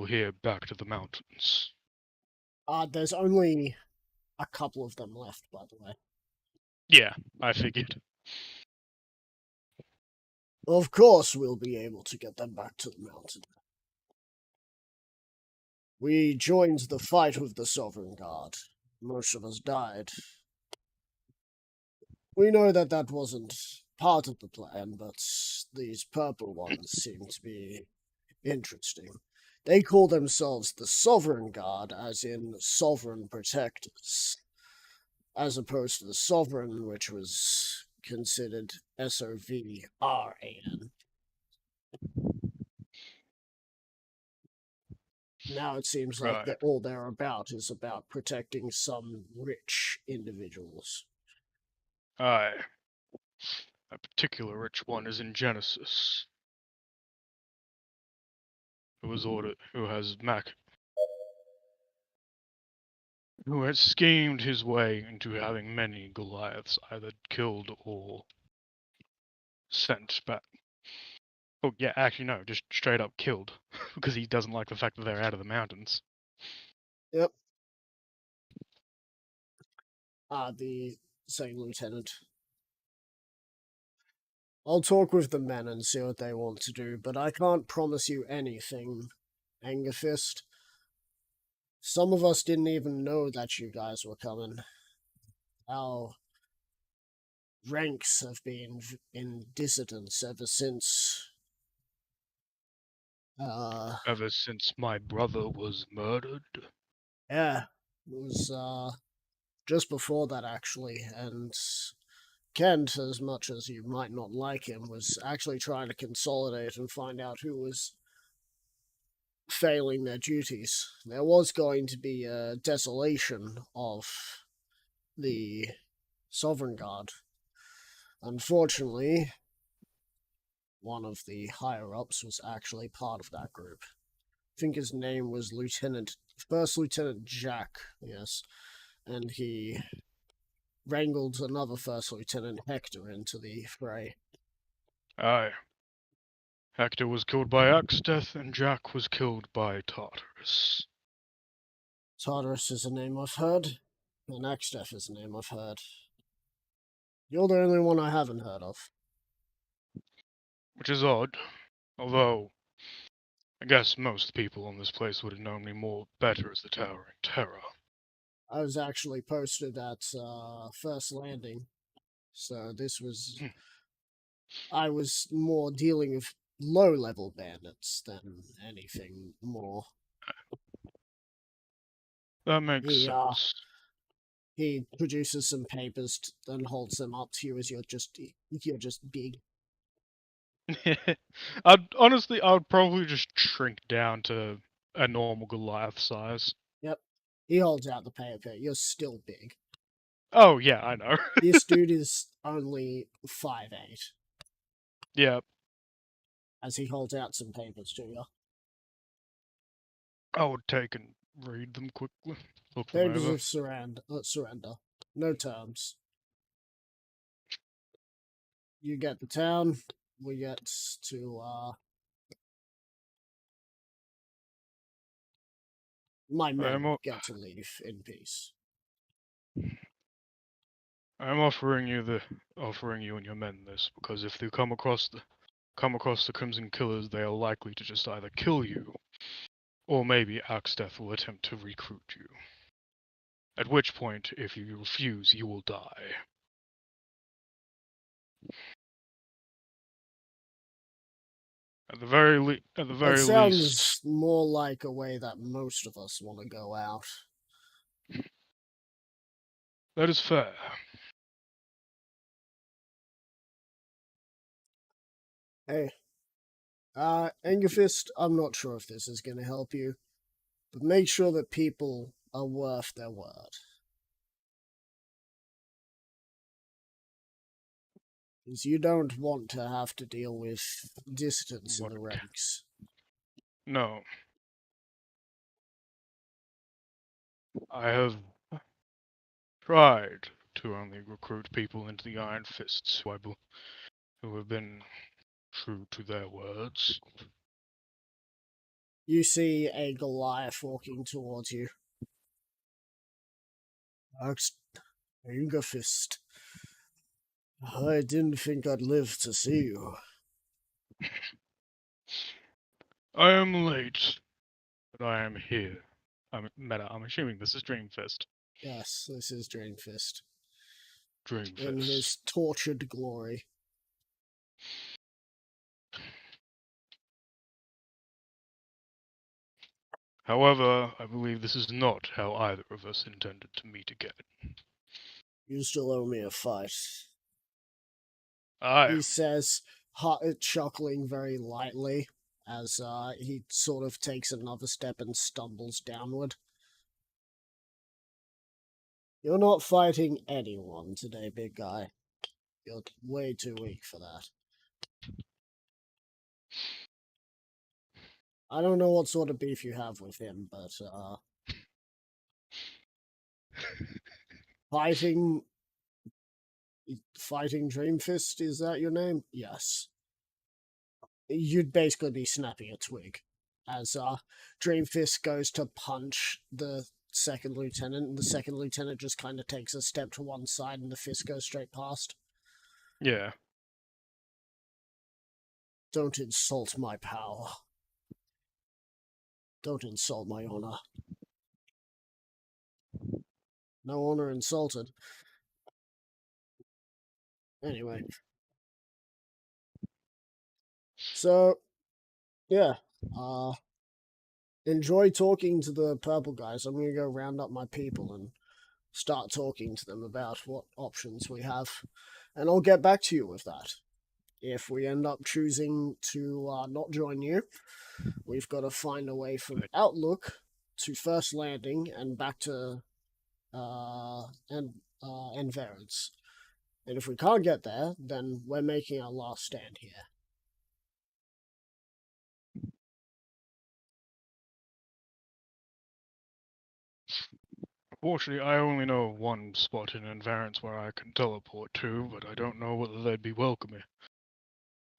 [SPEAKER 2] here back to the mountains?
[SPEAKER 1] There's only a couple of them left, by the way.
[SPEAKER 2] Yeah, I figured.
[SPEAKER 1] Of course we'll be able to get them back to the mountain. We joined the fight with the Sovereign Guard. Most of us died. We know that that wasn't part of the plan, but these purple ones seem to be interesting. They call themselves the Sovereign Guard, as in Sovereign Protectors, as opposed to the Sovereign, which was considered SOVRAN. Now it seems like
[SPEAKER 2] Right.
[SPEAKER 1] all they're about is about protecting some rich individuals.
[SPEAKER 2] Aye. A particular rich one is in Genesis. Who has schemed his way into having many Goliaths either killed or sent back. Oh yeah, actually no, just straight up killed because he doesn't like the fact that they're out of the mountains.
[SPEAKER 1] Yep. The same lieutenant. I'll talk with the men and see what they want to do, but I can't promise you anything, Angerfist. Some of us didn't even know that you guys were coming. Our ranks have been in dissidence ever since.
[SPEAKER 2] Ever since my brother was murdered.
[SPEAKER 1] Yeah, it was just before that actually, and Kent, as much as you might not like him, was actually trying to consolidate and find out who was failing their duties. There was going to be a desolation of the Sovereign Guard. Unfortunately, one of the higher-ups was actually part of that group. I think his name was First Lieutenant Jack, yes, and he wrangled another First Lieutenant Hector into the fray.
[SPEAKER 2] Aye. Hector was killed by Axteth and Jack was killed by Tartarus.
[SPEAKER 1] Tartarus is a name I've heard, and Axteth is a name I've heard. You're the only one I haven't heard of.
[SPEAKER 2] Which is odd, although I guess most people on this place would have known me better as the Towering Terror.
[SPEAKER 1] I was actually posted at First Landing, so this was... I was more dealing with low-level bandits than anything more.
[SPEAKER 2] That makes sense.
[SPEAKER 1] He produces some papers and holds them up to you as you're just big.
[SPEAKER 2] I would probably just shrink down to a normal Goliath size.
[SPEAKER 1] Yep. He holds out the paper. You're still big.
[SPEAKER 2] Oh yeah, I know.
[SPEAKER 1] This dude is only 5'8".
[SPEAKER 2] Yeah.
[SPEAKER 1] As he holds out some papers to you.
[SPEAKER 2] I would take and read them quickly. Look them
[SPEAKER 1] Papers
[SPEAKER 2] over.
[SPEAKER 1] of surrender. No terms. You get the town. We get to my men get to leave in peace.
[SPEAKER 2] I'm offering you and your men this because if they come across the Crimson Killers, they are likely to just either kill you, or maybe Axteth will attempt to recruit you. At which point, if you refuse, you will die. At the very
[SPEAKER 1] That
[SPEAKER 2] least,
[SPEAKER 1] sounds more like a way that most of us want to go out.
[SPEAKER 2] that is fair.
[SPEAKER 1] Hey, Angerfist, I'm not sure if this is going to help you, but make sure that people are worth their word. Because you don't want to have to deal with dissidents in
[SPEAKER 2] What
[SPEAKER 1] the ranks.
[SPEAKER 2] No. I have tried to only recruit people into the Iron Fists who have been true to their words.
[SPEAKER 1] You see a Goliath walking towards you. Angerfist, I didn't think I'd live to see you.
[SPEAKER 2] I am late, but I am here. I'm assuming this is Dreamfist.
[SPEAKER 1] Yes, this is Drainfist.
[SPEAKER 2] Dreamfist.
[SPEAKER 1] In his tortured glory.
[SPEAKER 2] However, I believe this is not how either of us intended to meet again.
[SPEAKER 1] You still owe me a fight.
[SPEAKER 2] Aye.
[SPEAKER 1] He says, chuckling very lightly as he sort of takes another step and stumbles downward. You're not fighting anyone today, big guy. You're way too weak for that. I don't know what sort of beef you have with him, but fighting Dreamfist, is that your name? Yes. You'd basically be snapping a twig as Dreamfist goes to punch the second lieutenant, and the second lieutenant just kind of takes a step to one side and the fist goes straight past.
[SPEAKER 2] Yeah.
[SPEAKER 1] Don't insult my power. Don't insult my honor. No honor insulted. Anyway. So, yeah. Enjoy talking to the purple guys. I'm going to go round up my people and start talking to them about what options we have. And I'll get back to you with that. If we end up choosing to not join you, we've got to find a way from Outlook to First Landing and back to Enverance. And if we can't get there, then we're making our last stand here.
[SPEAKER 2] Fortunately, I only know one spot in Envarance where I can teleport to, but I don't know whether they'd be welcoming.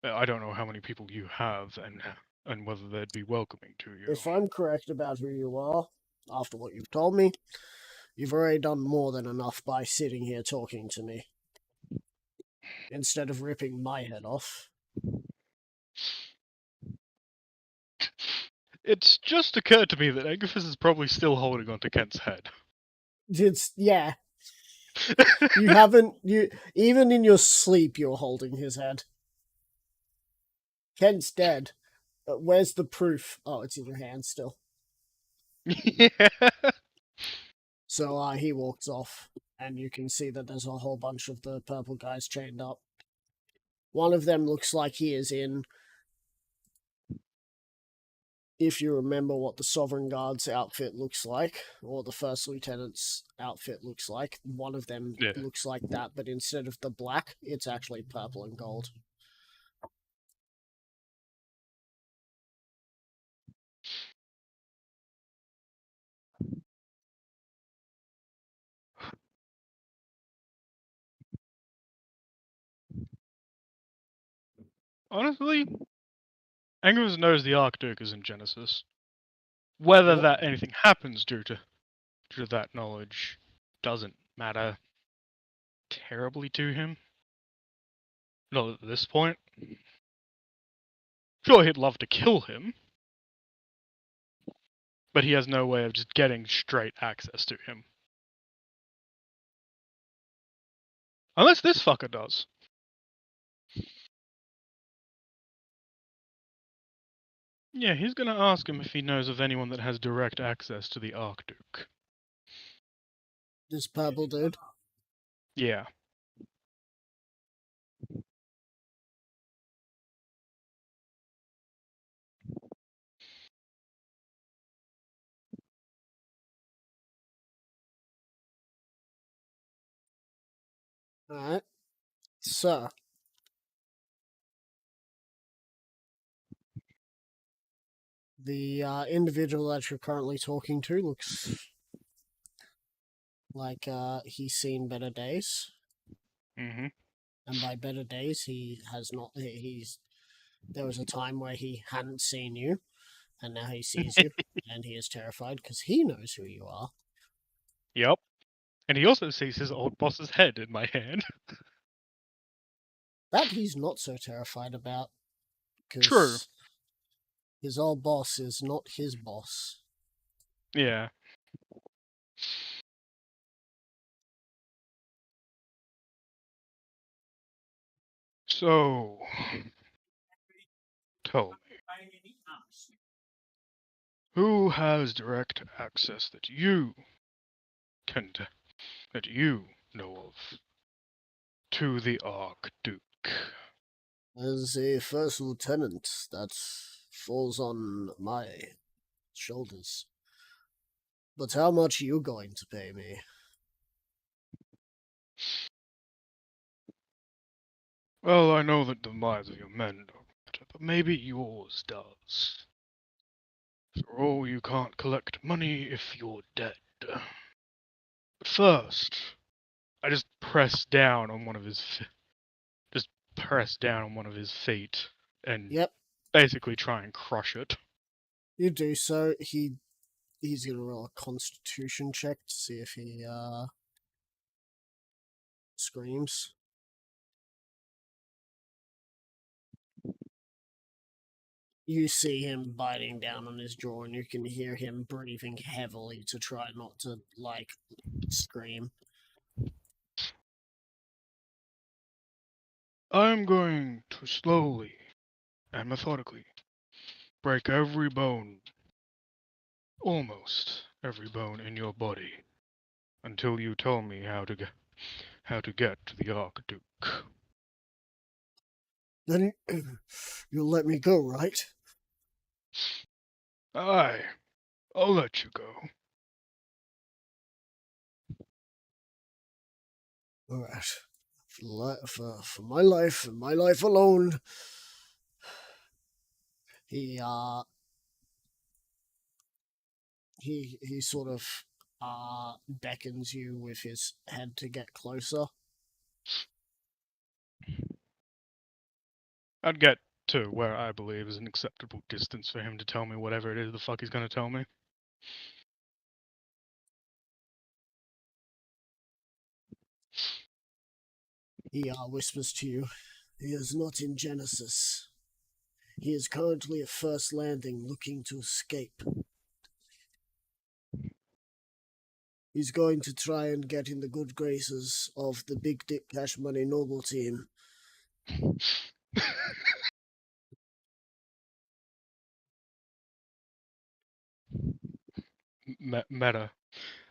[SPEAKER 2] I don't know how many people you have and whether they'd be welcoming to you.
[SPEAKER 1] If I'm correct about who you are, after what you've told me, you've already done more than enough by sitting here talking to me. Instead of ripping my head off.
[SPEAKER 2] It's just occurred to me that Angerfist is probably still holding onto Kent's head.
[SPEAKER 1] Yeah. You haven't, even in your sleep, you're holding his head. Kent's dead. Where's the proof? Oh, it's in your hand still.
[SPEAKER 2] Yeah.
[SPEAKER 1] So he walks off, and you can see that there's a whole bunch of the purple guys chained up. One of them looks like he is in, if you remember what the Sovereign Guard's outfit looks like, or the First Lieutenant's outfit looks like, one of them looks like that, but instead of the black, it's actually purple and gold.
[SPEAKER 2] Honestly, Angerfist knows the Archduke is in Genesis. Whether that anything happens due to that knowledge doesn't matter terribly to him. Not at this point. Sure, he'd love to kill him, but he has no way of just getting straight access to him. Unless this fucker does. Yeah, he's gonna ask him if he knows of anyone that has direct access to the Archduke.
[SPEAKER 1] This purple dude.
[SPEAKER 2] Yeah.
[SPEAKER 1] Alright. So. The individual that you're currently talking to looks like he's seen better days.
[SPEAKER 2] Mm-hmm.
[SPEAKER 1] And by better days, he has not. There was a time where he hadn't seen you, and now he sees you, and he is terrified because he knows who you are.
[SPEAKER 2] Yep. And he also sees his old boss's head in my hand.
[SPEAKER 1] That he's not so terrified about, because
[SPEAKER 2] True.
[SPEAKER 1] his old boss is not his boss.
[SPEAKER 2] Yeah. So, tell me, who has direct access that you that you know of to the Archduke?
[SPEAKER 1] As a first lieutenant, that falls on my shoulders. But how much are you going to pay me?
[SPEAKER 2] Well, I know that the lives of your men don't matter, but maybe yours does. After all, you can't collect money if you're dead. But first, I just press down on one of his feet and
[SPEAKER 1] Yep,
[SPEAKER 2] basically try and crush it.
[SPEAKER 1] you do so. He's gonna roll a constitution check to see if he screams. You see him biting down on his jaw, and you can hear him breathing heavily to try not to scream.
[SPEAKER 2] I'm going to slowly and methodically break every bone, almost every bone in your body, until you tell me how to get to the Archduke.
[SPEAKER 1] Then you'll let me go, right?
[SPEAKER 2] Aye, I'll let you go.
[SPEAKER 1] All right. For my life and my life alone. He sort of beckons you with his head to get closer.
[SPEAKER 2] I'd get to where I believe is an acceptable distance for him to tell me whatever it is the fuck he's gonna tell me.
[SPEAKER 1] He whispers to you, "He is not in Genesis. He is currently at First Landing looking to escape. He's going to try and get in the good graces of the Big Dick Cash Money Noble team.
[SPEAKER 2] Meta.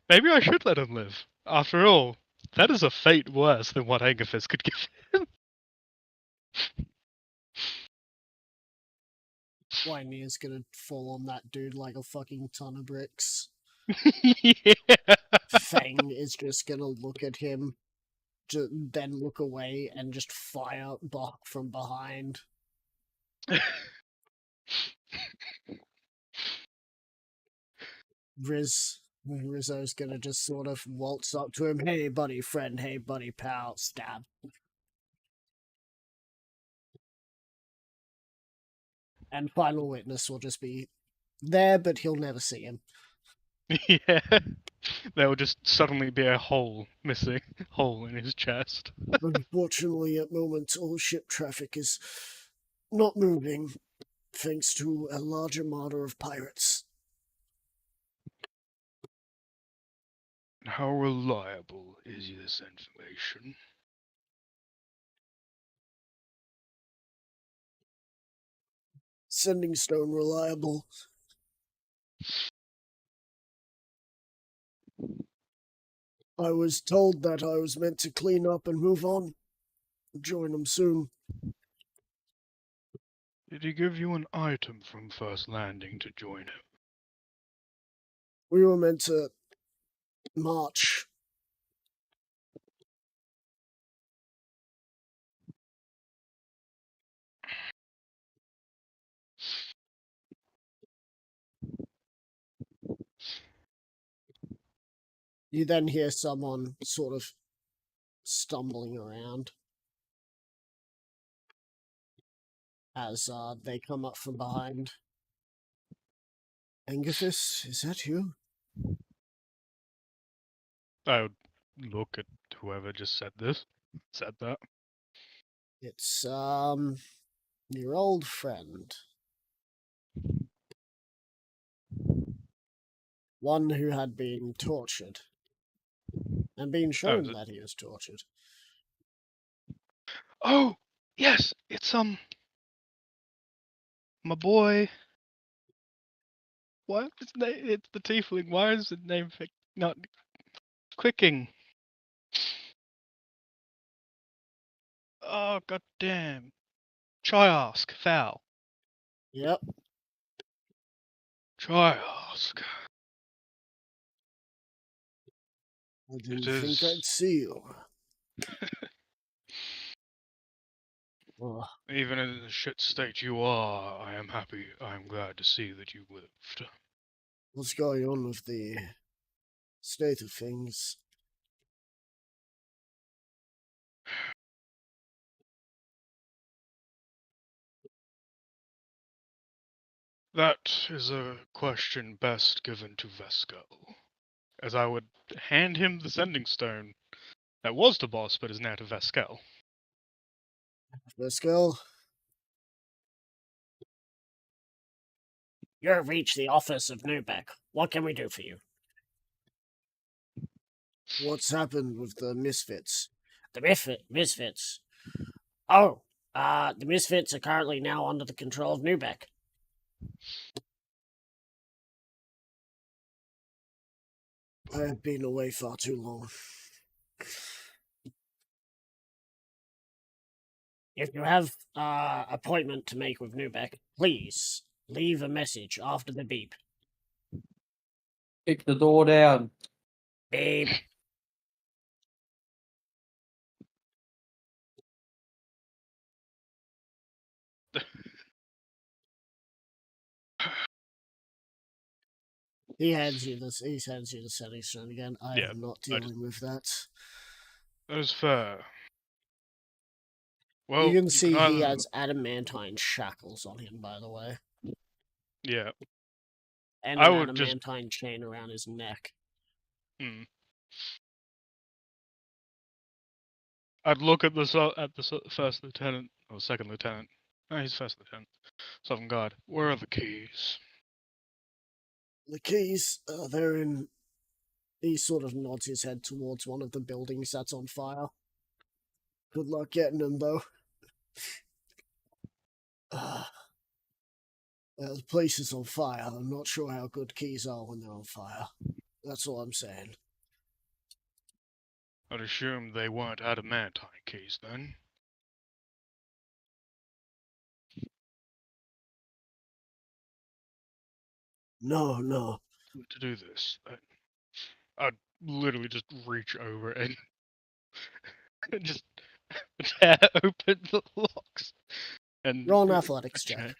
[SPEAKER 2] Maybe I should let him live. After all, that is a fate worse than what Angerfist could give him.
[SPEAKER 1] Whiny is gonna fall on that dude like a fucking ton of bricks.
[SPEAKER 2] Yeah.
[SPEAKER 1] Fang is just gonna look at him, then look away and just fire Bach from behind. Rizzo's gonna just sort of waltz up to him. Hey, buddy, friend. Hey, buddy, pal. Stab. And final witness will just be there, but he'll never see him.
[SPEAKER 2] Yeah. There will just suddenly be a hole missing. Hole in his chest.
[SPEAKER 1] Unfortunately, at the moment, all ship traffic is not moving, thanks to a large armada of pirates.
[SPEAKER 2] How reliable is this information?
[SPEAKER 1] sending stone reliable? I was told that I was meant to clean up and move on. Join them soon.
[SPEAKER 2] Did he give you an item from First Landing to join him?
[SPEAKER 1] We were meant to march. You then hear someone sort of stumbling around as they come up from behind. Angathis, is that you?
[SPEAKER 2] I would look at whoever just said that.
[SPEAKER 1] It's your old friend. One who had been tortured. And been shown
[SPEAKER 2] is it-
[SPEAKER 1] that he was tortured.
[SPEAKER 2] Oh, yes, it's my boy. What? It's the tiefling. Why is the name not clicking? Oh, goddamn. Tryask, foul.
[SPEAKER 1] Yep.
[SPEAKER 2] Tryask.
[SPEAKER 1] I didn't
[SPEAKER 2] It
[SPEAKER 1] think
[SPEAKER 2] is.
[SPEAKER 1] I'd see you. Ugh.
[SPEAKER 2] Even in the shit state you are, I am happy. I am glad to see that you lived.
[SPEAKER 1] What's going on with the state of things?
[SPEAKER 2] That is a question best given to Vesco. As I would hand him the sending stone that was to Boss, but is now to Veskel.
[SPEAKER 1] Let's go. You've reached the office of Newbeck. What can we do for you? What's happened with the Misfits? The Misfits? Oh, the Misfits are currently now under the control of Newbeck. I have been away far too long. If you have appointment to make with Newbeck, please leave a message after the beep.
[SPEAKER 3] Kick the door down.
[SPEAKER 1] Beep. He hands you the setting stone again. I
[SPEAKER 2] Yeah,
[SPEAKER 1] am not
[SPEAKER 2] I
[SPEAKER 1] dealing with that.
[SPEAKER 2] That is fair. Well,
[SPEAKER 1] You can see he
[SPEAKER 2] either-
[SPEAKER 1] has adamantine shackles on him, by the way.
[SPEAKER 2] Yeah.
[SPEAKER 1] And
[SPEAKER 2] I
[SPEAKER 1] an
[SPEAKER 2] would just-
[SPEAKER 1] adamantine chain around his neck.
[SPEAKER 2] I'd look at the first lieutenant or second lieutenant. No, he's first lieutenant. Southern Guard. Where are the keys?
[SPEAKER 1] The keys, they're in... He sort of nods his head towards one of the buildings that's on fire. Good luck getting them, though. The place is on fire. I'm not sure how good keys are when they're on fire. That's all I'm saying.
[SPEAKER 2] I'd assume they weren't adamantine keys then.
[SPEAKER 1] No.
[SPEAKER 2] To do this, I'd literally just reach over and just tear open the locks. And
[SPEAKER 1] Roll an athletics check.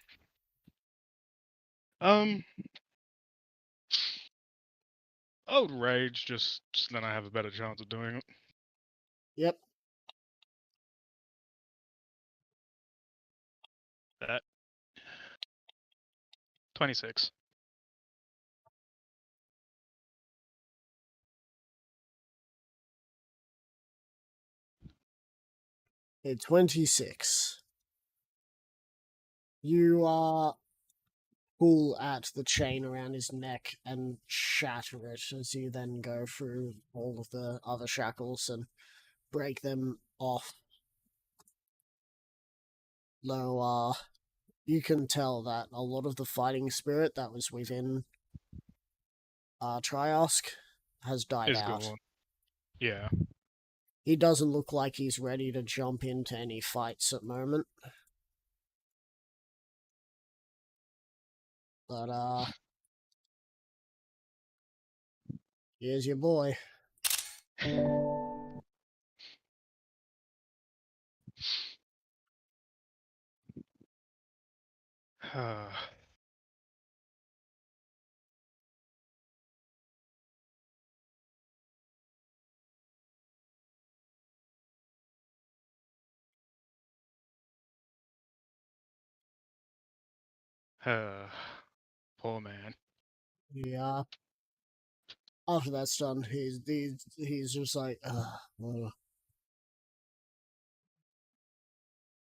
[SPEAKER 2] okay. I would rage just so then I have a better chance of doing it.
[SPEAKER 1] Yep.
[SPEAKER 2] That 26.
[SPEAKER 1] Okay, 26. You pull at the chain around his neck and shatter it as you then go through all of the other shackles and break them off. Though, you can tell that a lot of the fighting spirit that was within Triosk has died
[SPEAKER 2] Is
[SPEAKER 1] out.
[SPEAKER 2] gone. Yeah.
[SPEAKER 1] He doesn't look like he's ready to jump into any fights at the moment. But, here's your boy.
[SPEAKER 2] Poor man.
[SPEAKER 1] Yeah. After that's done, he's just like, well,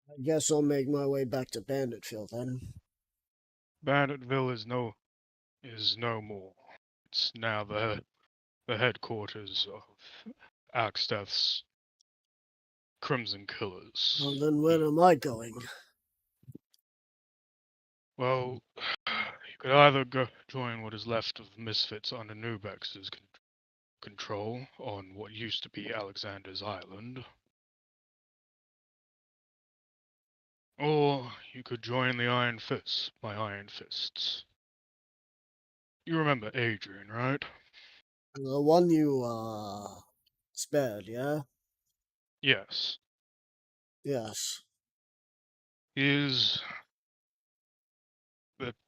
[SPEAKER 1] I guess I'll make my way back to Banditville then.
[SPEAKER 2] Banditville is no more. It's now the headquarters of Axteth's Crimson Killers.
[SPEAKER 1] Well, then where am I going?
[SPEAKER 2] Well, you could either go join what is left of Misfits under Nubex's control on what used to be Alexander's Island, or you could join the Iron Fists, my Iron Fists. You remember Adrian, right?
[SPEAKER 1] The one you, spared, yeah?
[SPEAKER 2] Yes.
[SPEAKER 1] Yes.
[SPEAKER 2] He is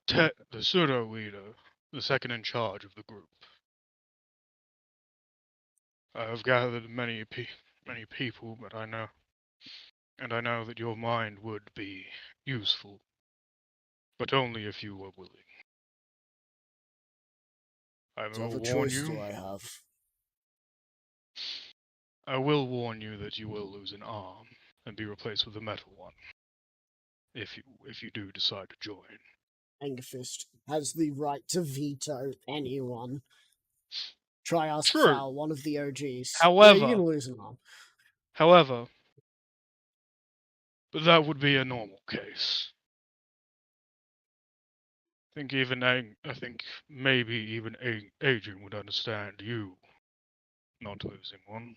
[SPEAKER 2] the pseudo leader, the second in charge of the group. I have gathered many people, but I know that your mind would be useful, but only if you were willing. I
[SPEAKER 1] What
[SPEAKER 2] will
[SPEAKER 1] other
[SPEAKER 2] warn
[SPEAKER 1] choice do
[SPEAKER 2] you.
[SPEAKER 1] I have?
[SPEAKER 2] I will warn you that you will lose an arm and be replaced with a metal one. If you do decide to join.
[SPEAKER 1] Angerfist has the right to veto anyone. Triosk
[SPEAKER 2] True.
[SPEAKER 1] Foul, one of the OGs. Yeah,
[SPEAKER 2] However,
[SPEAKER 1] you're gonna lose an arm.
[SPEAKER 2] However, but that would be a normal case. I think maybe even Adrian would understand you not losing one.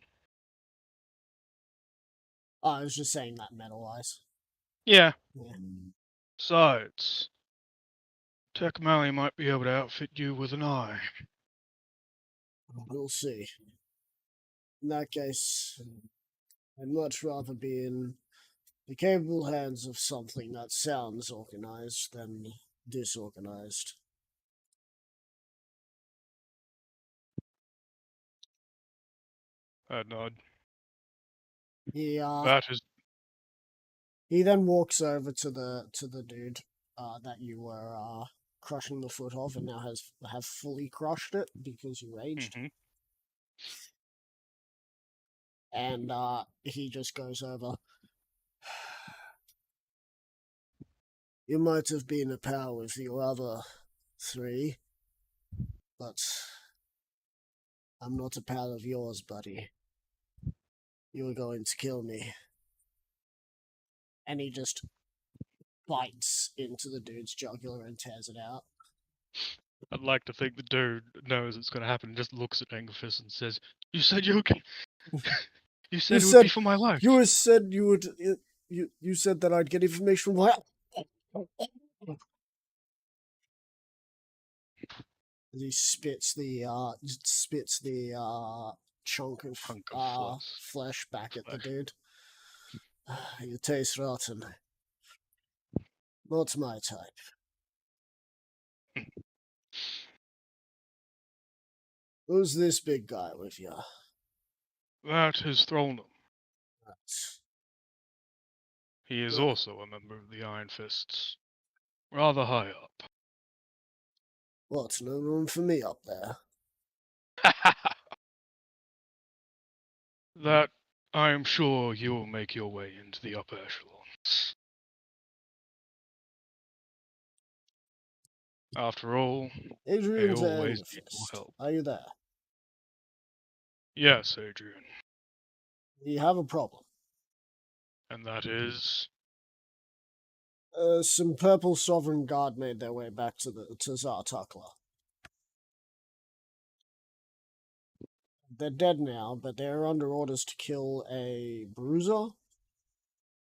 [SPEAKER 1] Oh, I was just saying that metal-wise.
[SPEAKER 2] Yeah.
[SPEAKER 1] Yeah.
[SPEAKER 2] Besides, Tech Mally might be able to outfit you with an eye.
[SPEAKER 1] We'll see. In that case, I'd much rather be in the capable hands of something that sounds organized than disorganized.
[SPEAKER 2] I nod.
[SPEAKER 1] He
[SPEAKER 2] That is
[SPEAKER 1] he then walks over to the dude that you were crushing the foot of, and now have fully crushed it because you raged. And he just goes over. You might have been a pal with your other three, but I'm not a pal of yours, buddy. You're going to kill me. And he just bites into the dude's jugular and tears it out.
[SPEAKER 2] I'd like to think the dude knows it's going to happen and just looks at Angerfist and says, "You said you would. You said it would be for my life."
[SPEAKER 1] You said you would. You said that I'd get information from my. He spits the chunk of flesh back at the dude. You taste rotten. Not my type. Who's this big guy with you?
[SPEAKER 2] That is Throlnum.
[SPEAKER 1] That's...
[SPEAKER 2] He is also a member of the Iron Fists. Rather high up.
[SPEAKER 1] What's no room for me up there?
[SPEAKER 2] That I am sure you will make your way into the upper echelons. After all,
[SPEAKER 1] Adrian
[SPEAKER 2] they always need more
[SPEAKER 1] Vanderfist.
[SPEAKER 2] help.
[SPEAKER 1] Are you there?
[SPEAKER 2] Yes, Adrian.
[SPEAKER 1] You have a problem.
[SPEAKER 2] And that is?
[SPEAKER 1] Some purple sovereign guard made their way back to Zartukla. They're dead now, but they're under orders to kill a bruiser.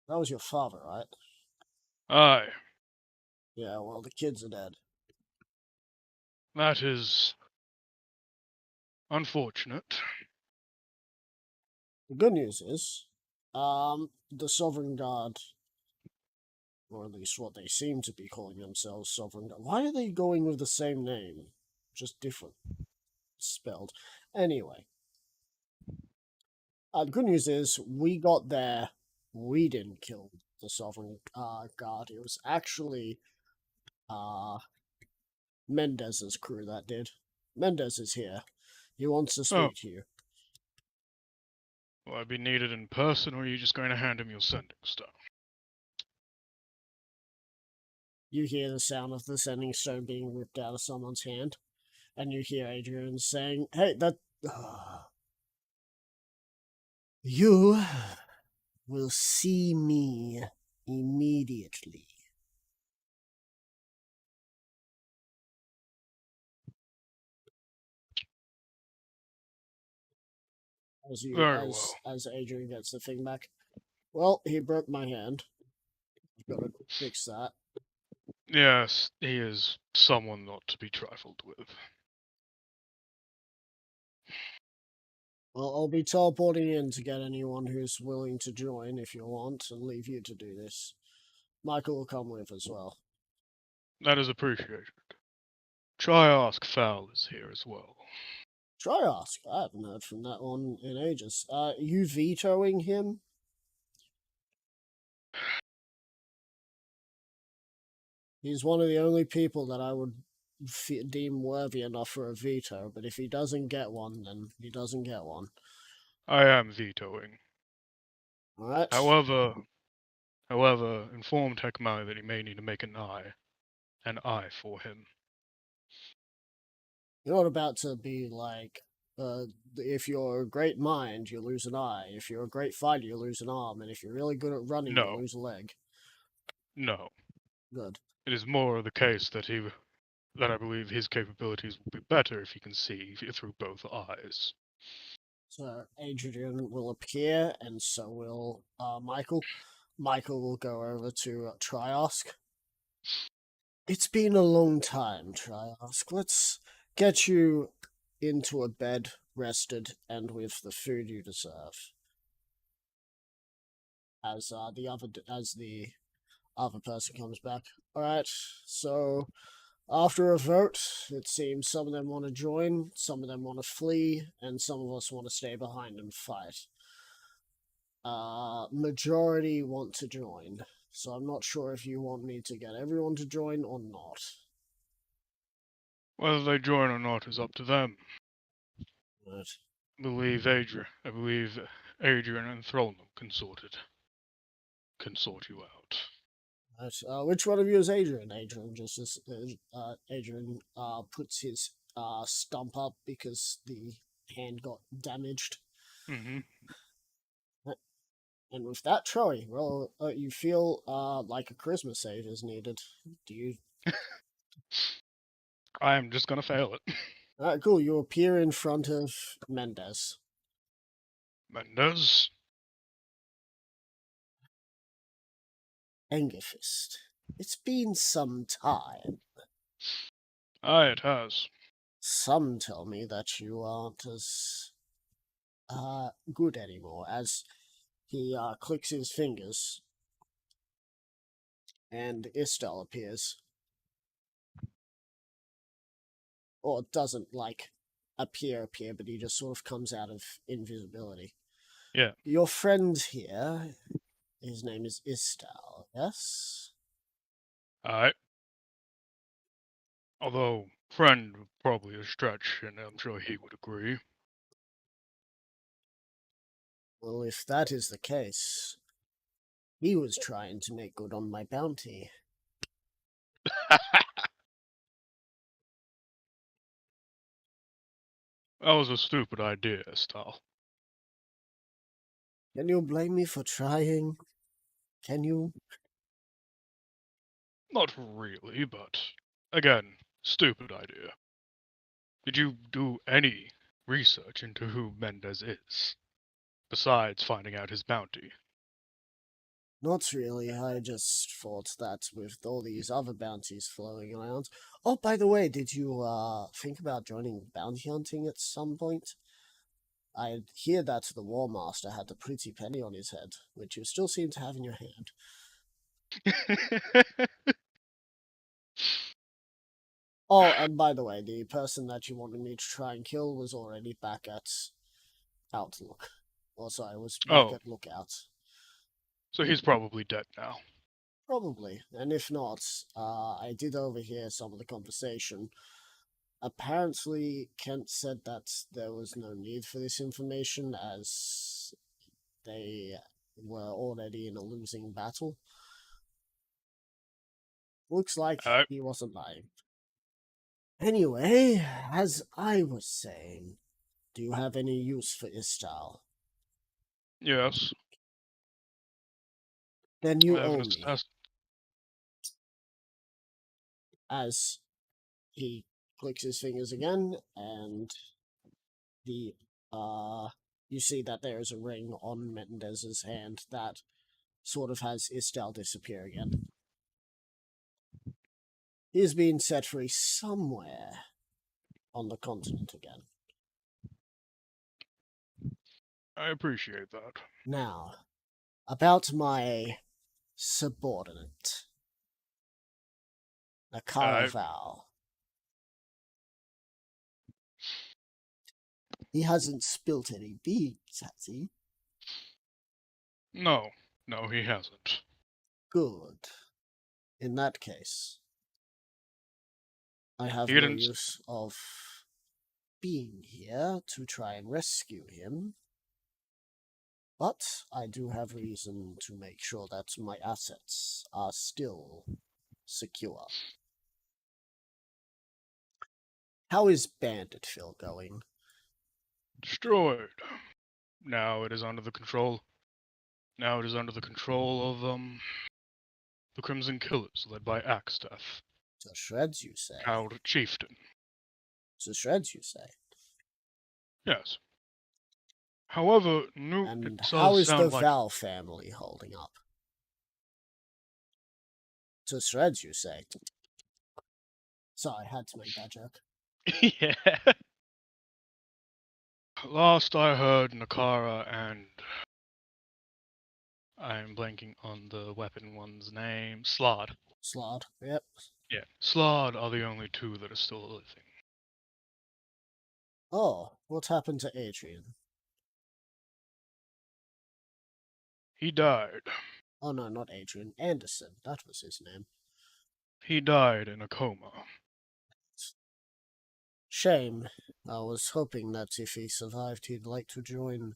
[SPEAKER 1] That was your father, right?
[SPEAKER 2] Aye,
[SPEAKER 1] Yeah, well, the kids are dead.
[SPEAKER 2] that is unfortunate.
[SPEAKER 1] The good news is, the Sovereign Guard, or at least what they seem to be calling themselves, Sovereign Guard. Why are they going with the same name? Just different spelled. Anyway. The good news is, we got there. We didn't kill the Sovereign Guard. It was actually Mendez's crew that did. Mendez is here. He wants to speak to you.
[SPEAKER 2] Will I be needed in person, or are you just going to hand him your sending stone?
[SPEAKER 1] You hear the sound of the sending stone being ripped out of someone's hand, and you hear Adrian saying, "Hey, that you will see me immediately." As Adrian gets the thing back. Well, he broke my hand. Got to fix that.
[SPEAKER 2] Yes, he is someone not to be trifled with.
[SPEAKER 1] Well, I'll be teleporting in to get anyone who's willing to join if you want, and leave you to do this. Michael will come with as well.
[SPEAKER 2] That is appreciated. Try ask Fowl is here as well.
[SPEAKER 1] Try ask. I haven't heard from that one in ages. You vetoing him? He's one of the only people that I would deem worthy enough for a veto, but if he doesn't get one, then he doesn't get one.
[SPEAKER 2] I am vetoing.
[SPEAKER 1] Alright?
[SPEAKER 2] However, inform Tekmai that he may need to make an eye for him.
[SPEAKER 1] You're not about to be like, if you're a great mind, you lose an eye. If you're a great fighter, you lose an arm. And if you're really good at running,
[SPEAKER 2] No.
[SPEAKER 1] you lose a leg.
[SPEAKER 2] No.
[SPEAKER 1] Good.
[SPEAKER 2] It is more the case that I believe his capabilities will be better if he can see through both eyes.
[SPEAKER 1] So Adrian will appear, and so will Michael. Michael will go over to Triosk. It's been a long time, Triosk. Let's get you into a bed, rested, and with the food you deserve. As the other person comes back. Alright, so after a vote, it seems some of them want to join, some of them want to flee, and some of us want to stay behind and fight. Majority want to join, so I'm not sure if you want me to get everyone to join or not.
[SPEAKER 2] Whether they join or not is up to them.
[SPEAKER 1] Right.
[SPEAKER 2] I believe Adrian and Throlnum can sort you out.
[SPEAKER 1] Right. Which one of you is Adrian? Adrian puts his stump up because the hand got damaged.
[SPEAKER 2] Mm-hmm.
[SPEAKER 1] And with that, Troy, well, you feel like a charisma save is needed. Do you?
[SPEAKER 2] I am just gonna fail it.
[SPEAKER 1] Alright, cool. You appear in front of Mendez.
[SPEAKER 2] Mendez?
[SPEAKER 1] Engerfist. It's been some time.
[SPEAKER 2] Aye, it has.
[SPEAKER 1] Some tell me that you aren't as good anymore. As he clicks his fingers, and Istel appears. Or it doesn't, like, appear, but he just sort of comes out of invisibility.
[SPEAKER 2] Yeah.
[SPEAKER 1] Your friend here, his name is Istel, yes?
[SPEAKER 2] Aye. Although, friend would probably a stretch, and I'm sure he would agree.
[SPEAKER 1] Well, if that is the case, he was trying to make good on my bounty.
[SPEAKER 2] That was a stupid idea, Estal.
[SPEAKER 1] Can you blame me for trying? Can you?
[SPEAKER 2] Not really, but again, stupid idea. Did you do any research into who Mendez is, besides finding out his bounty?
[SPEAKER 1] Not really. I just thought that with all these other bounties flowing around. Oh, by the way, did you think about joining bounty hunting at some point? I hear that the War Master had a pretty penny on his head, which you still seem to have in your hand. Oh, and by the way, the person that you wanted me to try and kill was already back at Outlook. Or sorry, was back
[SPEAKER 2] Oh.
[SPEAKER 1] at Lookout.
[SPEAKER 2] So he's probably dead now.
[SPEAKER 1] Probably. And if not, I did overhear some of the conversation. Apparently, Kent said that there was no need for this information as they were already in a losing battle. Looks like he wasn't lying. Anyway, as I was saying, do you have any use for Istal?
[SPEAKER 2] Yes.
[SPEAKER 1] Then you
[SPEAKER 2] I have
[SPEAKER 1] owe
[SPEAKER 2] an
[SPEAKER 1] me. As he clicks his fingers again, and the you see that there is a ring on Mendez's hand that sort of has Istal disappear again. He is being set free somewhere on the continent again.
[SPEAKER 2] I appreciate that.
[SPEAKER 1] Now, about my subordinate, Nakaraval. He hasn't spilt any beans, has he?
[SPEAKER 2] No, he hasn't.
[SPEAKER 1] Good. In that case, I have
[SPEAKER 2] He
[SPEAKER 1] no
[SPEAKER 2] didn't-
[SPEAKER 1] use of being here to try and rescue him. But I do have reason to make sure that my assets are still secure. How is Banditville going?
[SPEAKER 2] Destroyed. Now it is under the control. Now it is under the control of the Crimson Killers, led by Axteth,
[SPEAKER 1] To shreds, you say?
[SPEAKER 2] Cowled Chieftain.
[SPEAKER 1] To shreds, you say?
[SPEAKER 2] Yes. However,
[SPEAKER 1] And
[SPEAKER 2] it
[SPEAKER 1] how
[SPEAKER 2] does
[SPEAKER 1] is the
[SPEAKER 2] sound like
[SPEAKER 1] Val family holding up? To shreds, you say? Sorry, I had to make that joke.
[SPEAKER 2] yeah. Last I heard, Nakara and I'm blanking on the weapon one's name. Slod.
[SPEAKER 1] Slod, yep.
[SPEAKER 2] Yeah, Slod are the only two that are still living.
[SPEAKER 1] Oh, what happened to Adrian?
[SPEAKER 2] He died.
[SPEAKER 1] Oh no, not Adrian. Anderson, that was his name.
[SPEAKER 2] He died in a coma.
[SPEAKER 1] Shame. I was hoping that if he survived, he'd like to join.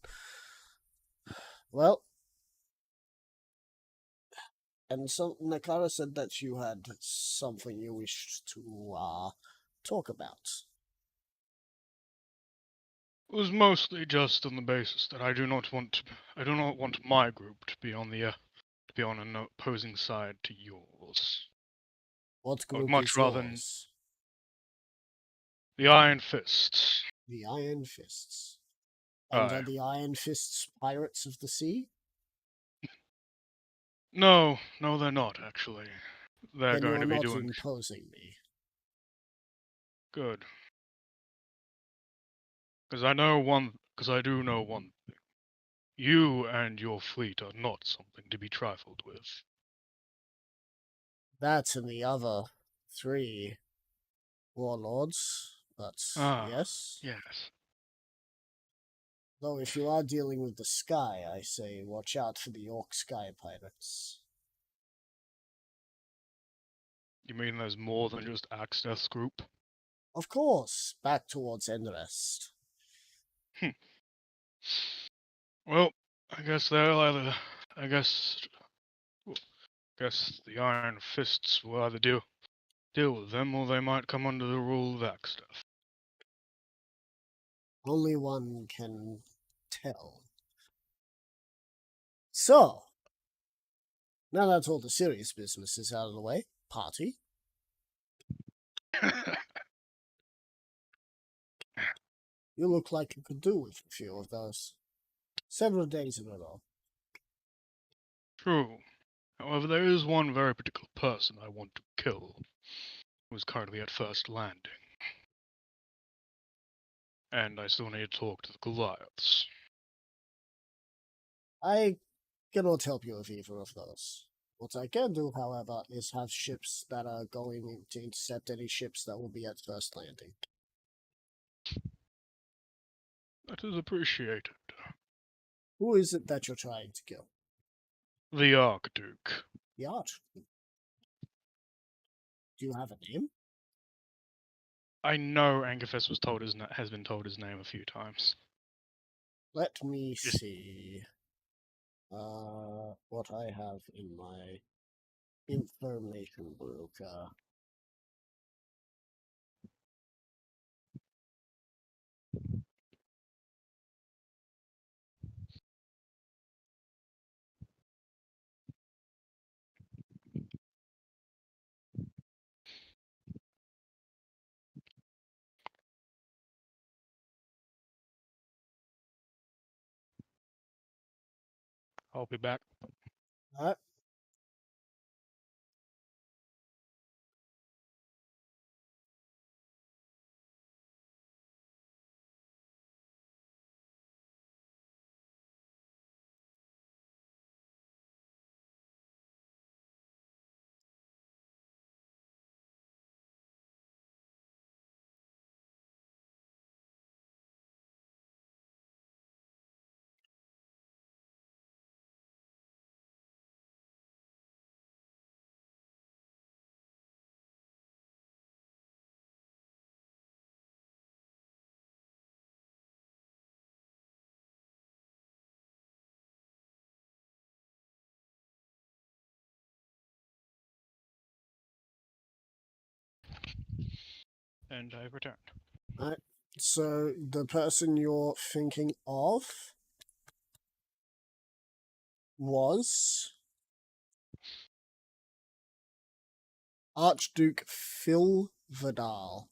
[SPEAKER 1] Well, and so Nakara said that you had something you wished to talk about.
[SPEAKER 2] It was mostly just on the basis that I do not want my group to be on an opposing side to yours.
[SPEAKER 1] What
[SPEAKER 2] I would
[SPEAKER 1] group
[SPEAKER 2] much
[SPEAKER 1] is
[SPEAKER 2] rather
[SPEAKER 1] yours?
[SPEAKER 2] The Iron Fists.
[SPEAKER 1] The Iron Fists. And
[SPEAKER 2] Aye.
[SPEAKER 1] are the Iron Fists pirates of the sea?
[SPEAKER 2] No, they're not actually. They're
[SPEAKER 1] Then
[SPEAKER 2] going
[SPEAKER 1] you're
[SPEAKER 2] to be
[SPEAKER 1] not
[SPEAKER 2] doing
[SPEAKER 1] imposing me.
[SPEAKER 2] good. Because I do know one thing. You and your fleet are not something to be trifled with.
[SPEAKER 1] That and the other 3 warlords, but yes.
[SPEAKER 2] Yes.
[SPEAKER 1] Though if you are dealing with the sky, I say watch out for the York Sky Pirates.
[SPEAKER 2] You mean there's more than just Axteth's group?
[SPEAKER 1] Of course, back towards Endrest.
[SPEAKER 2] Well, I guess the Iron Fists will either deal with them, or they might come under the rule of Axteth.
[SPEAKER 1] Only one can tell. So, now that all the serious business is out of the way, party? You look like you could do with a few of those. Several days in a row.
[SPEAKER 2] True. However, there is one very particular person I want to kill, who is currently at First Landing. And I still need to talk to the Goliaths.
[SPEAKER 1] I cannot help you with either of those. What I can do, however, is have ships that are going to intercept any ships that will be at First Landing.
[SPEAKER 2] That is appreciated.
[SPEAKER 1] Who is it that you're trying to kill?
[SPEAKER 2] The Archduke.
[SPEAKER 1] The Archduke. Do you have a name?
[SPEAKER 2] I know Angifest has been told his name a few times.
[SPEAKER 1] Let me
[SPEAKER 2] Just-
[SPEAKER 1] see. What I have in my information book.
[SPEAKER 2] I'll be back.
[SPEAKER 1] Alright.
[SPEAKER 2] And I've returned.
[SPEAKER 1] Alright. So the person you're thinking of was Archduke Phil Vidal.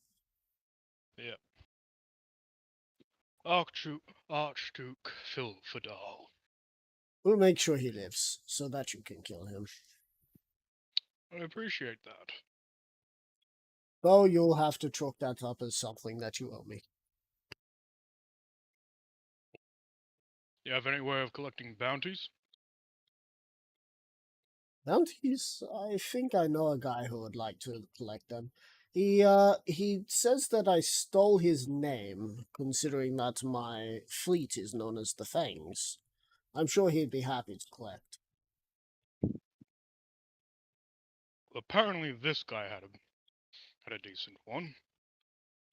[SPEAKER 2] Archduke Phil Vidal.
[SPEAKER 1] We'll make sure he lives so that you can kill him.
[SPEAKER 2] I appreciate that.
[SPEAKER 1] Though you'll have to chalk that up as something that you owe me.
[SPEAKER 2] You have any way of collecting bounties?
[SPEAKER 1] Bounties? I think I know a guy who would like to collect them. He says that I stole his name, considering that my fleet is known as the Fangs. I'm sure he'd be happy to collect.
[SPEAKER 2] Apparently, this guy had a decent one.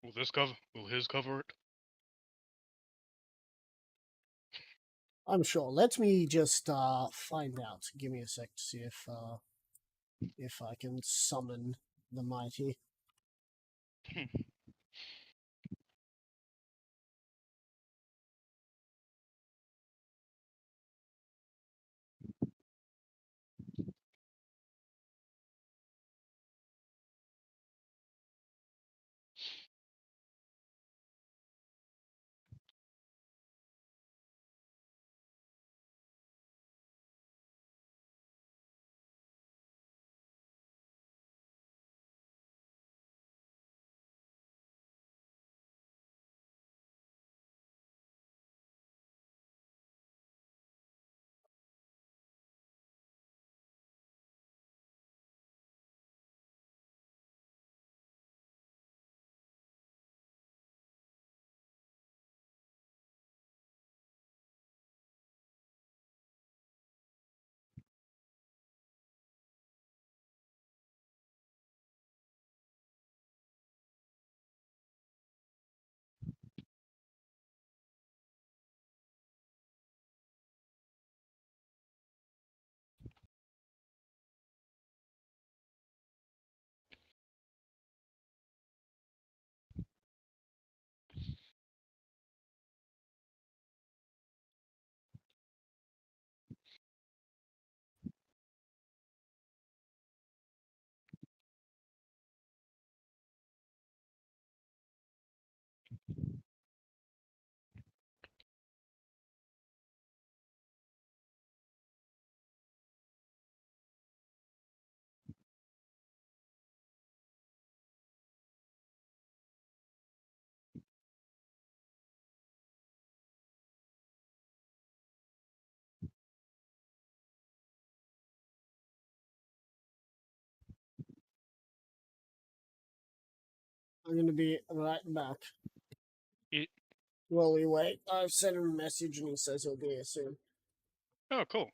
[SPEAKER 2] Will his cover it?
[SPEAKER 1] I'm sure. Let me just find out. Give me a sec to see if I can summon the mighty. I'm gonna be right back.
[SPEAKER 2] It,
[SPEAKER 1] While we wait, I've sent him a message and he says he'll be here soon.
[SPEAKER 2] oh, cool.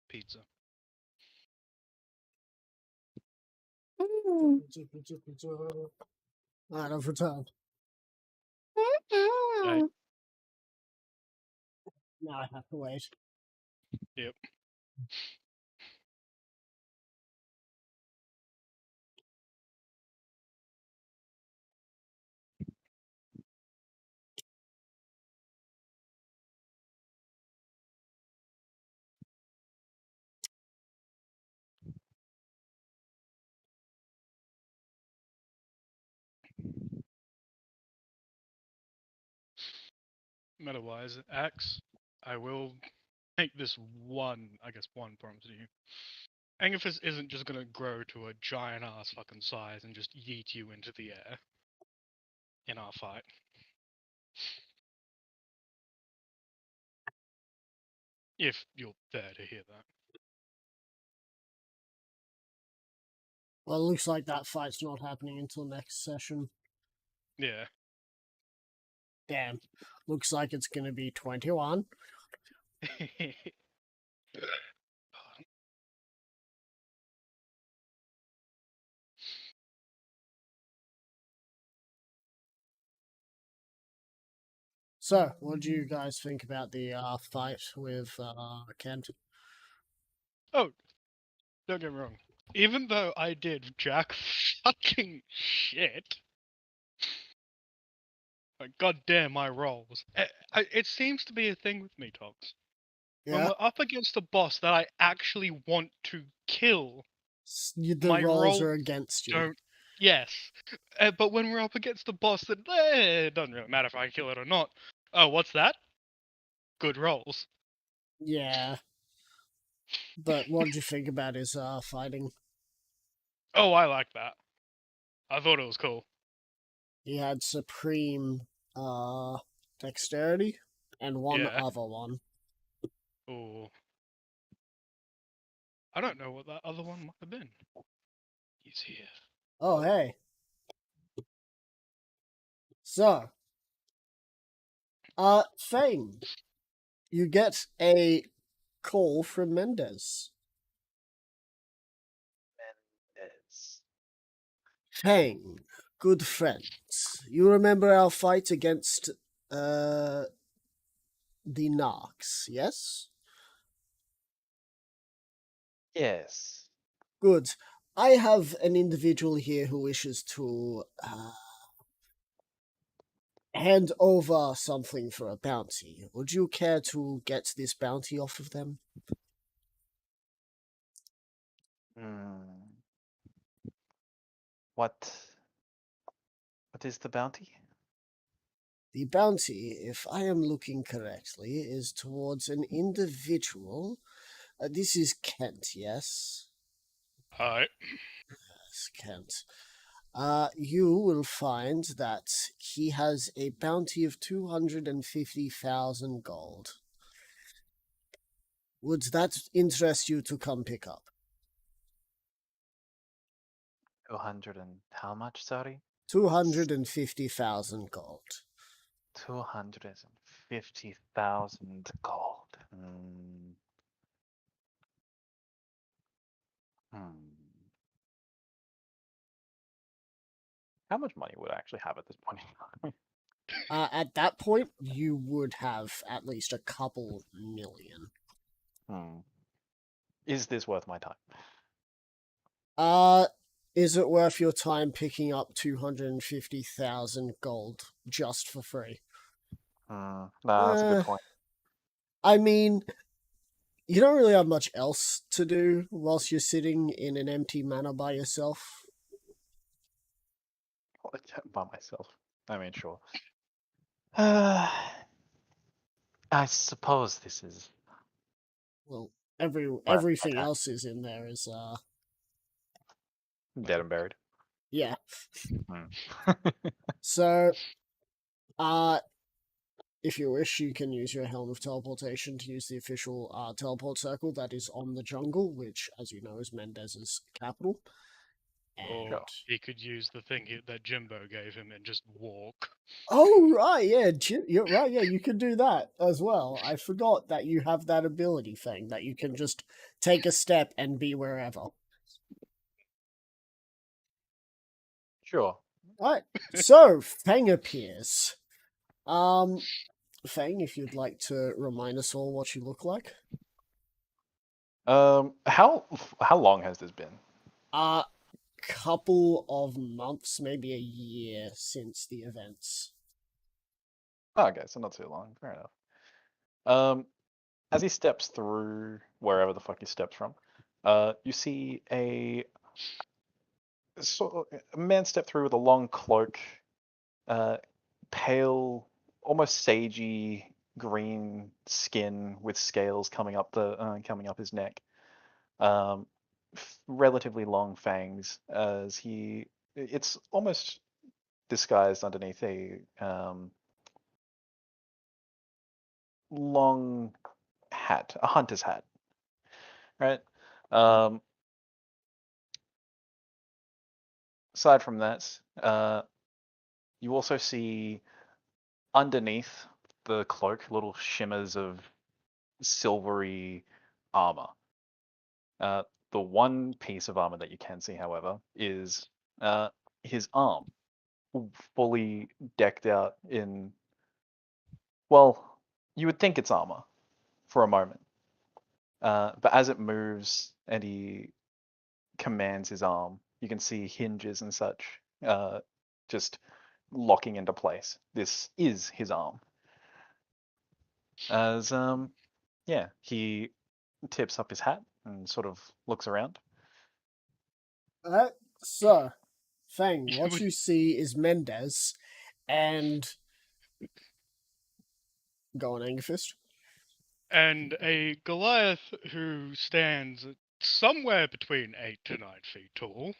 [SPEAKER 2] Pizza.
[SPEAKER 1] Alright, I've returned.
[SPEAKER 2] Right.
[SPEAKER 1] Now I have to wait.
[SPEAKER 2] Yep. Meta-wise, Axe, I will make this one promise to you. Angerfist isn't just gonna grow to a giant ass fucking size and just yeet you into the air in our fight. If you're there to hear that.
[SPEAKER 1] Well, it looks like that fight's not happening until next session.
[SPEAKER 2] Yeah.
[SPEAKER 1] Damn. Looks like it's gonna be 21. So, what do you guys think about the fight with Kent?
[SPEAKER 2] Oh, don't get me wrong. Even though I did jack fucking shit, like goddamn my rolls. It seems to be a thing with me, Tox. When
[SPEAKER 1] Yeah,
[SPEAKER 2] we're up against a boss that I actually want to kill,
[SPEAKER 1] the
[SPEAKER 2] my
[SPEAKER 1] rolls
[SPEAKER 2] rolls
[SPEAKER 1] are against you.
[SPEAKER 2] don't. Yes, but when we're up against a boss that it doesn't really matter if I kill it or not. Oh, what's that? Good rolls.
[SPEAKER 1] Yeah. But what did you think about his fighting?
[SPEAKER 2] Oh, I like that. I thought it was cool.
[SPEAKER 1] He had supreme dexterity and one
[SPEAKER 2] Yeah.
[SPEAKER 1] other one.
[SPEAKER 2] Ooh. I don't know what that other one might have been. He's here.
[SPEAKER 1] Oh, hey. So, Fang, you get a call from Mendez.
[SPEAKER 5] Mendez.
[SPEAKER 1] Fang, good friends, you remember our fight against the Narcs, yes?
[SPEAKER 5] Yes.
[SPEAKER 1] Good. I have an individual here who wishes to hand over something for a bounty. Would you care to get this bounty off of them?
[SPEAKER 5] Hmm. What is the bounty?
[SPEAKER 1] The bounty, if I am looking correctly, is towards an individual. This is Kent, yes?
[SPEAKER 2] Alright.
[SPEAKER 1] Yes, Kent. You will find that he has a bounty of 250,000 gold. Would that interest you to come pick up?
[SPEAKER 5] 200 and how much, sorry?
[SPEAKER 1] 250,000 gold.
[SPEAKER 5] 250,000 gold. How much money would I actually have at this point in time?
[SPEAKER 1] At that point, you would have at least a couple million.
[SPEAKER 5] Is this worth my time?
[SPEAKER 1] Is it worth your time picking up 250,000 gold just for free?
[SPEAKER 5] Nah, that's a good point.
[SPEAKER 1] I mean, you don't really have much else to do whilst you're sitting in an empty manor by yourself.
[SPEAKER 5] By myself. I mean, sure. I suppose this is.
[SPEAKER 1] Well, everything else is in there is
[SPEAKER 5] Dead and buried.
[SPEAKER 1] yeah.
[SPEAKER 5] Hmm.
[SPEAKER 1] So, if you wish, you can use your Helm of Teleportation to use the official teleport circle that is on the jungle, which, as you know, is Mendez's capital.
[SPEAKER 2] Or
[SPEAKER 1] And...
[SPEAKER 2] he could use the thing that Jimbo gave him and just walk.
[SPEAKER 1] Oh, right, yeah, you're right, yeah, you can do that as well. I forgot that you have that ability thing, that you can just take a step and be wherever.
[SPEAKER 5] Sure.
[SPEAKER 1] Alright, so, Fang appears. Fang, if you'd like to remind us all what you look like.
[SPEAKER 5] How long has this been?
[SPEAKER 1] Couple of months, maybe a year since the events.
[SPEAKER 5] Oh, okay, so not too long. Fair enough. As he steps through wherever the fuck he steps from, you see a man step through with a long cloak, pale, almost sagey green skin with scales coming up his neck. Relatively long fangs, as it's almost disguised underneath a long hat, a hunter's hat, right? Aside from that, you also see underneath the cloak little shimmers of silvery armor. The one piece of armor that you can see, however, is his arm, fully decked out in, well, you would think it's armor for a moment. But as it moves and he commands his arm, you can see hinges and such just locking into place. This is his arm. As yeah, he tips up his hat and sort of looks around.
[SPEAKER 1] So, Fang, what you see is Mendez, and... Go on, Angerfist.
[SPEAKER 2] And a Goliath who stands somewhere between 8 to 9 feet tall.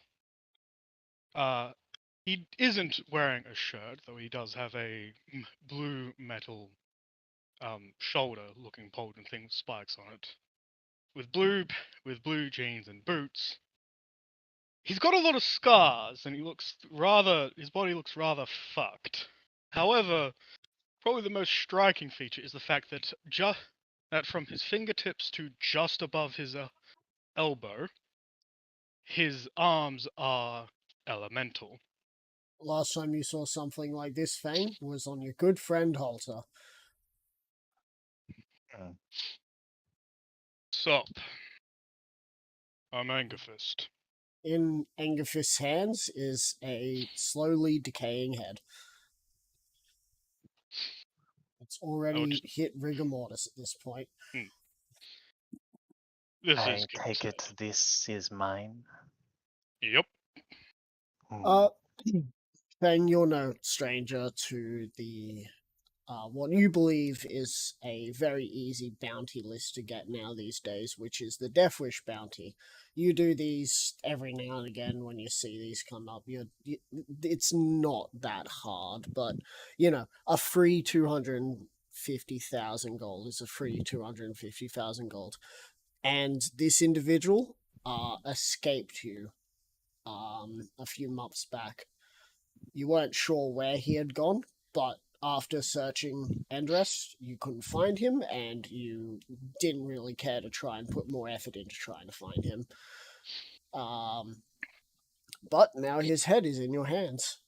[SPEAKER 2] He isn't wearing a shirt, though he does have a blue metal shoulder-looking potent thing with spikes on it. With blue jeans and boots. He's got a lot of scars, and his body looks rather fucked. However, probably the most striking feature is the fact that that from his fingertips to just above his elbow, his arms are elemental.
[SPEAKER 1] Last time you saw something like this, Fang, was on your good friend Halter.
[SPEAKER 2] Sup. I'm Angerfist.
[SPEAKER 1] In Angerfist's hands is a slowly decaying head. It's already hit rigor mortis at this point.
[SPEAKER 5] I take it this is mine.
[SPEAKER 2] Yep.
[SPEAKER 1] Fang, you're no stranger to the what you believe is a very easy bounty list to get now these days, which is the Death Wish bounty. You do these every now and again when you see these come up. It's not that hard, but a free 250,000 gold is a free 250,000 gold, and this individual escaped you a few months back. You weren't sure where he had gone, but after searching Endrest, you couldn't find him, and you didn't really care to try and put more effort into trying to find him. But now his head is in your hands.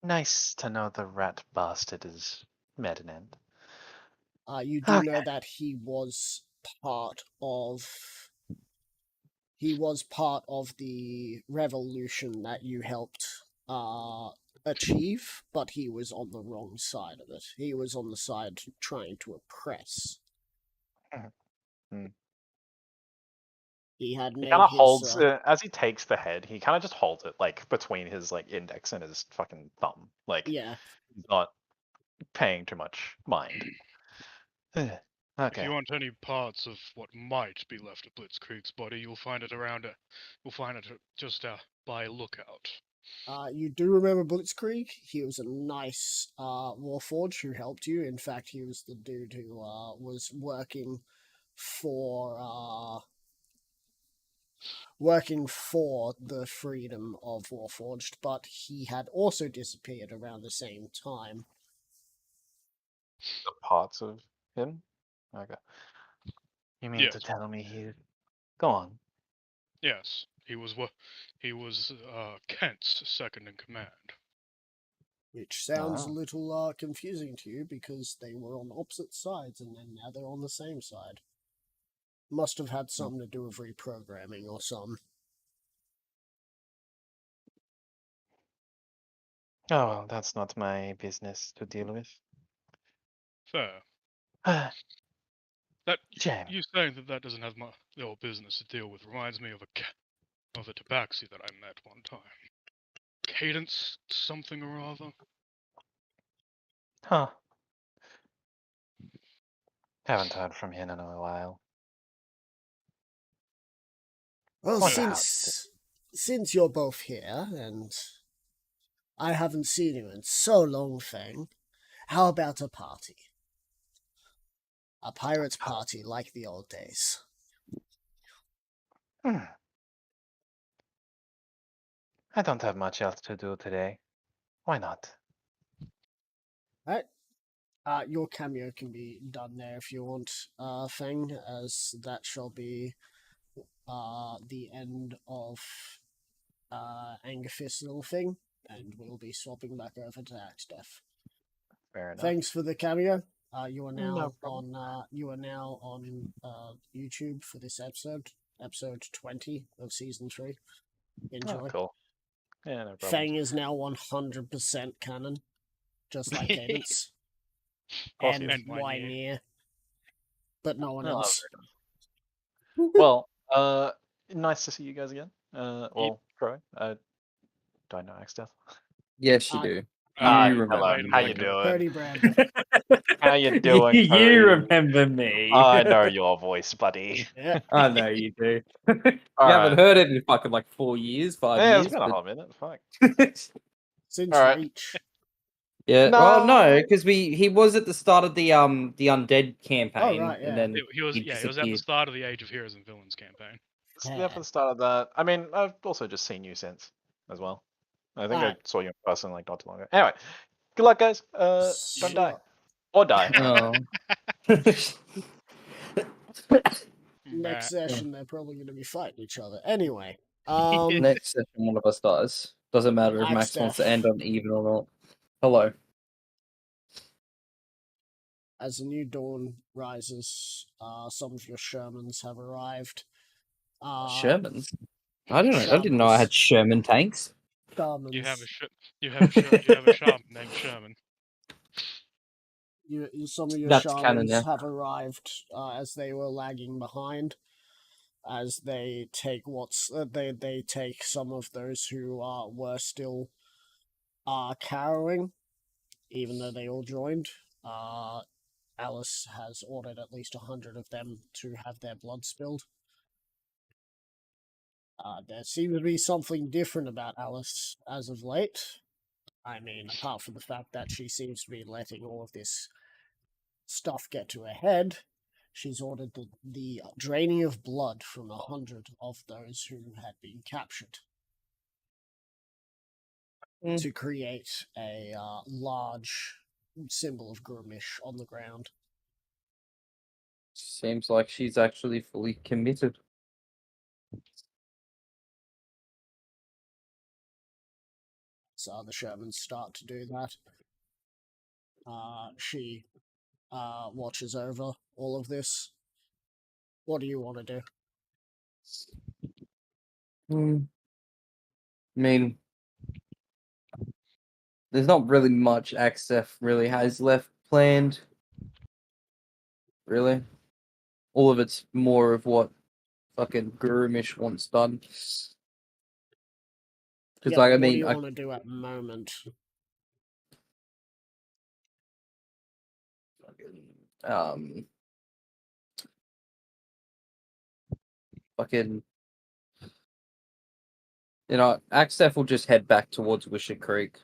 [SPEAKER 5] Nice to know the rat bastard is met an end.
[SPEAKER 1] You do know that he was part of the revolution that you helped achieve, but he was on the wrong side of it. He was on the side trying to oppress. He had
[SPEAKER 5] He
[SPEAKER 1] made
[SPEAKER 5] kind of
[SPEAKER 1] his,
[SPEAKER 5] holds as he takes the head. He kind of just holds it like between his like index and his fucking thumb. Like
[SPEAKER 1] yeah.
[SPEAKER 5] he's not paying too much mind.
[SPEAKER 2] If
[SPEAKER 5] Okay.
[SPEAKER 2] you want any parts of what might be left of Blitzkrieg's body, you'll find it just by Lookout.
[SPEAKER 1] You do remember Blitzkrieg? He was a nice warforged who helped you. In fact, he was the dude who was working for the freedom of Warforged, but he had also disappeared around the same time.
[SPEAKER 5] The parts of him? Okay. You mean to
[SPEAKER 2] Yes.
[SPEAKER 5] tell me he... Go on.
[SPEAKER 2] Yes, he was Kent's second in command.
[SPEAKER 1] Which sounds a
[SPEAKER 5] Ah.
[SPEAKER 1] little confusing to you because they were on opposite sides and then now they're on the same side. Must have had something to do with reprogramming or something.
[SPEAKER 5] Oh, well, that's not my business to deal with.
[SPEAKER 2] Fair.
[SPEAKER 5] Shame.
[SPEAKER 2] You saying that doesn't have your business to deal with reminds me of a tabaxi that I met one time. Cadence something or other.
[SPEAKER 5] Huh. Haven't heard from him in a while.
[SPEAKER 1] Well,
[SPEAKER 5] What
[SPEAKER 2] Yeah.
[SPEAKER 5] the hell?
[SPEAKER 1] since you're both here and I haven't seen you in so long, Fang, how about a party? A pirate's party like the old days.
[SPEAKER 5] I don't have much else to do today. Why not?
[SPEAKER 1] Right. Your cameo can be done there if you want, Fang, as that shall be the end of Angerfist's little thing, and we'll be swapping back over to Axdeath.
[SPEAKER 5] Fair enough.
[SPEAKER 1] Thanks for the cameo. You are
[SPEAKER 5] No
[SPEAKER 1] now
[SPEAKER 5] problem.
[SPEAKER 1] on YouTube for this episode 20 of season 3. Enjoy.
[SPEAKER 5] Oh, cool. Yeah, no problem.
[SPEAKER 1] Fang is now 100% canon, just like Cadence.
[SPEAKER 5] course he
[SPEAKER 1] and
[SPEAKER 2] is.
[SPEAKER 1] Wynear. But no one
[SPEAKER 5] I love
[SPEAKER 1] else.
[SPEAKER 5] Well, nice to see you guys again. Well, Crow, do I know Axdeath?
[SPEAKER 3] Yes, you
[SPEAKER 1] Uh,
[SPEAKER 3] do.
[SPEAKER 2] You
[SPEAKER 3] remember
[SPEAKER 5] hello.
[SPEAKER 3] me.
[SPEAKER 5] How you
[SPEAKER 2] Michael.
[SPEAKER 5] doing?
[SPEAKER 1] Birdie Brand.
[SPEAKER 5] How you doing,
[SPEAKER 3] you
[SPEAKER 5] Cody?
[SPEAKER 3] remember me.
[SPEAKER 5] I know your voice, buddy.
[SPEAKER 1] Yeah.
[SPEAKER 3] I know you do. you
[SPEAKER 5] All
[SPEAKER 3] haven't
[SPEAKER 5] right.
[SPEAKER 3] heard it in fucking like 4 years, 5
[SPEAKER 5] Yeah,
[SPEAKER 3] years.
[SPEAKER 5] it's been a
[SPEAKER 3] but-
[SPEAKER 5] hot minute. Fuck.
[SPEAKER 1] Since
[SPEAKER 5] All right.
[SPEAKER 1] Reach.
[SPEAKER 3] Yeah. Well, no,
[SPEAKER 5] No.
[SPEAKER 3] because he was at the start of the undead campaign,
[SPEAKER 1] right, yeah.
[SPEAKER 3] and then
[SPEAKER 2] He was at the
[SPEAKER 3] disappeared.
[SPEAKER 2] start of the Age of Heroes and Villains campaign.
[SPEAKER 5] It's there for the start of that. I mean, I've also just seen you since as well. I think I
[SPEAKER 1] Alright.
[SPEAKER 5] saw you in person like not too long ago. Anyway, good luck, guys. Don't die. Or die.
[SPEAKER 3] Oh.
[SPEAKER 1] Next
[SPEAKER 2] Bah.
[SPEAKER 1] session, they're probably going to be fighting each other. Anyway,
[SPEAKER 3] Next session, one of us dies. Doesn't matter if Max wants to end on even or not. Hello.
[SPEAKER 1] as the new dawn rises, some of your Shermans have arrived.
[SPEAKER 3] Shermans? I don't know. I didn't know I had Sherman tanks.
[SPEAKER 1] Shermans.
[SPEAKER 2] You have a shaman named Sherman.
[SPEAKER 1] Some of your
[SPEAKER 3] That's
[SPEAKER 1] shamans
[SPEAKER 3] canon, yeah.
[SPEAKER 1] have arrived as they were lagging behind, as they take they take some of those who were still Carrowing, even though they all joined. Alice has ordered at least 100 of them to have their blood spilled. There seems to be something different about Alice as of late. I mean, apart from the fact that she seems to be letting all of this stuff get to her head, she's ordered the draining of blood from 100 of those who had been captured to create a large symbol of Grumish on the ground.
[SPEAKER 3] Seems like she's actually fully committed.
[SPEAKER 1] So the Shermans start to do that. She watches over all of this. What do you want to do?
[SPEAKER 3] I mean, there's not really much Axef really has left planned. Really. All of it's more of what fucking Gurumish wants done. Because,
[SPEAKER 1] Yeah,
[SPEAKER 3] like, I
[SPEAKER 1] what do
[SPEAKER 3] mean,
[SPEAKER 1] you want to do at the moment?
[SPEAKER 3] fucking, you know, Axef will just head back towards Wisher Creek.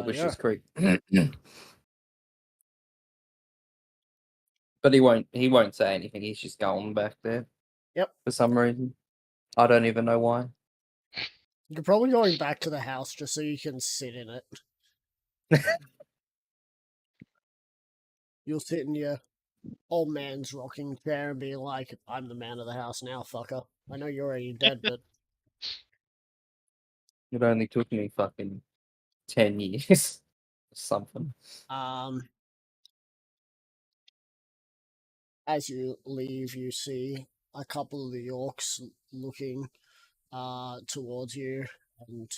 [SPEAKER 3] Wishes Creek. But he won't say anything. He's just going back there.
[SPEAKER 1] Yep.
[SPEAKER 3] For some reason. I don't even know why.
[SPEAKER 1] You're probably going back to the house just so you can sit in it. You'll sit in your old man's rocking chair and be like, I'm the man of the house now, fucker. I know you're already dead, but
[SPEAKER 3] It only took me fucking 10 years. Something.
[SPEAKER 1] as you leave, you see a couple of the orcs looking towards you, and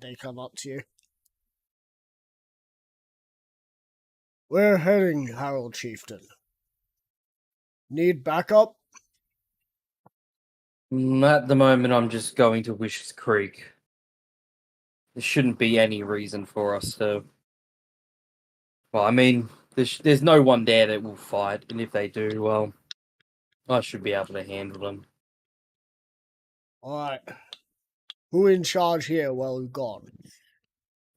[SPEAKER 1] they come up to you. We're heading, Harold Chieftain. Need backup?
[SPEAKER 3] At the moment, I'm just going to Wishes Creek. There shouldn't be any reason for us to. Well, I mean, there's no one there that will fight, and if they do, well, I should be able to handle them.
[SPEAKER 1] Alright. Who in charge here while we've gone?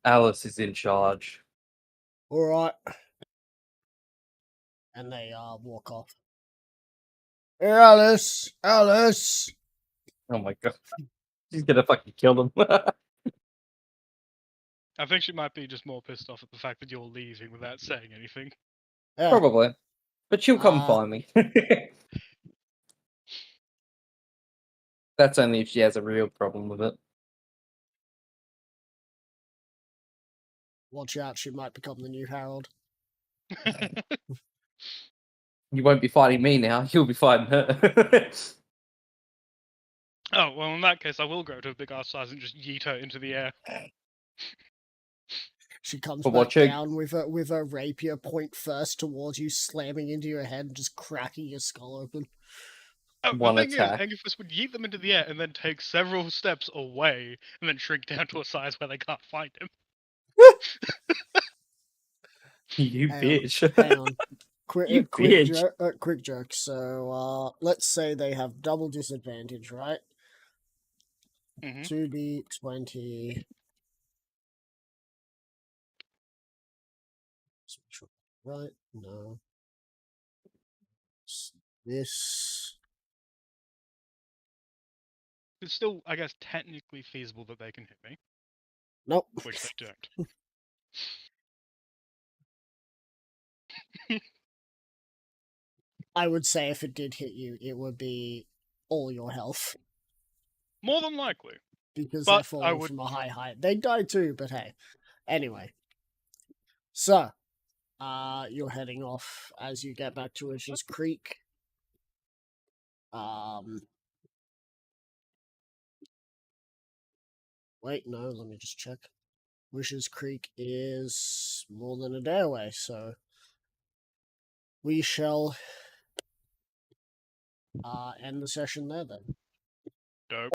[SPEAKER 3] Alice is in charge.
[SPEAKER 1] Alright. And they walk off. Hey, Alice! Alice!
[SPEAKER 3] Oh my god. She's gonna fucking kill them.
[SPEAKER 2] I think she might be just more pissed off at the fact that you're leaving without saying anything.
[SPEAKER 1] Yeah.
[SPEAKER 3] Probably. But she'll come
[SPEAKER 1] Uh,
[SPEAKER 3] find me. That's only if she has a real problem with it.
[SPEAKER 1] Watch out, she might become the new Harold.
[SPEAKER 3] You won't be fighting me now, you'll be fighting her.
[SPEAKER 2] Oh, well, in that case, I will grow to a big ass size and just yeet her into the air.
[SPEAKER 1] She comes
[SPEAKER 3] But
[SPEAKER 1] back
[SPEAKER 3] watch her-
[SPEAKER 1] down with a rapier point first towards you, slamming into your head and just cracking your skull open.
[SPEAKER 2] Oh,
[SPEAKER 3] One
[SPEAKER 2] the thing
[SPEAKER 3] attack.
[SPEAKER 2] is, Anguphis would yeet them into the air and then take several steps away and then shrink down to a size where they can't find him.
[SPEAKER 3] You
[SPEAKER 1] Hang on,
[SPEAKER 3] bitch.
[SPEAKER 1] Hang on.
[SPEAKER 3] You
[SPEAKER 1] Quick
[SPEAKER 3] bitch.
[SPEAKER 1] quick joke. So, let's say they have double disadvantage, right?
[SPEAKER 2] Mhm.
[SPEAKER 1] 2d20. Right? No. This.
[SPEAKER 2] It's still, I guess, technically feasible that they can hit me,
[SPEAKER 1] Nope.
[SPEAKER 2] which they don't.
[SPEAKER 1] I would say if it did hit you, it would be all your health.
[SPEAKER 2] More than likely.
[SPEAKER 1] Because
[SPEAKER 2] But
[SPEAKER 1] they're
[SPEAKER 2] I
[SPEAKER 1] falling
[SPEAKER 2] would-
[SPEAKER 1] from a high height. They die too, but hey. Anyway. So, you're heading off as you get back to Wishes Creek. Wait, no, let me just check. Wishes Creek is more than a day away, so we shall end the session there then.